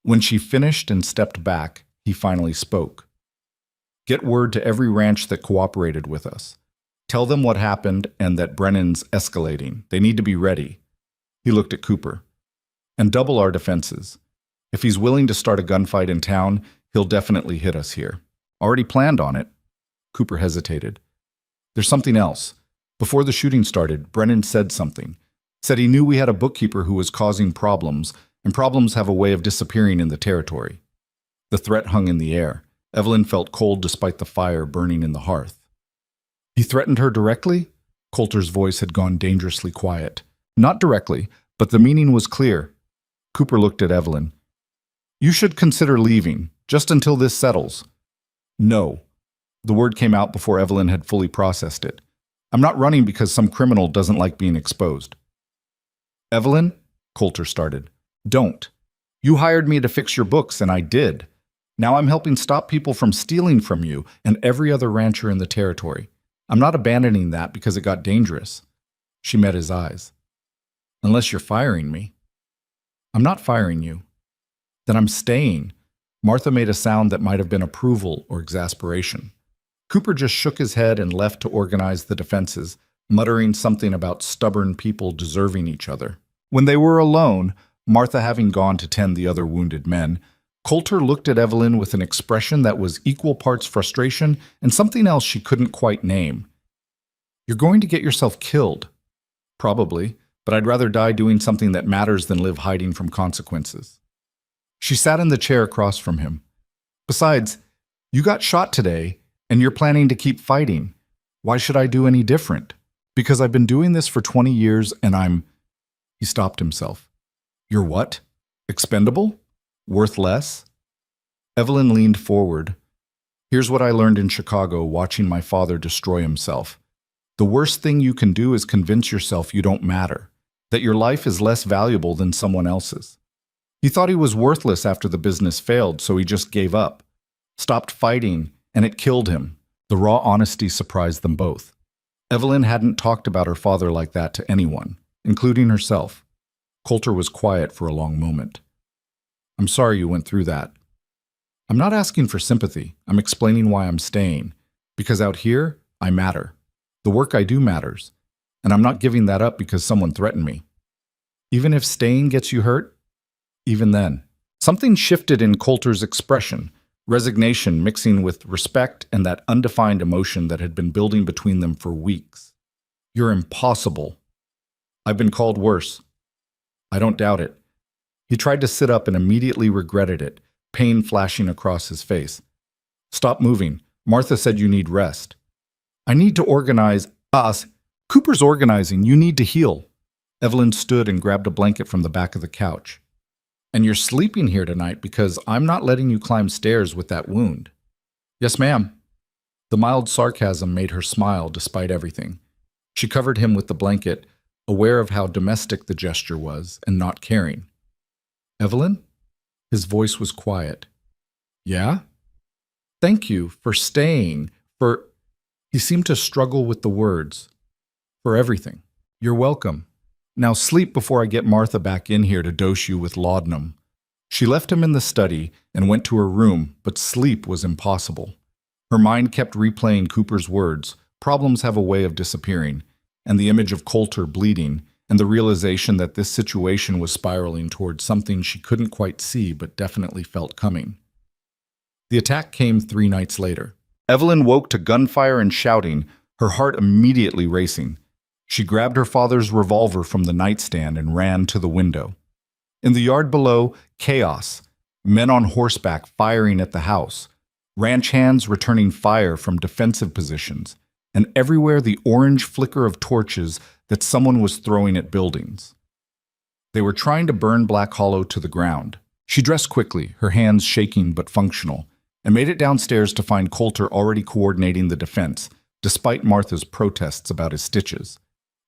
When she finished and stepped back, he finally spoke. "Get word to every ranch that cooperated with us. Tell them what happened and that Brennan's escalating. They need to be ready." He looked at Cooper. "And double our defenses. If he's willing to start a gunfight in town, he'll definitely hit us here. Already planned on it." Cooper hesitated. "There's something else. Before the shooting started, Brennan said something. Said he knew we had a bookkeeper who was causing problems, and problems have a way of disappearing in the territory." The threat hung in the air. Evelyn felt cold despite the fire burning in the hearth. "He threatened her directly?" Coulter's voice had gone dangerously quiet. "Not directly, but the meaning was clear." Cooper looked at Evelyn. "You should consider leaving, just until this settles." "No." The word came out before Evelyn had fully processed it. "I'm not running because some criminal doesn't like being exposed." "Evelyn," Coulter started, "don't. You hired me to fix your books, and I did. Now I'm helping stop people from stealing from you and every other rancher in the territory. I'm not abandoning that because it got dangerous." She met his eyes. "Unless you're firing me." "I'm not firing you." "Then I'm staying." Martha made a sound that might have been approval or exasperation. Cooper just shook his head and left to organize the defenses, muttering something about stubborn people deserving each other. When they were alone, Martha having gone to tend the other wounded men, Coulter looked at Evelyn with an expression that was equal parts frustration and something else she couldn't quite name. "You're going to get yourself killed." "Probably, but I'd rather die doing something that matters than live hiding from consequences." She sat in the chair across from him. "Besides, you got shot today, and you're planning to keep fighting. Why should I do any different? Because I've been doing this for 20 years and I'm—" He stopped himself. "You're what? Expendable? Worth less?" Evelyn leaned forward. "Here's what I learned in Chicago watching my father destroy himself. The worst thing you can do is convince yourself you don't matter, that your life is less valuable than someone else's." He thought he was worthless after the business failed, so he just gave up. Stopped fighting, and it killed him. The raw honesty surprised them both. Evelyn hadn't talked about her father like that to anyone, including herself. Coulter was quiet for a long moment. "I'm sorry you went through that." "I'm not asking for sympathy. I'm explaining why I'm staying. Because out here, I matter. The work I do matters. And I'm not giving that up because someone threatened me. Even if staying gets you hurt, even then." Something shifted in Coulter's expression, resignation mixing with respect and that undefined emotion that had been building between them for weeks. "You're impossible." "I've been called worse." "I don't doubt it." He tried to sit up and immediately regretted it, pain flashing across his face. "Stop moving. Martha said you need rest." "I need to organize us. Cooper's organizing. You need to heal." Evelyn stood and grabbed a blanket from the back of the couch. "And you're sleeping here tonight because I'm not letting you climb stairs with that wound." "Yes, ma'am." The mild sarcasm made her smile despite everything. She covered him with the blanket, aware of how domestic the gesture was and not caring. "Evelyn?" His voice was quiet. "Yeah?" "Thank you for staying, for—" He seemed to struggle with the words. "For everything. You're welcome. Now sleep before I get Martha back in here to dose you with laudanum." She left him in the study and went to her room, but sleep was impossible. Her mind kept replaying Cooper's words, "Problems have a way of disappearing," and the image of Coulter bleeding, and the realization that this situation was spiraling towards something she couldn't quite see but definitely felt coming. The attack came 3 nights later. Evelyn woke to gunfire and shouting, her heart immediately racing. She grabbed her father's revolver from the nightstand and ran to the window. In the yard below, chaos. Men on horseback firing at the house. Ranch hands returning fire from defensive positions. And everywhere the orange flicker of torches that someone was throwing at buildings. They were trying to burn Black Hollow to the ground. She dressed quickly, her hands shaking but functional, and made it downstairs to find Coulter already coordinating the defense, despite Martha's protests about his stitches.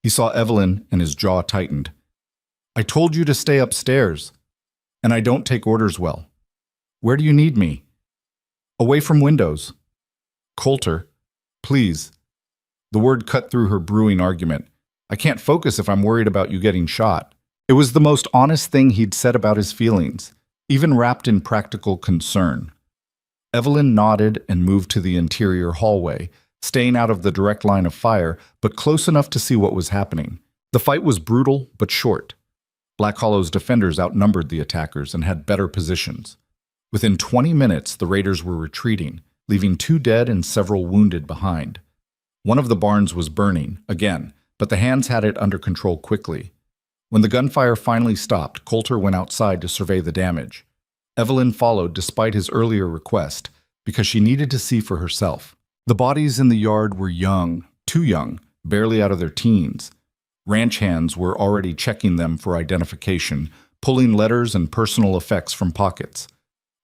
He saw Evelyn and his jaw tightened. "I told you to stay upstairs. And I don't take orders well. Where do you need me?" "Away from windows." "Coulter, please." The word cut through her brewing argument. "I can't focus if I'm worried about you getting shot." It was the most honest thing he'd said about his feelings, even wrapped in practical concern. Evelyn nodded and moved to the interior hallway, staying out of the direct line of fire, but close enough to see what was happening. The fight was brutal but short. Black Hollow's defenders outnumbered the attackers and had better positions. Within 20 minutes, the raiders were retreating, leaving 2 dead and several wounded behind. One of the barns was burning, again, but the hands had it under control quickly. When the gunfire finally stopped, Coulter went outside to survey the damage. Evelyn followed despite his earlier request, because she needed to see for herself. The bodies in the yard were young, too young, barely out of their teens. Ranch hands were already checking them for identification, pulling letters and personal effects from pockets.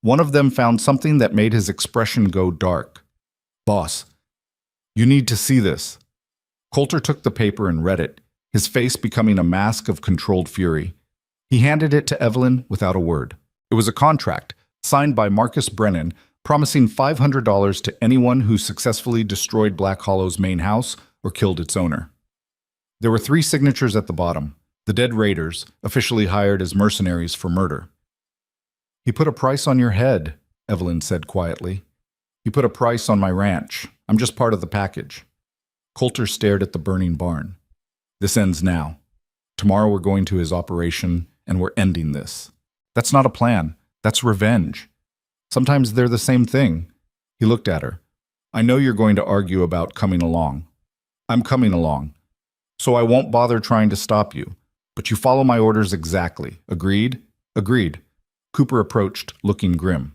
One of them found something that made his expression go dark. "Boss, you need to see this." Coulter took the paper and read it, his face becoming a mask of controlled fury. He handed it to Evelyn without a word. It was a contract, signed by Marcus Brennan, promising $500 to anyone who successfully destroyed Black Hollow's main house or killed its owner. There were 3 signatures at the bottom, the dead raiders, officially hired as mercenaries for murder. "He put a price on your head," Evelyn said quietly. "He put a price on my ranch. I'm just part of the package." Coulter stared at the burning barn. "This ends now. Tomorrow we're going to his operation, and we're ending this." "That's not a plan. That's revenge." Sometimes they're the same thing. He looked at her. I know you're going to argue about coming along. I'm coming along. So I won't bother trying to stop you. But you follow my orders exactly. Agreed? Agreed. Cooper approached, looking grim.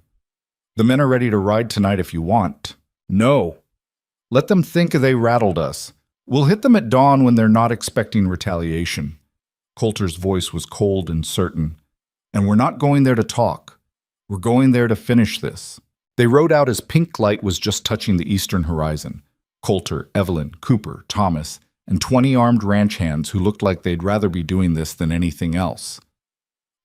The men are ready to ride tonight if you want. No. Let them think they rattled us. We'll hit them at dawn when they're not expecting retaliation. Coulter's voice was cold and certain. And we're not going there to talk. We're going there to finish this. They rode out as pink light was just touching the eastern horizon. Coulter, Evelyn, Cooper, Thomas, and 20 armed ranch hands who looked like they'd rather be doing this than anything else.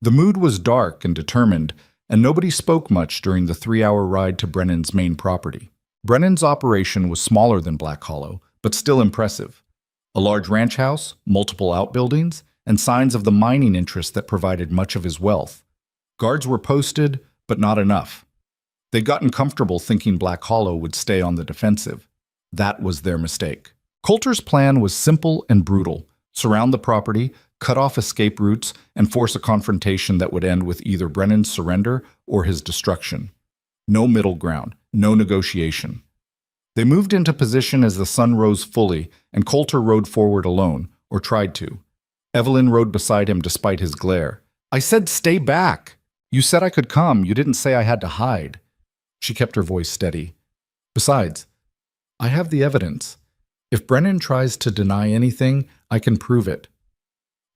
The mood was dark and determined, and nobody spoke much during the 3-hour ride to Brennan's main property. Brennan's operation was smaller than Black Hollow, but still impressive. A large ranch house, multiple outbuildings, and signs of the mining interest that provided much of his wealth. Guards were posted, but not enough. They'd gotten comfortable thinking Black Hollow would stay on the defensive. That was their mistake. Coulter's plan was simple and brutal. Surround the property, cut off escape routes, and force a confrontation that would end with either Brennan's surrender or his destruction. No middle ground, no negotiation. They moved into position as the sun rose fully, and Coulter rode forward alone, or tried to. Evelyn rode beside him despite his glare. I said stay back. You said I could come. You didn't say I had to hide. She kept her voice steady. Besides, I have the evidence. If Brennan tries to deny anything, I can prove it.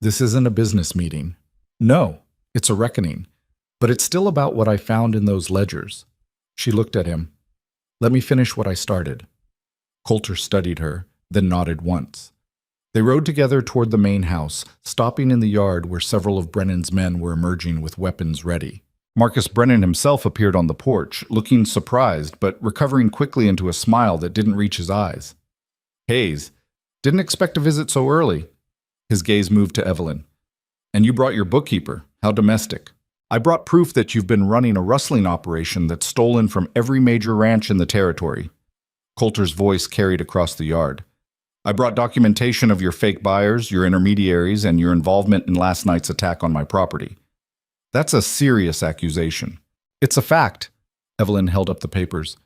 This isn't a business meeting. No, it's a reckoning. But it's still about what I found in those ledgers. She looked at him. Let me finish what I started. Coulter studied her, then nodded once. They rode together toward the main house, stopping in the yard where several of Brennan's men were emerging with weapons ready. Marcus Brennan himself appeared on the porch, looking surprised, but recovering quickly into a smile that didn't reach his eyes. Hayes, didn't expect a visit so early. His gaze moved to Evelyn. And you brought your bookkeeper. How domestic. I brought proof that you've been running a rustling operation that's stolen from every major ranch in the territory. Coulter's voice carried across the yard. I brought documentation of your fake buyers, your intermediaries, and your involvement in last night's attack on my property. That's a serious accusation. It's a fact. Evelyn held up the papers.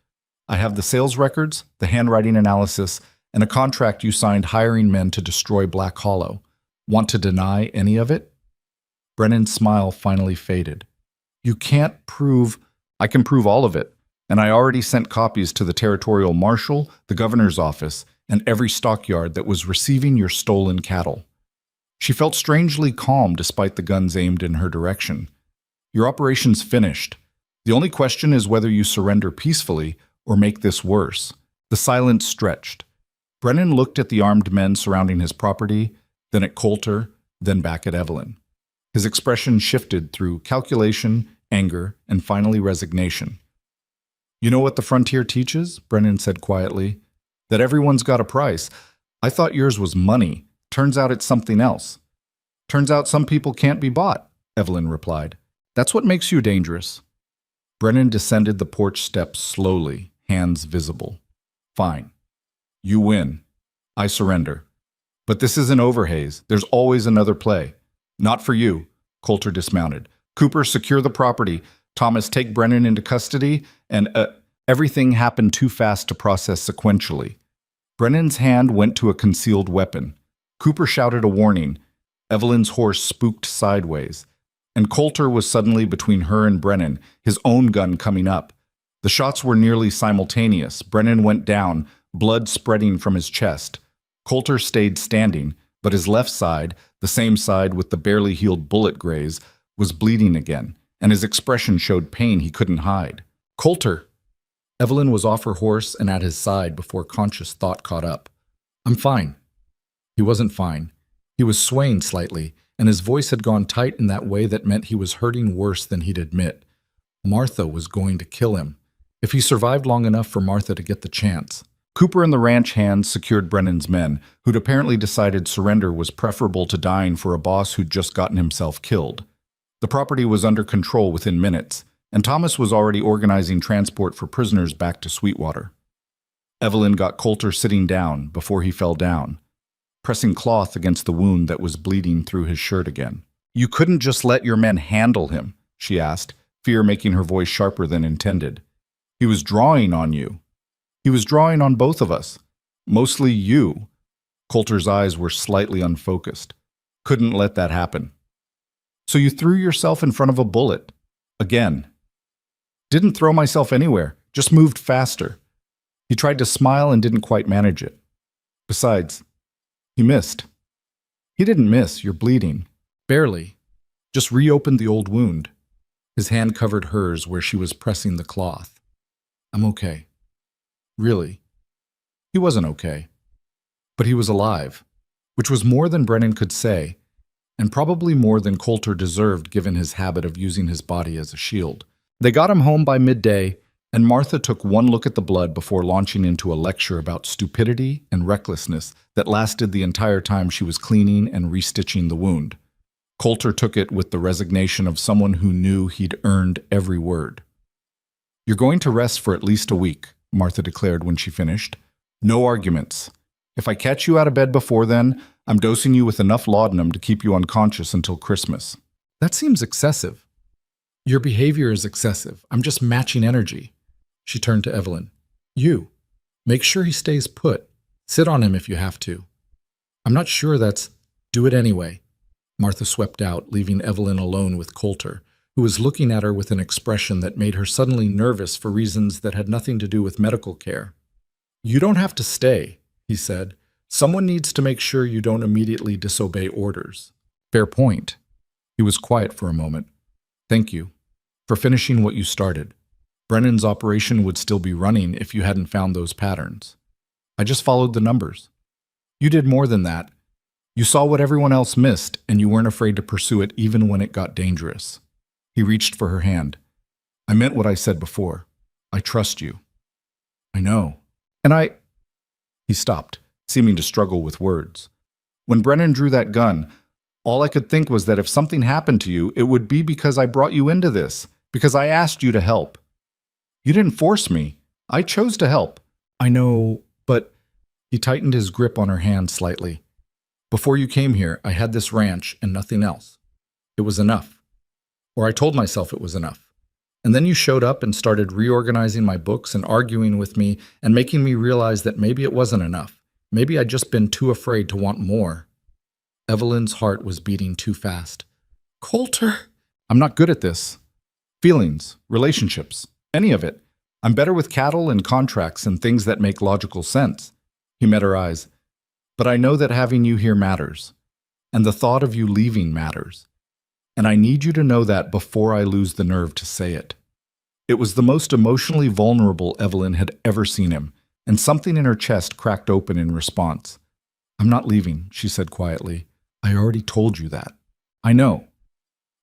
I have the sales records, the handwriting analysis, and a contract you signed hiring men to destroy Black Hollow. Want to deny any of it? Brennan's smile finally faded. You can't prove... I can prove all of it, and I already sent copies to the territorial marshal, the governor's office, and every stockyard that was receiving your stolen cattle. She felt strangely calm despite the guns aimed in her direction. Your operation's finished. The only question is whether you surrender peacefully or make this worse. The silence stretched. Brennan looked at the armed men surrounding his property, then at Coulter, then back at Evelyn. His expression shifted through calculation, anger, and finally resignation. You know what the frontier teaches? Brennan said quietly. That everyone's got a price. I thought yours was money. Turns out it's something else. Turns out some people can't be bought, Evelyn replied. That's what makes you dangerous. Brennan descended the porch steps slowly, hands visible. Fine. You win. I surrender. But this isn't over, Hayes. There's always another play. Not for you. Coulter dismounted. Cooper, secure the property. Thomas, take Brennan into custody. And, everything happened too fast to process sequentially. Brennan's hand went to a concealed weapon. Cooper shouted a warning. Evelyn's horse spooked sideways. And Coulter was suddenly between her and Brennan, his own gun coming up. The shots were nearly simultaneous. Brennan went down, blood spreading from his chest. Coulter stayed standing, but his left side, the same side with the barely healed bullet graze, was bleeding again, and his expression showed pain he couldn't hide. Coulter! Evelyn was off her horse and at his side before conscious thought caught up. I'm fine. He wasn't fine. He was swaying slightly, and his voice had gone tight in that way that meant he was hurting worse than he'd admit. Martha was going to kill him, if he survived long enough for Martha to get the chance. Cooper and the ranch hands secured Brennan's men, who'd apparently decided surrender was preferable to dying for a boss who'd just gotten himself killed. The property was under control within minutes, and Thomas was already organizing transport for prisoners back to Sweetwater. Evelyn got Coulter sitting down before he fell down, pressing cloth against the wound that was bleeding through his shirt again. You couldn't just let your men handle him, she asked, fear making her voice sharper than intended. He was drawing on you. He was drawing on both of us. Mostly you. Coulter's eyes were slightly unfocused. Couldn't let that happen. So you threw yourself in front of a bullet. Again. Didn't throw myself anywhere, just moved faster. He tried to smile and didn't quite manage it. Besides, he missed. He didn't miss, you're bleeding. Barely. Just reopened the old wound. His hand covered hers where she was pressing the cloth. I'm okay. Really. He wasn't okay. But he was alive, which was more than Brennan could say, and probably more than Coulter deserved given his habit of using his body as a shield. They got him home by midday, and Martha took one look at the blood before launching into a lecture about stupidity and recklessness that lasted the entire time she was cleaning and restitching the wound. Coulter took it with the resignation of someone who knew he'd earned every word. You're going to rest for at least a week, Martha declared when she finished. No arguments. If I catch you out of bed before then, I'm dosing you with enough laudanum to keep you unconscious until Christmas. That seems excessive. Your behavior is excessive. I'm just matching energy. She turned to Evelyn. You. Make sure he stays put. Sit on him if you have to. I'm not sure that's... Do it anyway. Martha swept out, leaving Evelyn alone with Coulter, who was looking at her with an expression that made her suddenly nervous for reasons that had nothing to do with medical care. You don't have to stay, he said. Someone needs to make sure you don't immediately disobey orders. Fair point. He was quiet for a moment. Thank you for finishing what you started. Brennan's operation would still be running if you hadn't found those patterns. I just followed the numbers. You did more than that. You saw what everyone else missed, and you weren't afraid to pursue it even when it got dangerous. He reached for her hand. I meant what I said before. I trust you. I know. He stopped, seeming to struggle with words. When Brennan drew that gun, all I could think was that if something happened to you, it would be because I brought you into this, because I asked you to help. You didn't force me. I chose to help. I know, but... He tightened his grip on her hand slightly. Before you came here, I had this ranch and nothing else. It was enough. Or I told myself it was enough. And then you showed up and started reorganizing my books and arguing with me and making me realize that maybe it wasn't enough. Maybe I'd just been too afraid to want more. Evelyn's heart was beating too fast. Coulter! I'm not good at this. Feelings, relationships, any of it. I'm better with cattle and contracts and things that make logical sense. He met her eyes. But I know that having you here matters. And the thought of you leaving matters. And I need you to know that before I lose the nerve to say it. It was the most emotionally vulnerable Evelyn had ever seen him, and something in her chest cracked open in response. I'm not leaving, she said quietly. I already told you that. I know.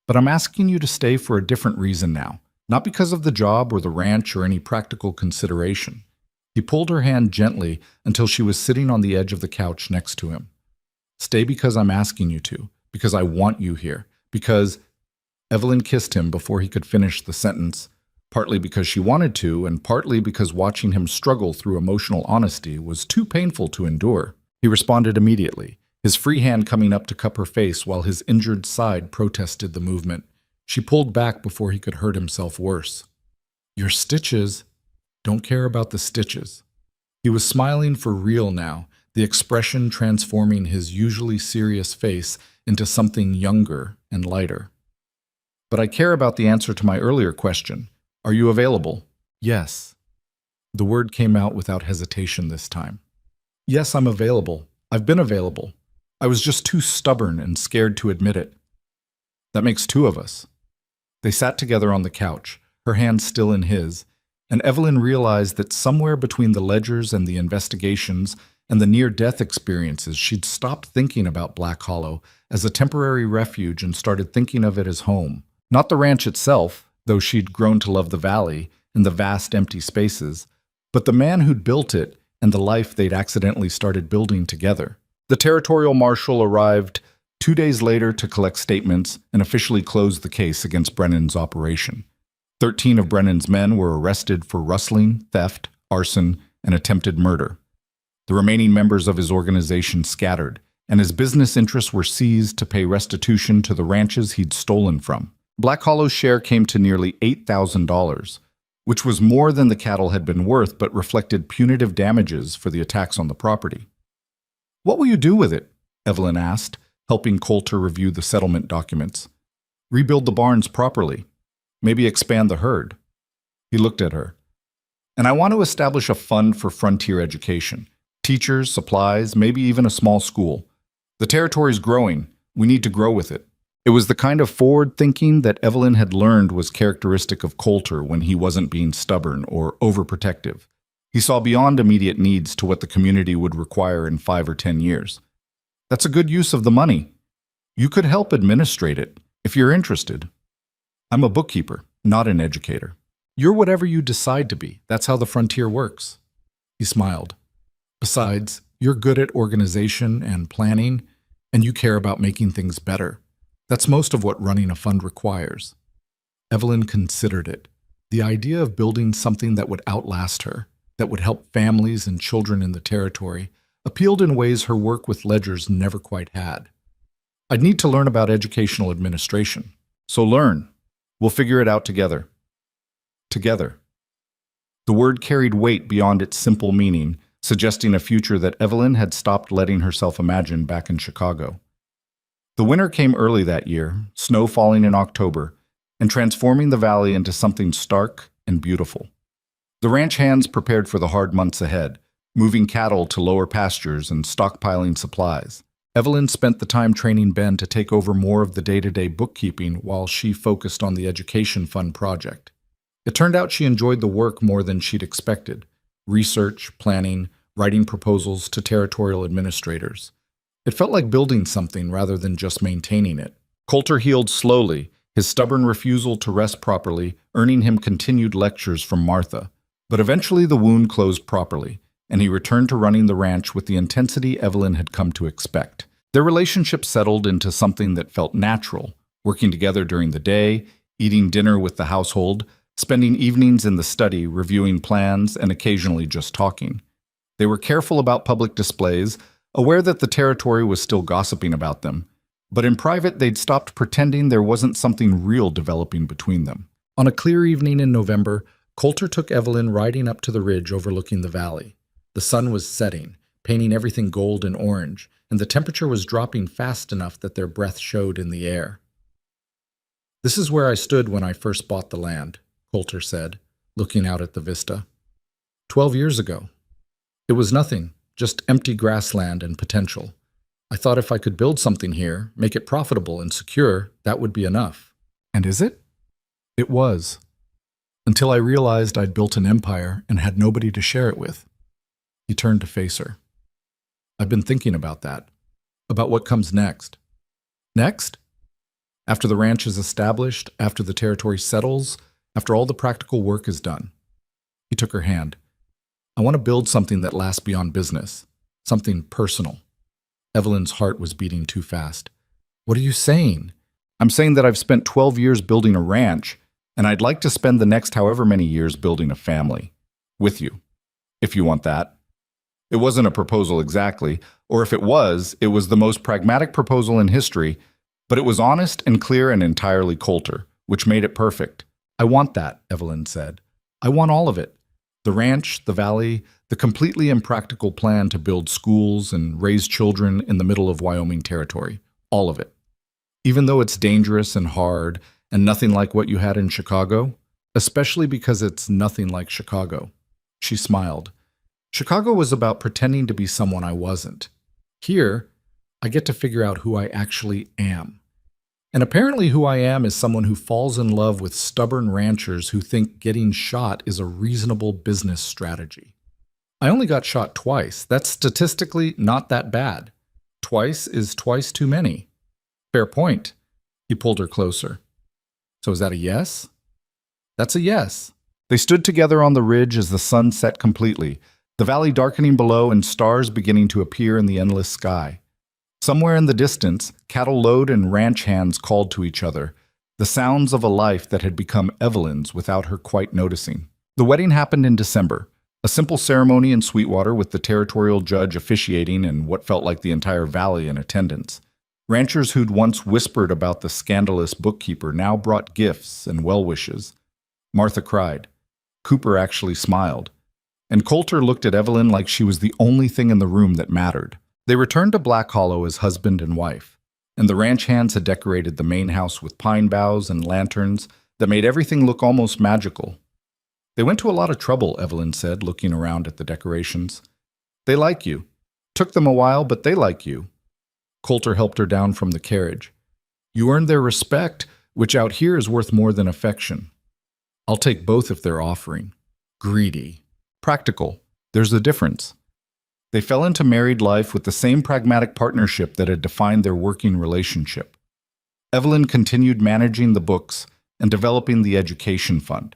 But I'm asking you to stay for a different reason now, not because of the job or the ranch or any practical consideration. He pulled her hand gently until she was sitting on the edge of the couch next to him. Stay because I'm asking you to, because I want you here. Because Evelyn kissed him before he could finish the sentence, partly because she wanted to, and partly because watching him struggle through emotional honesty was too painful to endure. He responded immediately, his free hand coming up to cup her face while his injured side protested the movement. She pulled back before he could hurt himself worse. Your stitches. Don't care about the stitches. He was smiling for real now, the expression transforming his usually serious face into something younger and lighter. But I care about the answer to my earlier question. Are you available? Yes. The word came out without hesitation this time. Yes, I'm available. I've been available. I was just too stubborn and scared to admit it. That makes two of us. They sat together on the couch, her hand still in his, and Evelyn realized that somewhere between the ledgers and the investigations and the near-death experiences, she'd stopped thinking about Black Hollow as a temporary refuge and started thinking of it as home. Not the ranch itself, though she'd grown to love the valley and the vast empty spaces, but the man who'd built it and the life they'd accidentally started building together. The territorial marshal arrived 2 days later to collect statements and officially close the case against Brennan's operation. 13 of Brennan's men were arrested for rustling, theft, arson, and attempted murder. The remaining members of his organization scattered, and his business interests were seized to pay restitution to the ranches he'd stolen from. Black Hollow's share came to nearly $8,000, which was more than the cattle had been worth but reflected punitive damages for the attacks on the property. "What will you do with it?" Evelyn asked, helping Coulter review the settlement documents. "Rebuild the barns properly. Maybe expand the herd." He looked at her. "And I want to establish a fund for frontier education. Teachers, supplies, maybe even a small school. The territory's growing. We need to grow with it." It was the kind of forward thinking that Evelyn had learned was characteristic of Coulter when he wasn't being stubborn or overprotective. He saw beyond immediate needs to what the community would require in 5 or 10 years. "That's a good use of the money. You could help administrate it, if you're interested." "I'm a bookkeeper, not an educator." "You're whatever you decide to be. That's how the frontier works." He smiled. "Besides, you're good at organization and planning, and you care about making things better. That's most of what running a fund requires." Evelyn considered it. The idea of building something that would outlast her, that would help families and children in the territory, appealed in ways her work with ledgers never quite had. "I'd need to learn about educational administration." "So learn. We'll figure it out together." Together. The word carried weight beyond its simple meaning, suggesting a future that Evelyn had stopped letting herself imagine back in Chicago. The winter came early that year, snow falling in October, and transforming the valley into something stark and beautiful. The ranch hands prepared for the hard months ahead, moving cattle to lower pastures and stockpiling supplies. Evelyn spent the time training Ben to take over more of the day-to-day bookkeeping while she focused on the education fund project. It turned out she enjoyed the work more than she'd expected: research, planning, writing proposals to territorial administrators. It felt like building something rather than just maintaining it. Coulter healed slowly, his stubborn refusal to rest properly earning him continued lectures from Martha. But eventually the wound closed properly, and he returned to running the ranch with the intensity Evelyn had come to expect. Their relationship settled into something that felt natural, working together during the day, eating dinner with the household, spending evenings in the study reviewing plans and occasionally just talking. They were careful about public displays, aware that the territory was still gossiping about them, but in private they'd stopped pretending there wasn't something real developing between them. On a clear evening in November, Coulter took Evelyn riding up to the ridge overlooking the valley. The sun was setting, painting everything gold and orange, and the temperature was dropping fast enough that their breath showed in the air. "This is where I stood when I first bought the land," Coulter said, looking out at the vista. 12 years ago. It was nothing, just empty grassland and potential. I thought if I could build something here, make it profitable and secure, that would be enough." "And is it?" "It was. Until I realized I'd built an empire and had nobody to share it with." He turned to face her. "I've been thinking about that, about what comes next." "Next?" "After the ranch is established, after the territory settles, after all the practical work is done." He took her hand. "I want to build something that lasts beyond business, something personal." Evelyn's heart was beating too fast. "What are you saying?" "I'm saying that I've spent 12 years building a ranch, and I'd like to spend the next however many years building a family. With you, if you want that." It wasn't a proposal exactly, or if it was the most pragmatic proposal in history, but it was honest and clear and entirely Coulter, which made it perfect. "I want that," Evelyn said. "I want all of it. The ranch, the valley, the completely impractical plan to build schools and raise children in the middle of Wyoming territory. All of it. Even though it's dangerous and hard and nothing like what you had in Chicago, especially because it's nothing like Chicago." She smiled. "Chicago was about pretending to be someone I wasn't. Here, I get to figure out who I actually am. And apparently who I am is someone who falls in love with stubborn ranchers who think getting shot is a reasonable business strategy. I only got shot twice. That's statistically not that bad. Twice is twice too many." "Fair point." He pulled her closer. "So is that a yes?" "That's a yes." They stood together on the ridge as the sun set completely, the valley darkening below and stars beginning to appear in the endless sky. Somewhere in the distance, cattle load and ranch hands called to each other, the sounds of a life that had become Evelyn's without her quite noticing. The wedding happened in December, a simple ceremony in Sweetwater with the territorial judge officiating and what felt like the entire valley in attendance. Ranchers who'd once whispered about the scandalous bookkeeper now brought gifts and well wishes. Martha cried. Cooper actually smiled. And Coulter looked at Evelyn like she was the only thing in the room that mattered. They returned to Black Hollow as husband and wife, and the ranch hands had decorated the main house with pine boughs and lanterns that made everything look almost magical. They went to a lot of trouble, Evelyn said, looking around at the decorations. They like you. Took them a while, but they like you. Coulter helped her down from the carriage. You earned their respect, which out here is worth more than affection. I'll take both if they're offering. Greedy. Practical. There's a difference. They fell into married life with the same pragmatic partnership that had defined their working relationship. Evelyn continued managing the books and developing the education fund.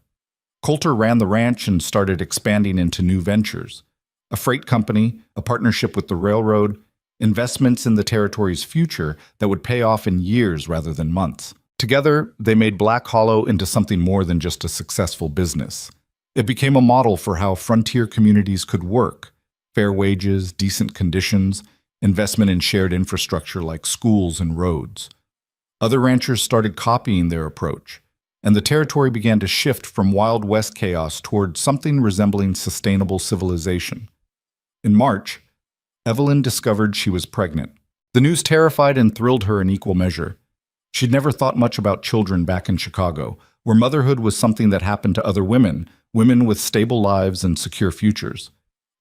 Coulter ran the ranch and started expanding into new ventures. A freight company, a partnership with the railroad, investments in the territory's future that would pay off in years rather than months. Together, they made Black Hollow into something more than just a successful business. It became a model for how frontier communities could work: fair wages, decent conditions, investment in shared infrastructure like schools and roads. Other ranchers started copying their approach, and the territory began to shift from Wild West chaos toward something resembling sustainable civilization. In March, Evelyn discovered she was pregnant. The news terrified and thrilled her in equal measure. She'd never thought much about children back in Chicago, where motherhood was something that happened to other women, women with stable lives and secure futures.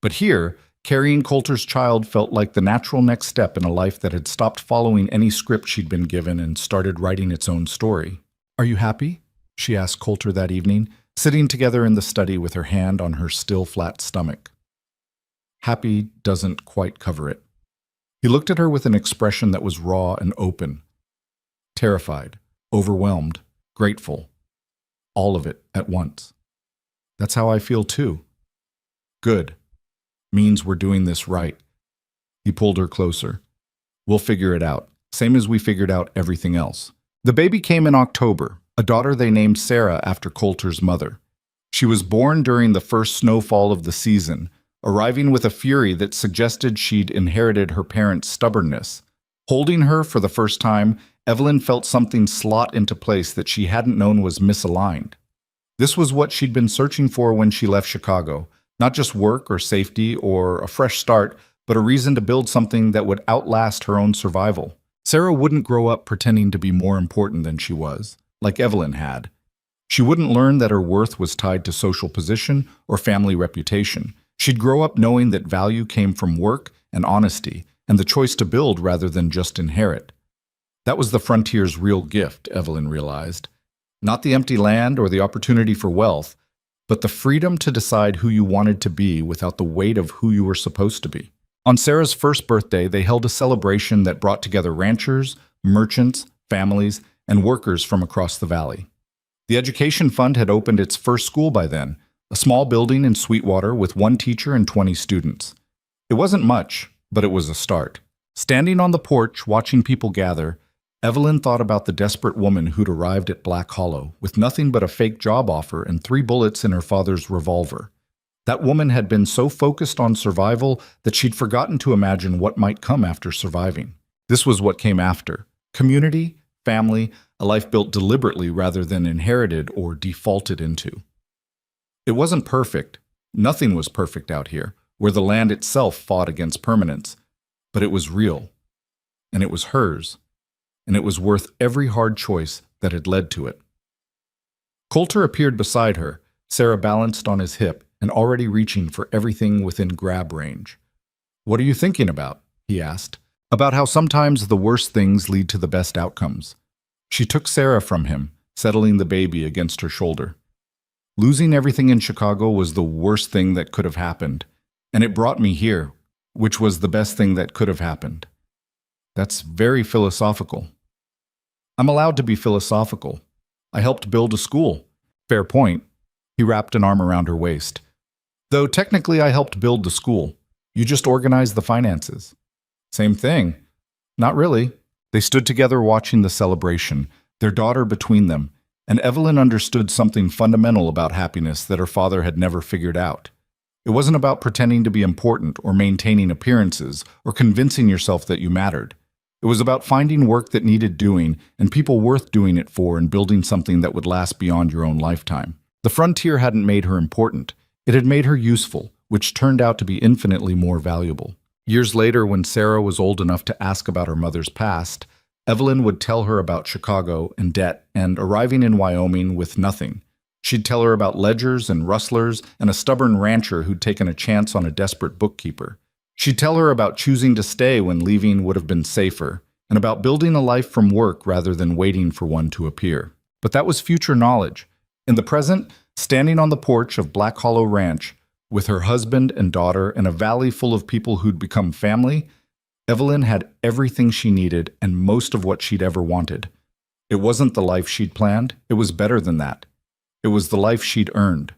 But here, carrying Coulter's child felt like the natural next step in a life that had stopped following any script she'd been given and started writing its own story. Are you happy? She asked Coulter that evening, sitting together in the study with her hand on her still flat stomach. Happy doesn't quite cover it. He looked at her with an expression that was raw and open. Terrified, overwhelmed, grateful. All of it at once. That's how I feel too. Good. Means we're doing this right. He pulled her closer. We'll figure it out, same as we figured out everything else. The baby came in October, a daughter they named Sarah after Coulter's mother. She was born during the first snowfall of the season, arriving with a fury that suggested she'd inherited her parents' stubbornness. Holding her for the first time, Evelyn felt something slot into place that she hadn't known was misaligned. This was what she'd been searching for when she left Chicago, not just work or safety or a fresh start, but a reason to build something that would outlast her own survival. Sarah wouldn't grow up pretending to be more important than she was, like Evelyn had. She wouldn't learn that her worth was tied to social position or family reputation. She'd grow up knowing that value came from work and honesty, and the choice to build rather than just inherit. That was the frontier's real gift, Evelyn realized. Not the empty land or the opportunity for wealth, but the freedom to decide who you wanted to be without the weight of who you were supposed to be. On Sarah's first birthday, they held a celebration that brought together ranchers, merchants, families, and workers from across the valley. The education fund had opened its first school by then, a small building in Sweetwater with 1 teacher and 20 students. It wasn't much, but it was a start. Standing on the porch, watching people gather, Evelyn thought about the desperate woman who'd arrived at Black Hollow with nothing but a fake job offer and 3 bullets in her father's revolver. That woman had been so focused on survival that she'd forgotten to imagine what might come after surviving. This was what came after: community, family, a life built deliberately rather than inherited or defaulted into. It wasn't perfect. Nothing was perfect out here, where the land itself fought against permanence. But it was real. And it was hers. And it was worth every hard choice that had led to it. Coulter appeared beside her, Sarah balanced on his hip and already reaching for everything within grab range. "What are you thinking about?" he asked. "About how sometimes the worst things lead to the best outcomes." She took Sarah from him, settling the baby against her shoulder. Losing everything in Chicago was the worst thing that could have happened, and it brought me here, which was the best thing that could have happened. That's very philosophical. I'm allowed to be philosophical. I helped build a school. Fair point. He wrapped an arm around her waist. Though technically I helped build the school. You just organized the finances. Same thing. Not really. They stood together watching the celebration, their daughter between them, and Evelyn understood something fundamental about happiness that her father had never figured out. It wasn't about pretending to be important or maintaining appearances or convincing yourself that you mattered. It was about finding work that needed doing and people worth doing it for and building something that would last beyond your own lifetime. The frontier hadn't made her important. It had made her useful, which turned out to be infinitely more valuable. Years later, when Sarah was old enough to ask about her mother's past, Evelyn would tell her about Chicago and debt and arriving in Wyoming with nothing. She'd tell her about ledgers and rustlers and a stubborn rancher who'd taken a chance on a desperate bookkeeper. She'd tell her about choosing to stay when leaving would have been safer, and about building a life from work rather than waiting for one to appear. But that was future knowledge. In the present, standing on the porch of Black Hollow Ranch, with her husband and daughter and a valley full of people who'd become family, Evelyn had everything she needed and most of what she'd ever wanted. It wasn't the life she'd planned, it was better than that. It was the life she'd earned.